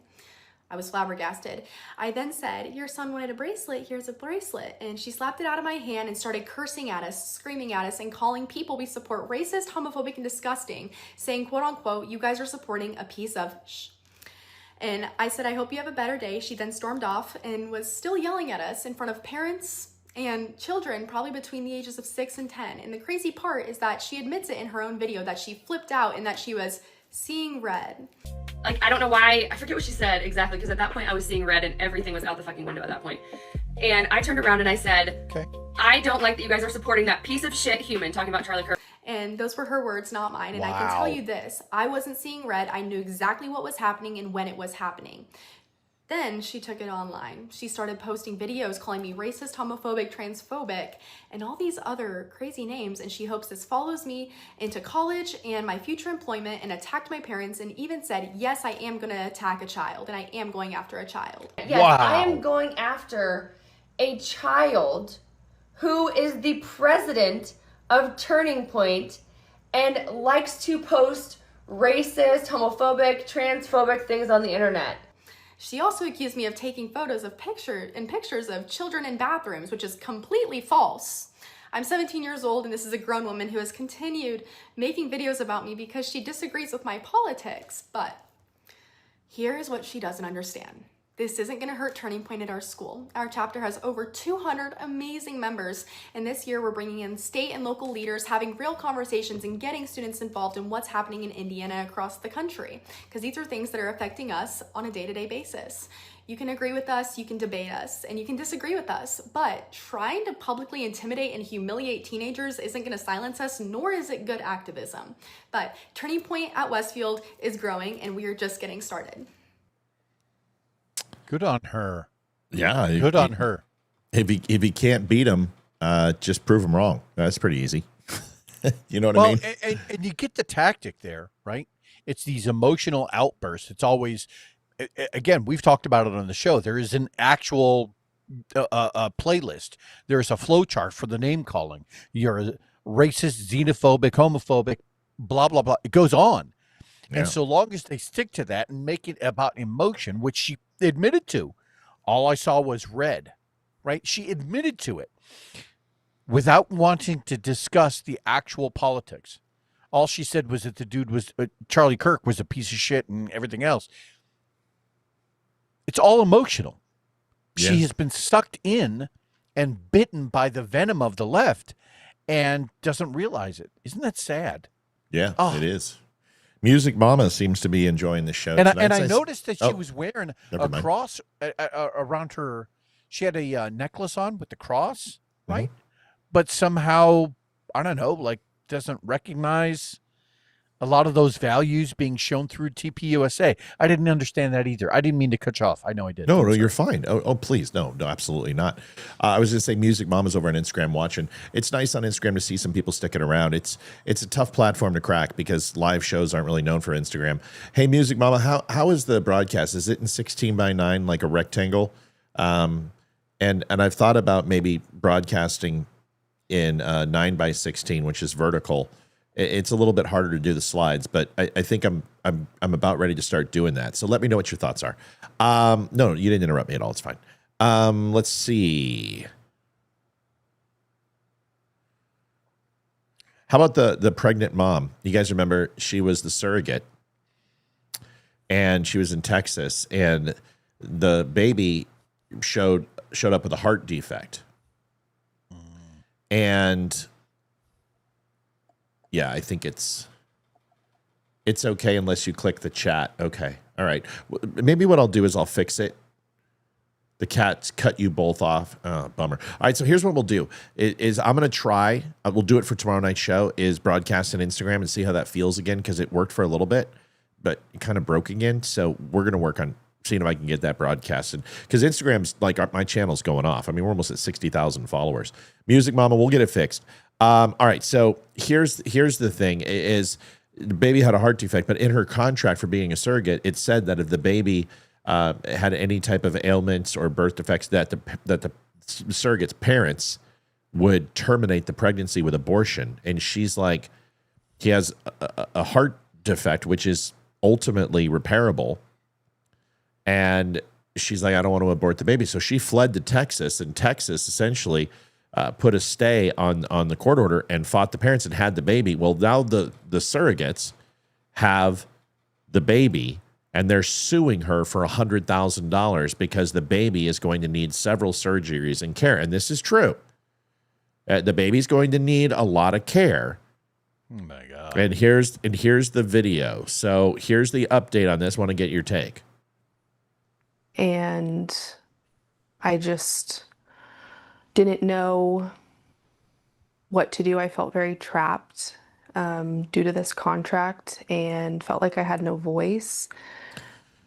I was flabbergasted. I then said, "Your son wanted a bracelet, here's a bracelet." And she slapped it out of my hand and started cursing at us, screaming at us, and calling people we support racist, homophobic, and disgusting, saying, quote unquote, "You guys are supporting a piece of sh." And I said, "I hope you have a better day." She then stormed off and was still yelling at us in front of parents and children, probably between the ages of 6 and 10. And the crazy part is that she admits it in her own video that she flipped out and that she was seeing red. Like, I don't know why, I forget what she said exactly, because at that point I was seeing red and everything was out the fucking window at that point. And I turned around and I said, okay, "I don't like that you guys are supporting that piece of shit human," talking about Charlie Kirk. And those were her words, not mine. And I can tell you this, I wasn't seeing red. I knew exactly what was happening and when it was happening. Then she took it online. She started posting videos calling me racist, homophobic, transphobic, and all these other crazy names. And she hopes this follows me into college and my future employment, and attacked my parents, and even said, "Yes, I am going to attack a child, and I am going after a child." Yes, wow. I am going after a child who is the president of Turning Point and likes to post racist, homophobic, transphobic things on the internet. She also accused me of taking photos of pictures of children in bathrooms, which is completely false. I'm 17 years old, and this is a grown woman who has continued making videos about me because she disagrees with my politics. But here is what she doesn't understand. This isn't going to hurt Turning Point at our school. Our chapter has over 200 amazing members, and this year we're bringing in state and local leaders, having real conversations and getting students involved in what's happening in Indiana across the country, because these are things that are affecting us on a day-to-day basis. You can agree with us, you can debate us, and you can disagree with us, but trying to publicly intimidate and humiliate teenagers isn't going to silence us, nor is it good activism. But Turning Point at Westfield is growing, and we are just getting started. Good on her. Yeah. Good on her. If he can't beat him, just prove him wrong. That's pretty easy. You know what I mean? And you get the tactic there, right? It's these emotional outbursts. It's always, again, we've talked about it on the show. There is an actual playlist. There's a flow chart for the name calling. You're a racist, xenophobic, homophobic, blah, blah, blah. It goes on. Yeah. And so long as they stick to that and make it about emotion, which she admitted to, all I saw was red, right? She admitted to it without wanting to discuss the actual politics. All she said was that the dude was, Charlie Kirk was a piece of shit and everything else. It's all emotional. Yeah. She has been sucked in and bitten by the venom of the left and doesn't realize it. Isn't that sad? Yeah, it is. Music Mama seems to be enjoying the show. And I noticed that she was wearing a cross around her. She had a necklace on with the cross, right? But somehow, I don't know, like doesn't recognize a lot of those values being shown through TPUSA. I didn't understand that either. I didn't mean to cut you off. I know I did. No, you're fine. Oh, please. No, absolutely not. I was going to say Music Mom is over on Instagram watching. It's nice on Instagram to see some people sticking around. It's a tough platform to crack because live shows aren't really known for Instagram. Hey, Music Mama, how is the broadcast? Is it in 16:9, like a rectangle? And I've thought about maybe broadcasting in 9:16, which is vertical. It's a little bit harder to do the slides, but I think I'm about ready to start doing that. So let me know what your thoughts are. No, you didn't interrupt me at all. It's fine. Let's see. How about the pregnant mom? You guys remember she was the surrogate, and she was in Texas, and the baby showed up with a heart defect, and yeah, I think it's okay unless you click the chat. Okay. All right. Maybe what I'll do is I'll fix it. The cats cut you both off. Oh, bummer. All right. So here's what we'll do is I'm going to try, we'll do it for tomorrow night's show, is broadcast on Instagram and see how that feels again, because it worked for a little bit, but it kind of broke again. So we're going to work on seeing if I can get that broadcasted, because Instagram's like my channel's going off. I mean, we're almost at 60,000 followers. Music Mama, we'll get it fixed. All right, so here's the thing: is the baby had a heart defect, but in her contract for being a surrogate, it said that if the baby had any type of ailments or birth defects, that the surrogate's parents would terminate the pregnancy with abortion. And she's like, he has a heart defect, which is ultimately repairable, and she's like, I don't want to abort the baby. So she fled to Texas, and Texas essentially put a stay on the court order and fought the parents and had the baby. Well, now the surrogates have the baby, and they're suing her for $100,000 because the baby is going to need several surgeries and care. And this is true. The baby's going to need a lot of care. Oh my God. And here's the video. So here's the update on this. Want to get your take. And I just didn't know what to do. I felt very trapped due to this contract and felt like I had no voice.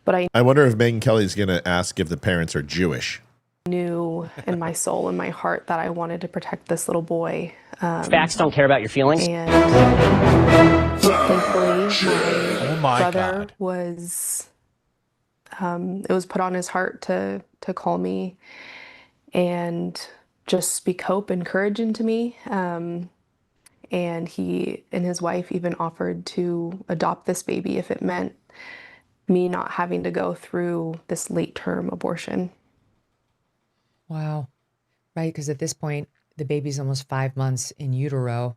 But I wonder if Megyn Kelly's going to ask if the parents are Jewish. Knew in my soul and my heart that I wanted to protect this little boy. Facts don't care about your feelings. And thankfully, my brother was, it was put on his heart to call me and just speak hope and courage into me. And he and his wife even offered to adopt this baby if it meant me not having to go through this late-term abortion. Wow. Right, because at this point, the baby's almost 5 months in utero,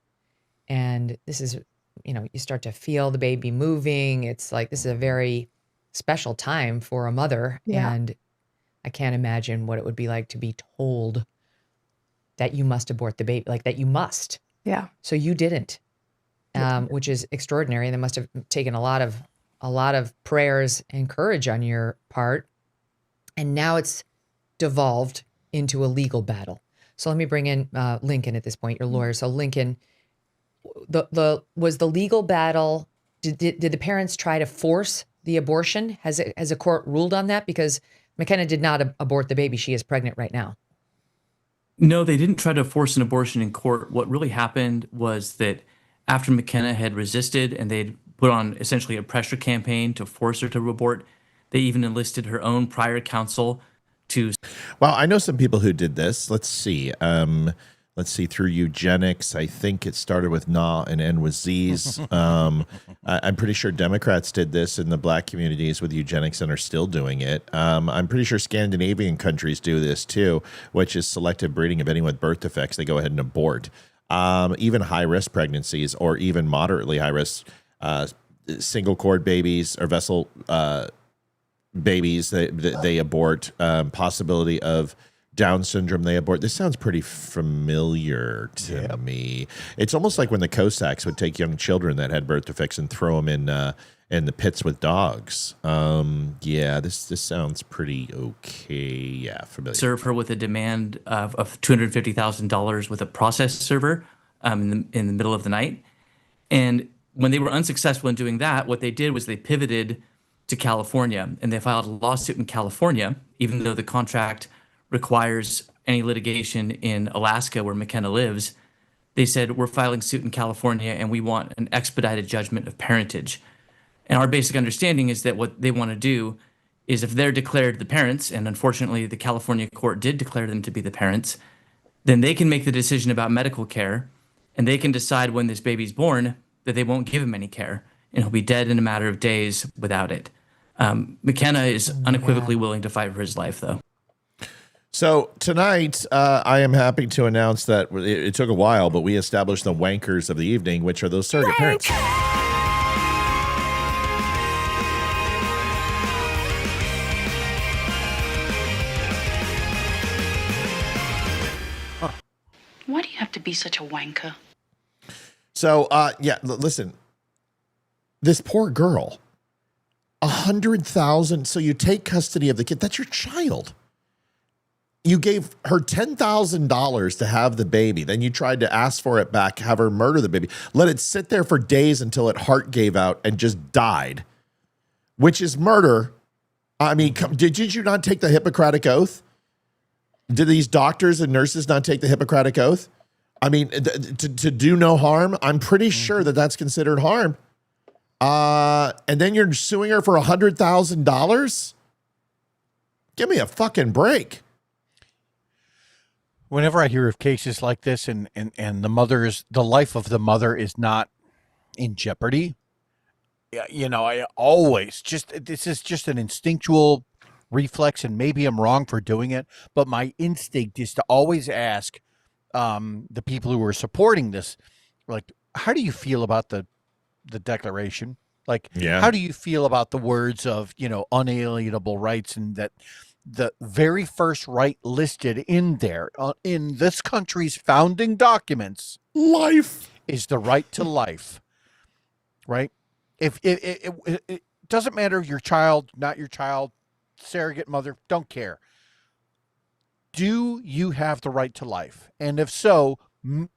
and this is, you start to feel the baby moving. It's like, this is a very special time for a mother, and I can't imagine what it would be like to be told that you must abort the baby, like that you must. Yeah. So you didn't, which is extraordinary. And that must have taken a lot of prayers and courage on your part. And now it's devolved into a legal battle. So let me bring in Lincoln at this point, your lawyer. So Lincoln, was the legal battle, did the parents try to force the abortion? Has a court ruled on that? Because McKenna did not abort the baby. She is pregnant right now. No, they didn't try to force an abortion in court. What really happened was that after McKenna had resisted and they'd put on essentially a pressure campaign to force her to abort, they even enlisted her own prior counsel to... Well, I know some people who did this. Let's see. Through eugenics. I think it started with Na and end with Z's. I'm pretty sure Democrats did this in the black communities with eugenics and are still doing it. I'm pretty sure Scandinavian countries do this too, which is selective breeding of anyone with birth defects. They go ahead and abort. Even high-risk pregnancies or even moderately high-risk single cord babies or vessel babies, they abort. Possibility of Down syndrome, they abort. This sounds pretty familiar to me. It's almost like when the Cossacks would take young children that had birth defects and throw them in the pits with dogs. This sounds pretty okay. Yeah, familiar. Serve her with a demand of $250,000 with a process server in the middle of the night. And when they were unsuccessful in doing that, what they did was they pivoted to California, and they filed a lawsuit in California, even though the contract requires any litigation in Alaska where McKenna lives. They said, we're filing suit in California and we want an expedited judgment of parentage. And our basic understanding is that what they want to do is if they're declared the parents, and unfortunately the California court did declare them to be the parents, then they can make the decision about medical care, and they can decide when this baby's born that they won't give him any care, and he'll be dead in a matter of days without it. McKenna is unequivocally willing to fight for his life, though. So tonight, I am happy to announce that it took a while, but we established the wankers of the evening, which are those surrogate parents. Why do you have to be such a wanker? So, yeah, listen, this poor girl, 100,000. So you take custody of the kid. That's your child. You gave her $10,000 to have the baby. Then you tried to ask for it back, have her murder the baby, let it sit there for days until its heart gave out and just died, which is murder. I mean, did you not take the Hippocratic Oath? Did these doctors and nurses not take the Hippocratic Oath? I mean, to do no harm, I'm pretty sure that that's considered harm. And then you're suing her for $100,000? Give me a fucking break. Whenever I hear of cases like this and the life of the mother is not in jeopardy, you know, I always this is just an instinctual reflex, and maybe I'm wrong for doing it, but my instinct is to always ask the people who are supporting this, like, how do you feel about the Declaration? Like, how do you feel about the words of, you know, unalienable rights, and that the very first right listed in there in this country's founding documents, life, is the right to life, right? If it doesn't matter your child, not your child, surrogate mother, don't care. Do you have the right to life? And if so,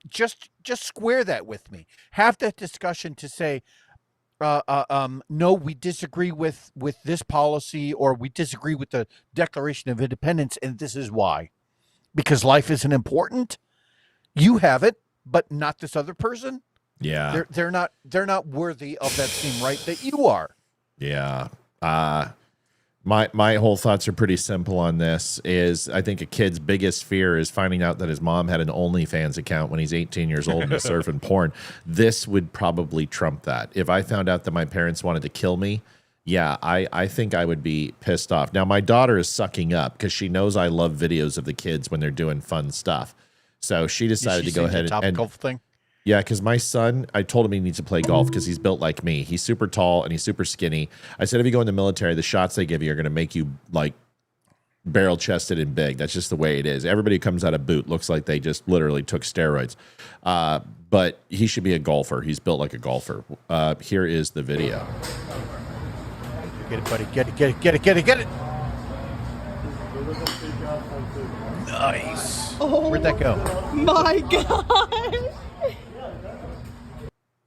just square that with me. Have that discussion to say, no, we disagree with this policy, or we disagree with the Declaration of Independence, and this is why. Because life isn't important. You have it, but not this other person. Yeah. They're not worthy of that same right that you are. Yeah. My whole thoughts are pretty simple on this. Is I think a kid's biggest fear is finding out that his mom had an OnlyFans account when he's 18 years old and is surfing porn. This would probably trump that. If I found out that my parents wanted to kill me, yeah, I think I would be pissed off. Now, my daughter is sucking up because she knows I love videos of the kids when they're doing fun stuff. So she decided to go ahead and golf thing. Yeah, because my son, I told him he needs to play golf because he's built like me. He's super tall and he's super skinny. I said, if you go in the military, the shots they give you are going to make you like barrel chested and big. That's just the way it is. Everybody who comes out of boot looks like they just literally took steroids. But he should be a golfer. He's built like a golfer. Here is the video. Get it, buddy. Get it. Nice. Oh, where'd that go? My God.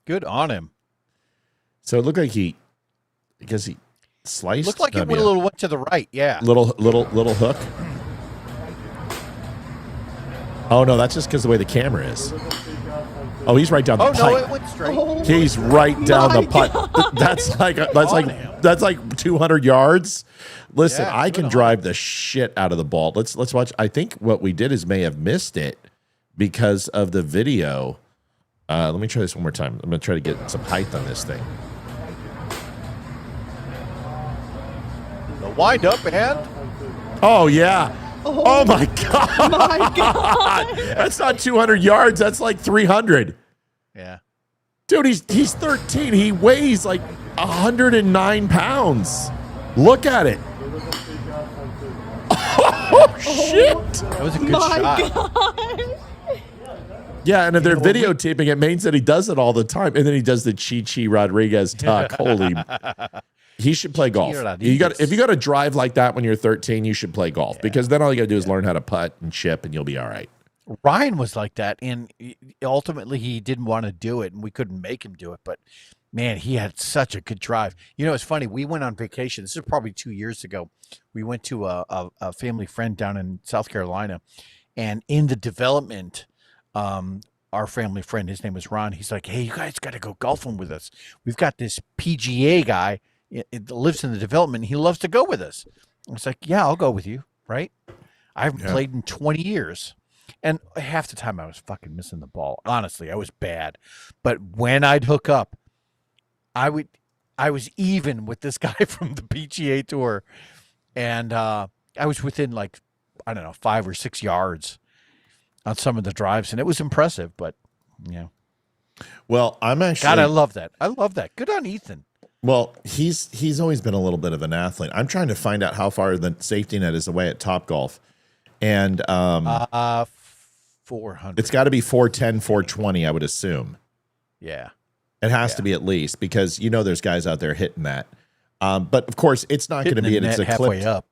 Good on him. So it looked like he sliced. Looked like it went to the right. Yeah. Little hook. Oh no, that's just because the way the camera is. Oh, he's right down the pipe. Oh no, it went straight. He's right down the pipe. That's like 200 yards. Listen, I can drive the shit out of the ball. Let's watch. I think what we did is may have missed it because of the video. Let me try this one more time. I'm going to try to get some height on this thing. The wind up and. Oh, yeah. Oh, my God. My God. That's not 200 yards. That's like 300. Yeah. Dude, he's 13. He weighs like 109 pounds. Look at it. Oh, shit. That was a good shot. God. Yeah, and if they're videotaping it, means that he does it all the time. And then he does the Chi Rodriguez tuck. Holy. He should play golf. If you got to drive like that when you're 13, you should play golf because then all you got to do is learn how to putt and chip and you'll be all right. Ryan was like that, and ultimately he didn't want to do it, and we couldn't make him do it. But Man, he had such a good drive. You know, it's funny. We went on vacation. This is probably 2 years ago. We went to a family friend down in South Carolina, and in the development, our family friend, his name was Ron. He's like, "Hey, you guys got to go golfing with us. We've got this PGA guy. It lives in the development. He loves to go with us." I was like, "Yeah, I'll go with you." Right? I haven't played in 20 years. And half the time I was fucking missing the ball. Honestly, I was bad. But when I'd hook up, I was even with this guy from the PGA Tour. And I was within like, I don't know, 5 or 6 yards on some of the drives. And it was impressive, but yeah. Well, I'm actually... God, I love that. I love that. Good on Ethan. Well, he's always been a little bit of an athlete. I'm trying to find out how far the safety net is away at Topgolf. And 400. It's got to be 410, 420, I would assume. Yeah. It has to be at least, because you know there's guys out there hitting that. But of course, it's not going to be at its halfway up.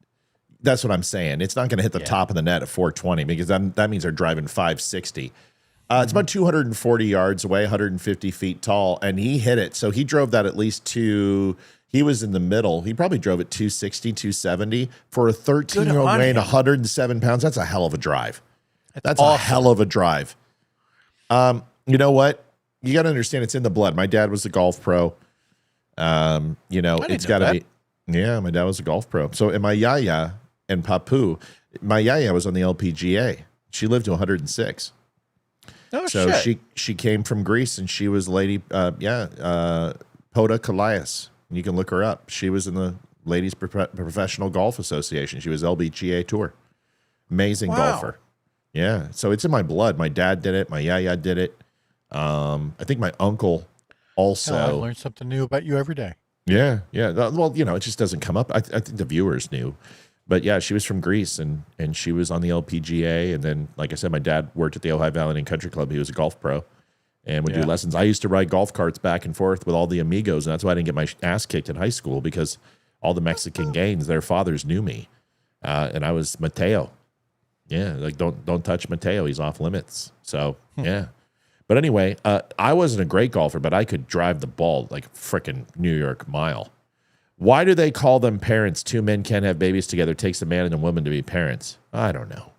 That's what I'm saying. It's not going to hit the top of the net at 420, because that means they're driving 560. It's about 240 yards away, 150 feet tall, and he hit it. So he drove that at least he was in the middle. He probably drove it 260, 270. For a 13-year-old weighing 107 pounds, that's a hell of a drive. That's awesome. A hell of a drive. You know what? You got to understand, it's in the blood. My dad was a golf pro. You know, it's got to be. Yeah, my dad was a golf pro. So, and my yaya and Papu, my yaya was on the LPGA. She lived to 106. Oh, so shit. she came from Greece, and she was Lady Poda Kallias. You can look her up. She was in the Ladies Professional Golf Association. She was LPGA Tour. Amazing golfer. Yeah. So it's in my blood. My dad did it. My yaya did it. I think my uncle also. I learn something new about you every day. Yeah. Yeah. Well, you know, it just doesn't come up. I think the viewers knew. But yeah, she was from Greece, and she was on the LPGA. And then, like I said, my dad worked at the Ojai Valley Indian Country Club. He was a golf pro and would do lessons. I used to ride golf carts back and forth with all the amigos, and that's why I didn't get my ass kicked in high school, because all the Mexican gangs, their fathers knew me. And I was Mateo. Yeah, like don't touch Mateo. He's off limits. So, yeah. But anyway, I wasn't a great golfer, but I could drive the ball like a frickin' New York mile. Why do they call them parents? Two men can't have babies together. It takes a man and a woman to be parents. I don't know.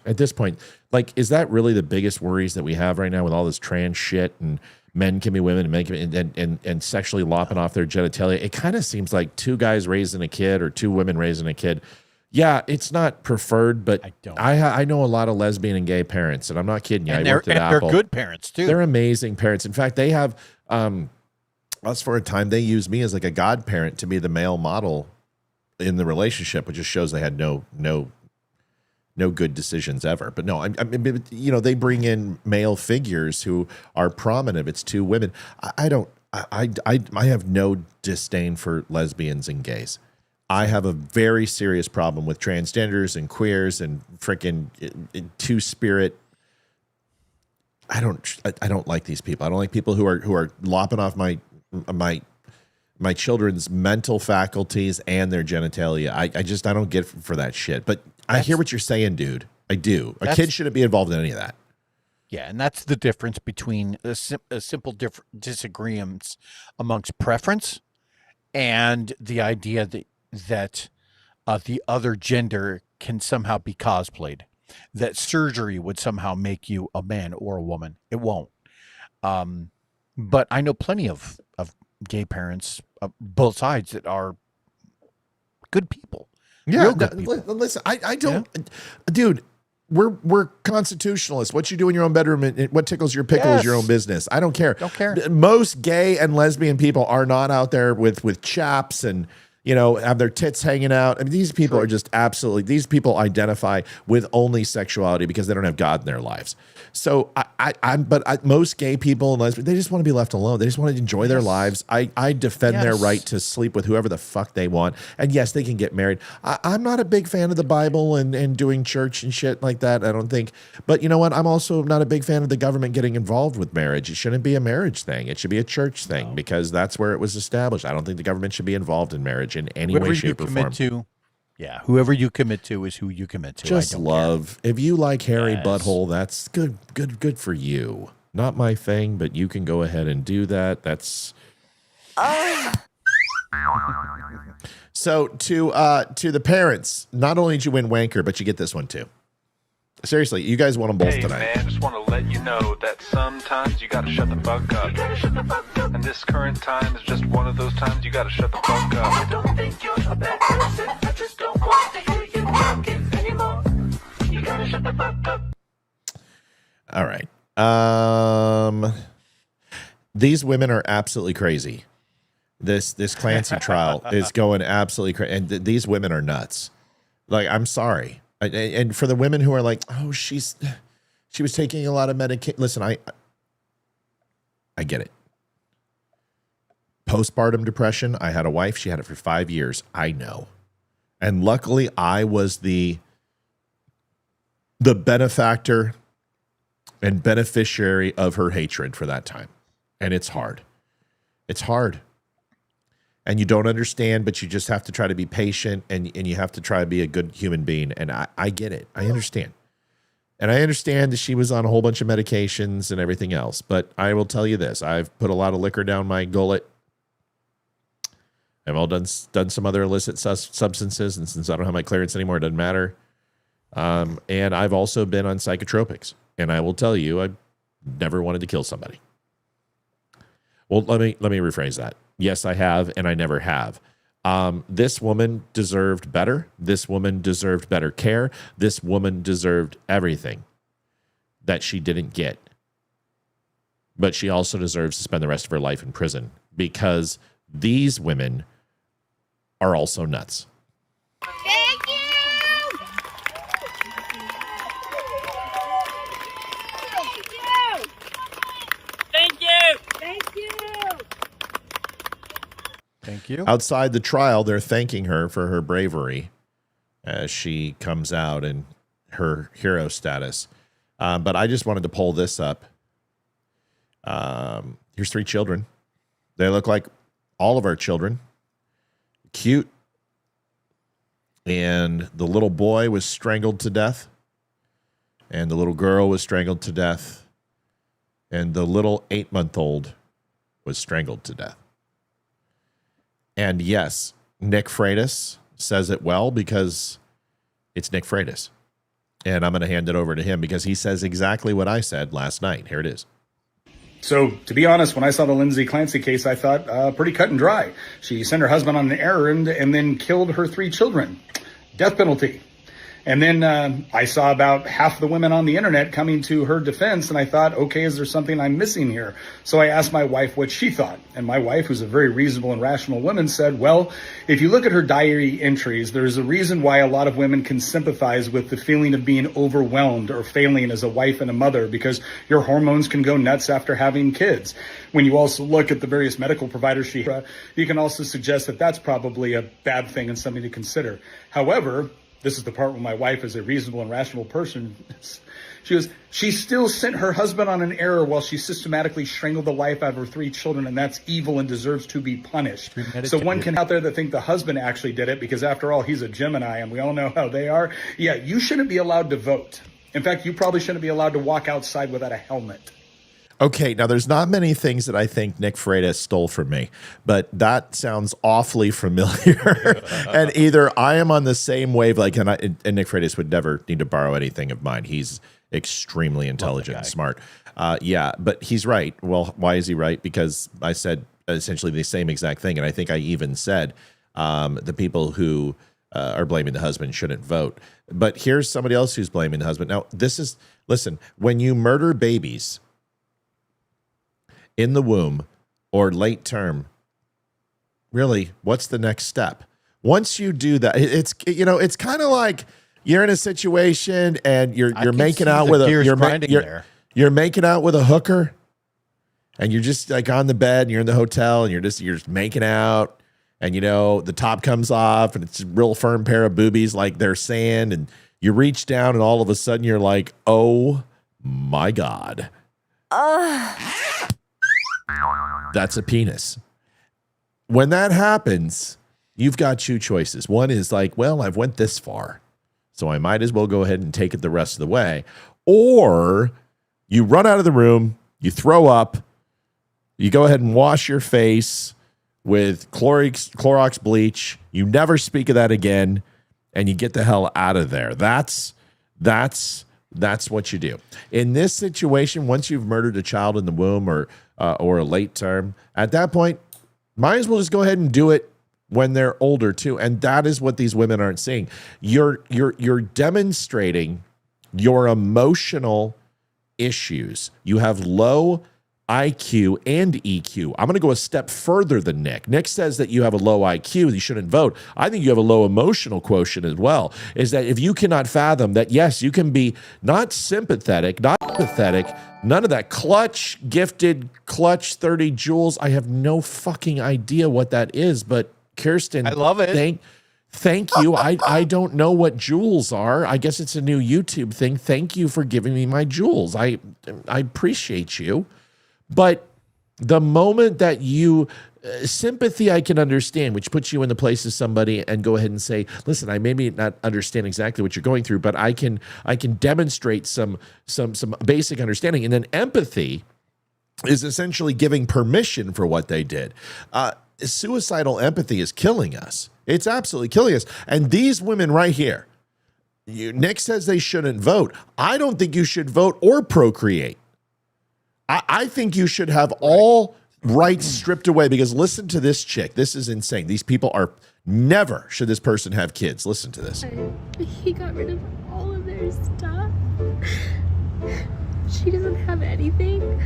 At this point, like, is that really the biggest worries that we have right now with all this trans shit, and men can be women and men can be, and sexually lopping off their genitalia? It kind of seems like two guys raising a kid or two women raising a kid. Yeah, it's not preferred, but I know a lot of lesbian and gay parents, and I'm not kidding you. And I worked at Apple. They're good parents, too. They're amazing parents. In fact, they have... us for a time, they used me as like a godparent to be the male model in the relationship, which just shows they had no good decisions ever. But no, I mean, you know, they bring in male figures who are prominent. It's two women. I have no disdain for lesbians and gays. I have a very serious problem with transgenders and queers and freaking two-spirit. I don't like these people. I don't like people who are lopping off my children's mental faculties and their genitalia. I don't get for that shit. But I hear what you're saying, dude. I do. A kid shouldn't be involved in any of that. Yeah, and that's the difference between a simple disagreements amongst preference and the idea that the other gender can somehow be cosplayed. That surgery would somehow make you a man or a woman. It won't. But I know plenty of gay parents, both sides, that are good people. Yeah, good people. Listen, I don't, dude. We're constitutionalists. What you do in your own bedroom and what tickles your pickle is your own business. I don't care. Don't care. Most gay and lesbian people are not out there with chaps and, you know, have their tits hanging out. I mean, these people are just absolutely, these people identify with only sexuality because they don't have God in their lives. So most gay people and lesbians, they just want to be left alone. They just want to enjoy their lives. I defend their right to sleep with whoever the fuck they want. And yes, they can get married. I'm not a big fan of the Bible and doing church and shit like that. I don't think, but you know what? I'm also not a big fan of the government getting involved with marriage. It shouldn't be a marriage thing. It should be a church thing because that's where it was established. I don't think the government should be involved in marriage in any way, shape, or form. Yeah, whoever you commit to is who you commit to. Just love. If you like hairy butthole, that's good for you. Not my thing, but you can go ahead and do that. That's So to the parents, not only did you win Wanker, but you get this one too. Seriously, you guys won them both tonight. Man, just want to let you know that sometimes you gotta shut the fuck up. You gotta shut the fuck up. And this current time is just one of those times you gotta shut the fuck up. I don't think you're a bad person. I just don't want to hear you talking anymore. You gotta shut the fuck up. All right. These women are absolutely crazy. This Clancy trial is going absolutely crazy, and these women are nuts. Like, I'm sorry. And for the women who are like, oh, she was taking a lot of medication. Listen, I get it. Postpartum depression. I had a wife. She had it for 5 years. I know. And luckily, I was the benefactor and beneficiary of her hatred for that time. And it's hard. It's hard. And you don't understand, but you just have to try to be patient, and you have to try to be a good human being. And I get it. I understand. And I understand that she was on a whole bunch of medications and everything else. But I will tell you this. I've put a lot of liquor down my gullet. I've all done some other illicit substances. And since I don't have my clearance anymore, it doesn't matter. And I've also been on psychotropics. And I will tell you, I never wanted to kill somebody. Well, let me rephrase that. Yes, I have, and I never have. This woman deserved better. This woman deserved better care. This woman deserved everything that she didn't get. But she also deserves to spend the rest of her life in prison because these women are also nuts. Thank you! Thank you! Thank you! Thank you. Outside the trial, they're thanking her for her bravery as she comes out in her hero status. But I just wanted to pull this up. Here's 3 children. They look like all of our children. Cute. And the little boy was strangled to death. And the little girl was strangled to death. And the little 8-month-old was strangled to death. And yes, Nick Freitas says it well because it's Nick Freitas. And I'm going to hand it over to him because he says exactly what I said last night. Here it is. So, to be honest, when I saw the Lindsay Clancy case, I thought pretty cut and dry. She sent her husband on an errand and then killed her 3 children. Death penalty. And then I saw about half the women on the internet coming to her defense, and I thought, okay, is there something I'm missing here? So I asked my wife what she thought. And my wife, who's a very reasonable and rational woman, said, well, if you look at her diary entries, there's a reason why a lot of women can sympathize with the feeling of being overwhelmed or failing as a wife and a mother, because your hormones can go nuts after having kids. When you also look at the various medical providers you can also suggest that that's probably a bad thing and something to consider. However, this is the part where my wife is a reasonable and rational person. She still sent her husband on an error while she systematically strangled the life out of her 3 children, and that's evil and deserves to be punished. So one can out there that think the husband actually did it because, after all, he's a Gemini, and we all know how they are. Yeah, you shouldn't be allowed to vote. In fact, you probably shouldn't be allowed to walk outside without a helmet. Okay, now there's not many things that I think Nick Freitas stole from me, but that sounds awfully familiar. And either I am on the same wavelength, and Nick Freitas would never need to borrow anything of mine. He's extremely intelligent and smart. Yeah, but he's right. Well, why is he right? Because I said essentially the same exact thing, and I think I even said the people who are blaming the husband shouldn't vote. But here's somebody else who's blaming the husband. Now, listen, when you murder babies in the womb or late term, really, what's the next step? Once you do that, it's kind of like you're in a situation and you're making out with you're making out with a hooker, and you're just like on the bed and you're in the hotel and you're just making out, and the top comes off and it's a real firm pair of boobies like they're saying, and you reach down and all of a sudden you're like, oh my God. That's a penis. When that happens, you've got 2 choices. One is like, well, I've went this far, so I might as well go ahead and take it the rest of the way. Or you run out of the room, you throw up, you go ahead and wash your face, with Clorox bleach. You never speak of that again, and you get the hell out of there. That's what you do. In this situation, once you've murdered a child in the womb or a late term, at that point, might as well just go ahead and do it when they're older too. And that is what these women aren't seeing. You're demonstrating your emotional issues. You have low IQ and EQ. I'm going to go a step further than Nick. Nick says that you have a low IQ, you shouldn't vote. I think you have a low emotional quotient as well. Is that if you cannot fathom that, yes, you can be not sympathetic, not pathetic, none of that gifted clutch 30 joules. I have no fucking idea what that is, but Kirsten, I love it. Thank you. I don't know what jewels are. I guess it's a new YouTube thing. Thank you for giving me my jewels. I appreciate you. But the moment that you sympathy, I can understand, which puts you in the place of somebody and go ahead and say, listen, I maybe not understand exactly what you're going through, but I can demonstrate some basic understanding. And then empathy is essentially giving permission for what they did. Suicidal empathy is killing us. It's absolutely killing us. And these women right here, Nick says they shouldn't vote. I don't think you should vote or procreate. I think you should have all rights stripped away, because listen to this chick. This is insane. These people are never should this person have kids. Listen to this. He got rid of all of their stuff. She doesn't have anything.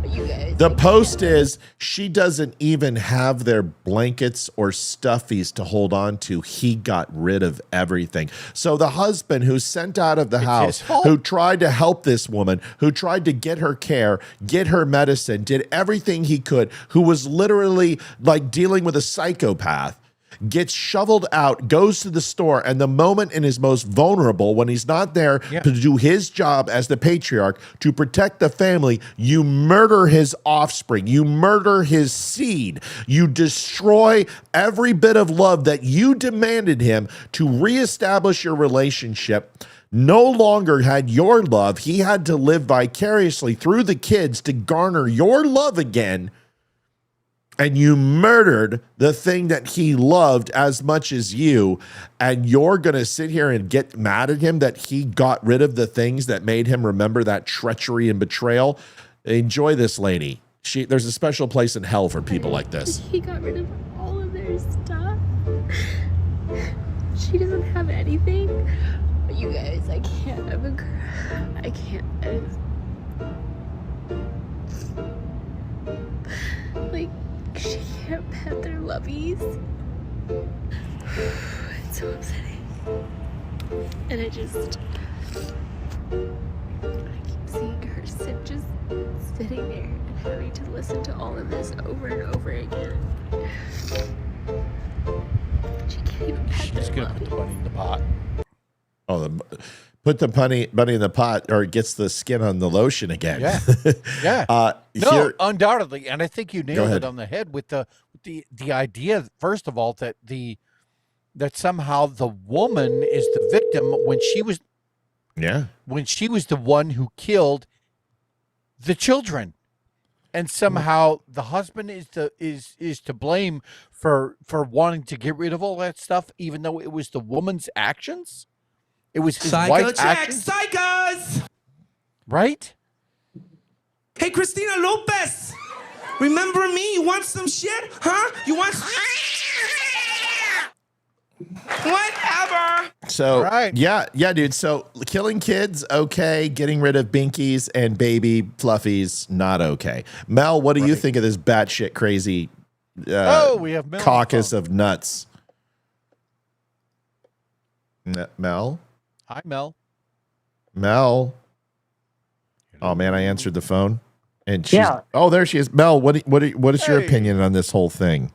You guys, the post is she doesn't even have their blankets or stuffies to hold on to. He got rid of everything. So the husband who's sent out of the house, who tried to help this woman, who tried to get her care, get her medicine, did everything he could, who was literally like dealing with a psychopath, gets shoveled out, goes to the store, and the moment in his most vulnerable, when he's not there to do his job as the patriarch, to protect the family, you murder his offspring, you murder his seed, you destroy every bit of love that you demanded him to reestablish your relationship. No longer had your love. He had to live vicariously through the kids to garner your love again. And you murdered the thing that he loved as much as you, and you're going to sit here and get mad at him that he got rid of the things that made him remember that treachery and betrayal. Enjoy this lady. There's a special place in hell for people like this. He got rid of all of their stuff. She doesn't have anything. You guys, I can't. I can't. Like, she can't pet their lovies. It's so upsetting. And I keep seeing her just sitting there and having to listen to all of this over and over again. She can't even pet She's gonna put the bunny in the pot. Oh, put the bunny in the pot, or it gets the skin on the lotion again. Yeah, yeah. No, undoubtedly, and I think you nailed it on the head with the idea. First of all, that somehow the woman is the victim when she was, when she was the one who killed the children, and somehow the husband is to blame for wanting to get rid of all that stuff, even though it was the woman's actions. It was his wife's actions. Psychos! Right? Hey, Christina Lopez! Remember me? You want some shit? Huh? You want whatever. So, yeah, dude. So, killing kids, okay. Getting rid of binkies and baby fluffies, not okay. Mel, what do you think of this batshit crazy we have Mel caucus of nuts? Mel? Hi, Mel. Mel. Oh man, I answered the phone, and she's oh, there she is. Mel, what is your opinion on this whole thing?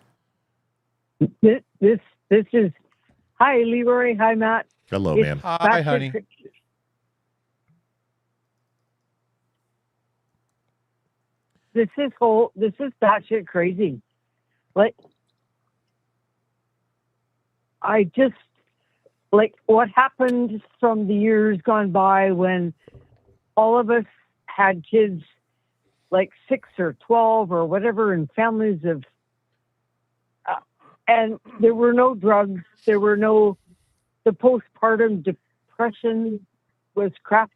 This is hi, Leeroy. Hi, Matt. Hello, ma'am. Hi, honey. This is batshit crazy. Like, what happened from the years gone by when all of us had kids like 6 or 12 or whatever in families of And there were no drugs. There were no, the postpartum depression was crap.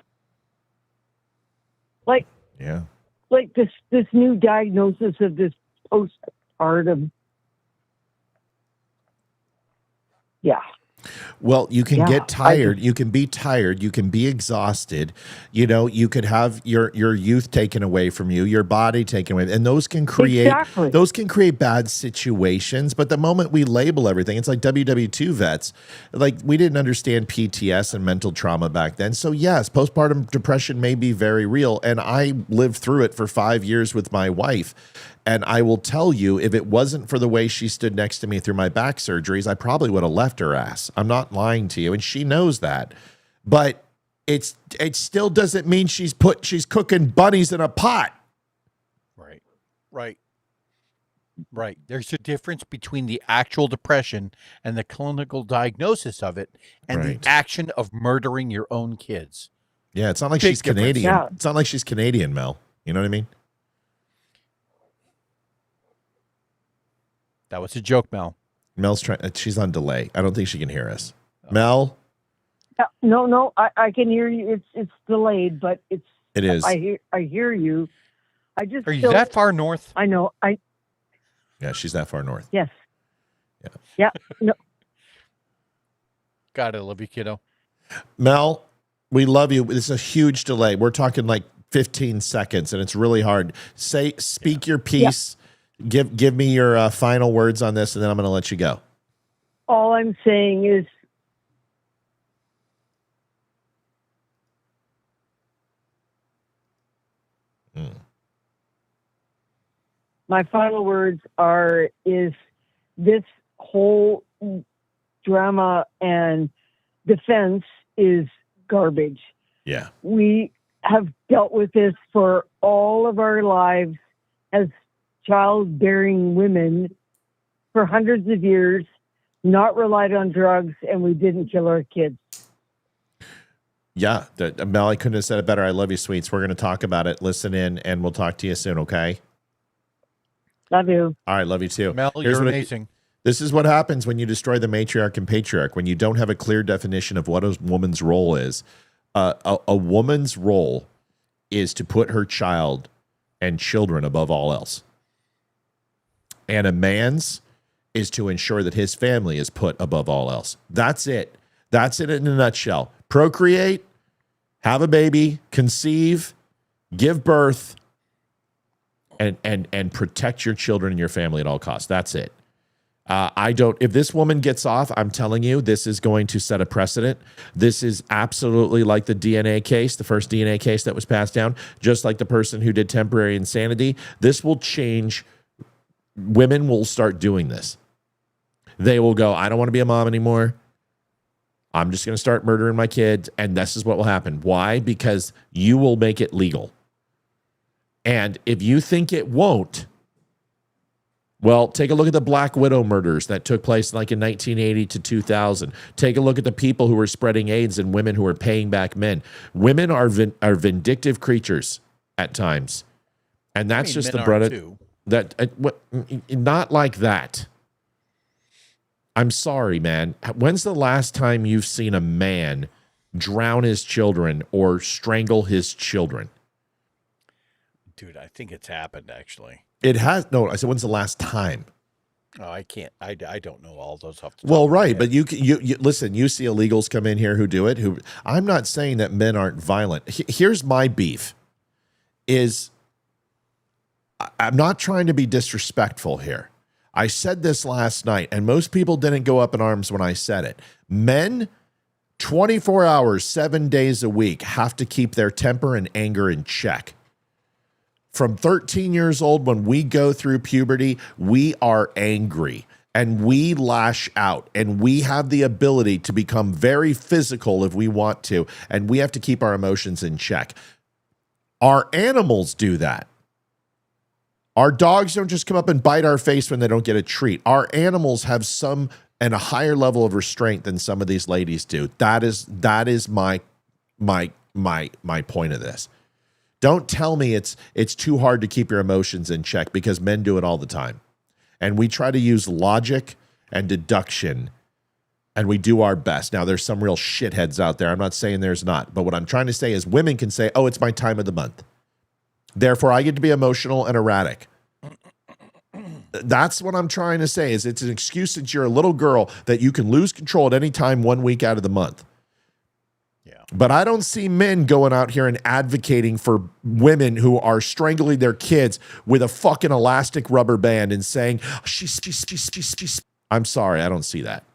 Like, yeah, like this new diagnosis of this postpartum. Yeah. Well, you can Yeah, get tired. You can be tired. You can be exhausted. You know, you could have your youth taken away from you, your body taken away, and those can create bad situations. But the moment we label everything, it's like WW2 vets. Like, we didn't understand PTS and mental trauma back then. So yes, postpartum depression may be very real, and I lived through it for 5 years with my wife. And I will tell you, if it wasn't for the way she stood next to me through my back surgeries, I probably would have left her ass. I'm not lying to you, and she knows that. But it still doesn't mean she's cooking bunnies in a pot. Right. There's a difference between the actual depression and the clinical diagnosis of it and the action of murdering your own kids. Yeah, it's not like Big she's difference. Canadian. Yeah. It's not like she's Canadian, Mel. You know what I mean? That was a joke, Mel. Mel's trying. She's on delay. I don't think she can hear us. Mel? No, I can hear you. It's delayed, but it is. I hear you. I just Are you that far north? I know. Yeah, she's that far north. Yes. Yeah. No. God, I love you, kiddo. Mel, we love you. This is a huge delay. We're talking like 15 seconds, and it's really hard. Speak your piece. Give me your final words on this, and then I'm going to let you go. All I'm saying is, my final words is this whole drama and defense is garbage. Yeah. We have dealt with this for all of our lives as childbearing women for hundreds of years, not relied on drugs, and we didn't kill our kids. Yeah, Mel, I couldn't have said it better. I love you, sweets. We're going to talk about it. Listen in, and we'll talk to you soon, okay? Love you. All right, love you too. Mel, you're amazing. This is what happens when you destroy the matriarch and patriarch, when you don't have a clear definition of what a woman's role is. A woman's role is to put her child and children above all else. And a man's is to ensure that his family is put above all else. That's it. That's it in a nutshell. Procreate, have a baby, conceive, give birth, and protect your children and your family at all costs. That's it. If this woman gets off, I'm telling you, this is going to set a precedent. This is absolutely like the DNA case, the first DNA case that was passed down, just like the person who did temporary insanity. This will change. Women will start doing this. They will go, I don't want to be a mom anymore. I'm just going to start murdering my kids. And this is what will happen. Why? Because you will make it legal. And if you think it won't, well, take a look at the Black Widow murders that took place like in 1980 to 2000. Take a look at the people who were spreading AIDS and women who were paying back men. Women are vindictive creatures at times. And that's just the bread of that. Not like that. I'm sorry, man. When's the last time you've seen a man drown his children or strangle his children? Dude, I think it's happened, actually. It has. No, I said, when's the last time? Oh, I can't. I don't know all those off the top Well, of my right. head. But you listen, you see illegals come in here who do it. I'm not saying that men aren't violent. Here's my beef is I'm not trying to be disrespectful here. I said this last night, and most people didn't go up in arms when I said it. Men, 24 hours, 7 days a week, have to keep their temper and anger in check. From 13 years old, when we go through puberty, we are angry and we lash out, and we have the ability to become very physical if we want to, and we have to keep our emotions in check. Our animals do that. Our dogs don't just come up and bite our face when they don't get a treat. Our animals have some and a higher level of restraint than some of these ladies do. That is my point of this. Don't tell me it's too hard to keep your emotions in check, because men do it all the time. And we try to use logic and deduction, and we do our best. Now, there's some real shitheads out there. I'm not saying there's not. But what I'm trying to say is women can say, oh, it's my time of the month. Therefore, I get to be emotional and erratic. That's what I'm trying to say is it's an excuse that you're a little girl that you can lose control at any time 1 week out of the month. Yeah. But I don't see men going out here and advocating for women who are strangling their kids with a fucking elastic rubber band and saying, she's. I'm sorry, I don't see that.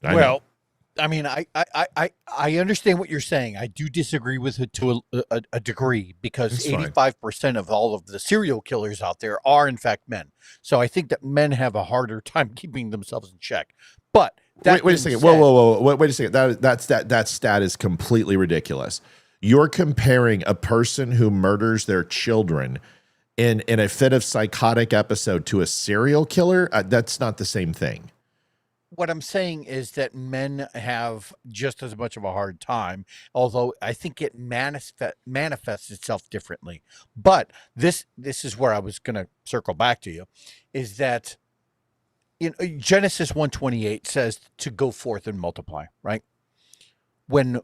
Well, I mean, I understand what you're saying. I do disagree with it to a degree because 85% of all of the serial killers out there are in fact men. So I think that men have a harder time keeping themselves in check. But wait a second. Whoa. Wait a second. That stat is completely ridiculous. You're comparing a person who murders their children in a fit of psychotic episode to a serial killer. That's not the same thing. What I'm saying is that men have just as much of a hard time, although I think it manifests itself differently. But this is where I was going to circle back to you, is that in Genesis 1:28 says to go forth and multiply, right? When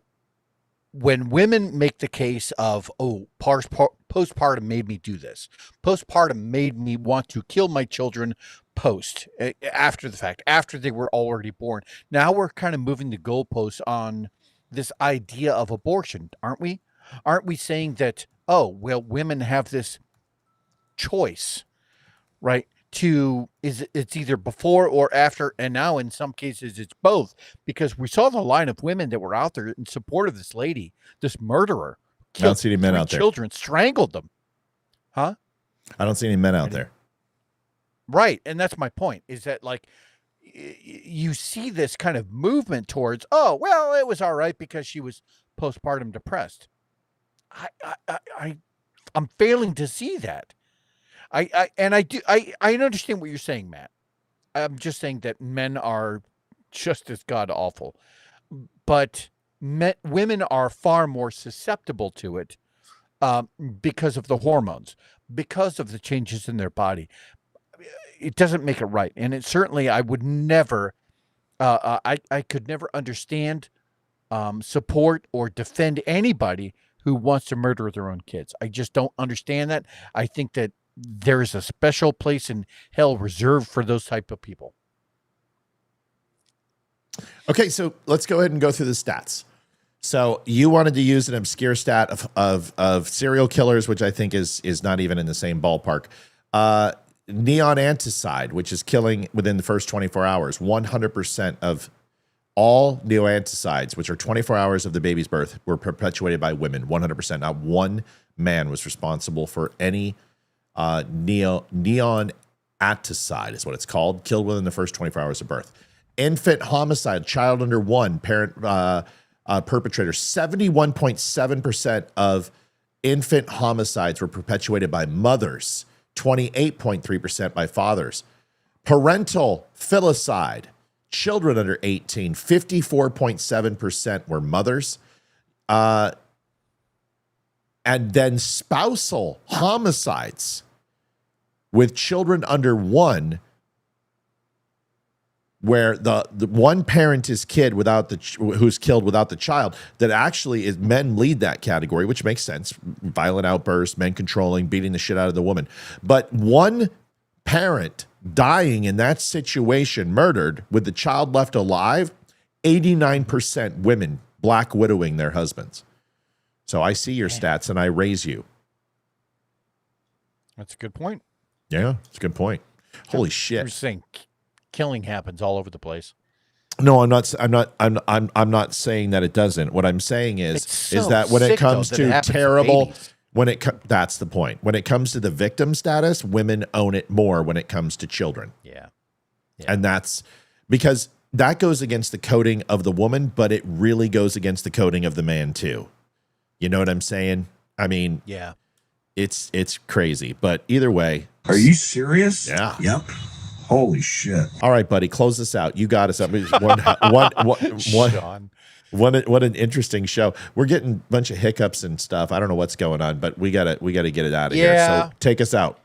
women make the case of, oh, postpartum made me do this. Postpartum made me want to kill my children after the fact, after they were already born. Now we're kind of moving the goalposts on this idea of abortion, aren't we? Aren't we saying that, oh, well, women have this choice, right? It's either before or after, and now in some cases it's both, because we saw the line of women that were out there in support of this lady, this murderer. I don't see any men out there. Children, strangled them. Huh? I don't see any men out there. Right. And that's my point, is that like you see this kind of movement towards, oh, well, it was all right because she was postpartum depressed. I'm failing to see that. I understand what you're saying, Matt. I'm just saying that men are just as god awful, but women are far more susceptible to it because of the hormones, because of the changes in their body. It doesn't make it right. And it certainly, I would never, I could never understand, support or defend anybody who wants to murder their own kids. I just don't understand that. I think that there is a special place in hell reserved for those type of people. Okay, so let's go ahead and go through the stats. So you wanted to use an obscure stat of serial killers, which I think is not even in the same ballpark. Neonaticide, which is killing within the first 24 hours. 100% of all neonaticides, which are 24 hours of the baby's birth, were perpetuated by women. 100%. Not one man was responsible for any neonaticide, is what it's called, killed within the first 24 hours of birth. Infant homicide, child under one, parent perpetrator. 71.7% of infant homicides were perpetuated by mothers. 28.3% by fathers. Parental filicide, children under 18, 54.7% were mothers. And then spousal homicides with children under one, where the one parent is who's killed without the child, that actually is men lead that category, which makes sense. Violent outbursts, men controlling, beating the shit out of the woman. But one parent dying in that situation, murdered with the child left alive, 89% women black widowing their husbands. So I see your stats and I raise you. That's a good point. Yeah, it's a good point. Holy shit. You're saying killing happens all over the place. No, I'm not saying that it doesn't. What I'm saying is that when it comes to terrible, that's the point. When it comes to the victim status, women own it more when it comes to children. Yeah. And that's because that goes against the coding of the woman, but it really goes against the coding of the man too. You know what I'm saying? I mean, yeah, it's crazy, but either way. Are you serious? Yeah. Yep. Holy shit. All right, buddy, close this out. You got us up. What an interesting show. We're getting a bunch of hiccups and stuff. I don't know what's going on, but we gotta get it out of here. So take us out.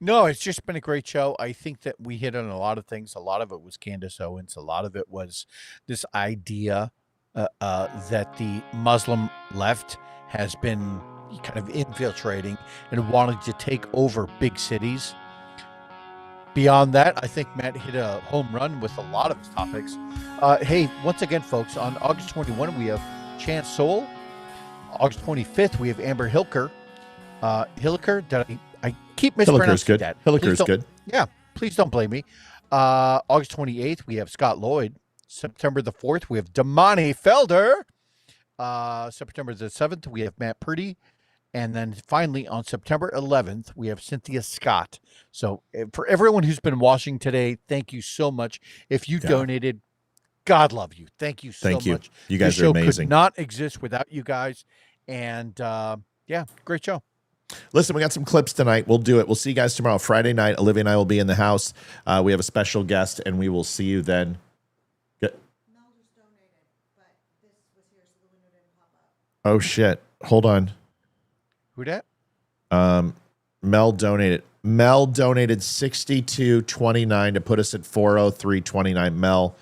No, it's just been a great show. I think that we hit on a lot of things. A lot of it was Candace Owens. A lot of it was this idea that the Muslim left has been kind of infiltrating and wanting to take over big cities. Beyond that, I think Matt hit a home run with a lot of his topics. Hey, once again, folks, on August 21, we have Chance Soul. August 25th, we have Amber Hilker. Hilker, I keep mispronouncing that. Hilker's good. Yeah, please don't blame me. August 28th, we have Scott Lloyd. September the 4th, we have Damani Felder. September the 7th, we have Matt Purdy. And then finally, on September 11th, we have Cynthia Scott. So for everyone who's been watching today, thank you so much. If you donated, God love you. Thank you so much. You guys are amazing. This show could not exist without you guys. And yeah, great show. Listen, we got some clips tonight. We'll do it. We'll see you guys tomorrow. Friday night, Olivia and I will be in the house. We have a special guest, and we will see you then. Oh, shit. Hold on. Who dat? Mel donated. Mel donated $62.29 to put us at $403.29. Mel.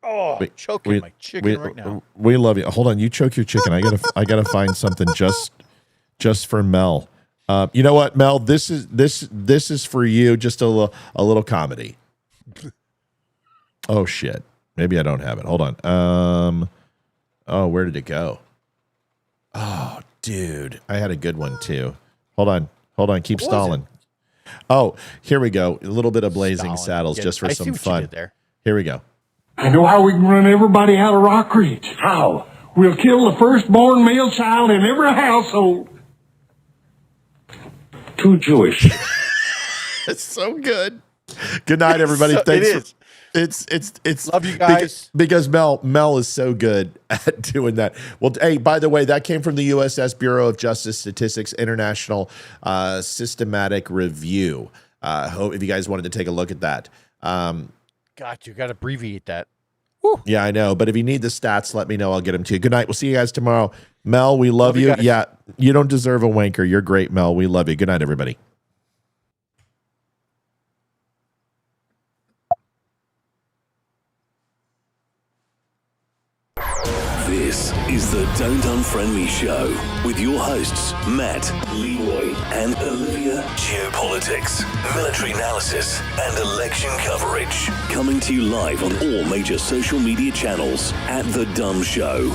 Oh, choking my chicken right now. We love you. Hold on, you choke your chicken. I gotta find something just for Mel. You know what, Mel? This is for you. Just a little comedy. Oh shit. Maybe I don't have it. Hold on. Oh, where did it go? Oh, dude, I had a good one too. Hold on. Keep stalling. Oh, here we go. A little bit of Blazing Saddles just for some fun. Here we go. I know how we can run everybody out of Rock Ridge. How? We'll kill the firstborn male child in every household. Too Jewish. It's so good. Good night, everybody. Thanks. It's love you guys because Mel is so good at doing that. Well, hey, by the way, that came from the USS Bureau of Justice Statistics International Systematic Review. Hope if you guys wanted to take a look at that. God, you got to abbreviate that. Woo. Yeah, I know. But if you need the stats, let me know. I'll get them to you. Good night. We'll see you guys tomorrow. Mel, we love you. Yeah, you don't deserve a wanker. You're great, Mel. We love you. Good night, everybody. This is the Don't Unfriend Me Show with your hosts, Matt, Leeroy, and Olivia. Geopolitics, military analysis, and election coverage. Coming to you live on all major social media channels at The Dumb Show.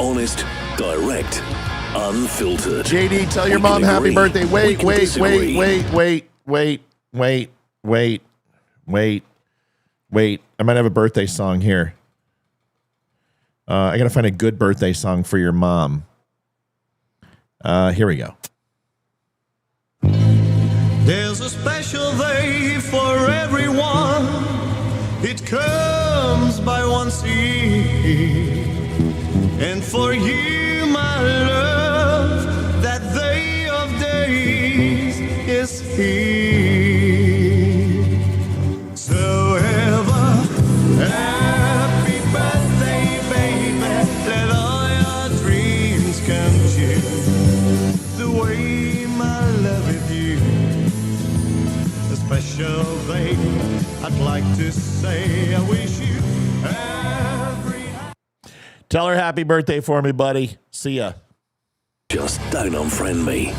Honest, direct, unfiltered. JD, tell your mom happy birthday. Wait. I might have a birthday song here. I got to find a good birthday song for your mom. Here we go. There's a special day for everyone. It comes by once a year. And for you, my love, that day of days is here. So happy birthday, baby. Let all your dreams come true. The way my love with you. A special day. I'd like to say I wish you every. Tell her happy birthday for me, buddy. See ya. Just don't unfriend me.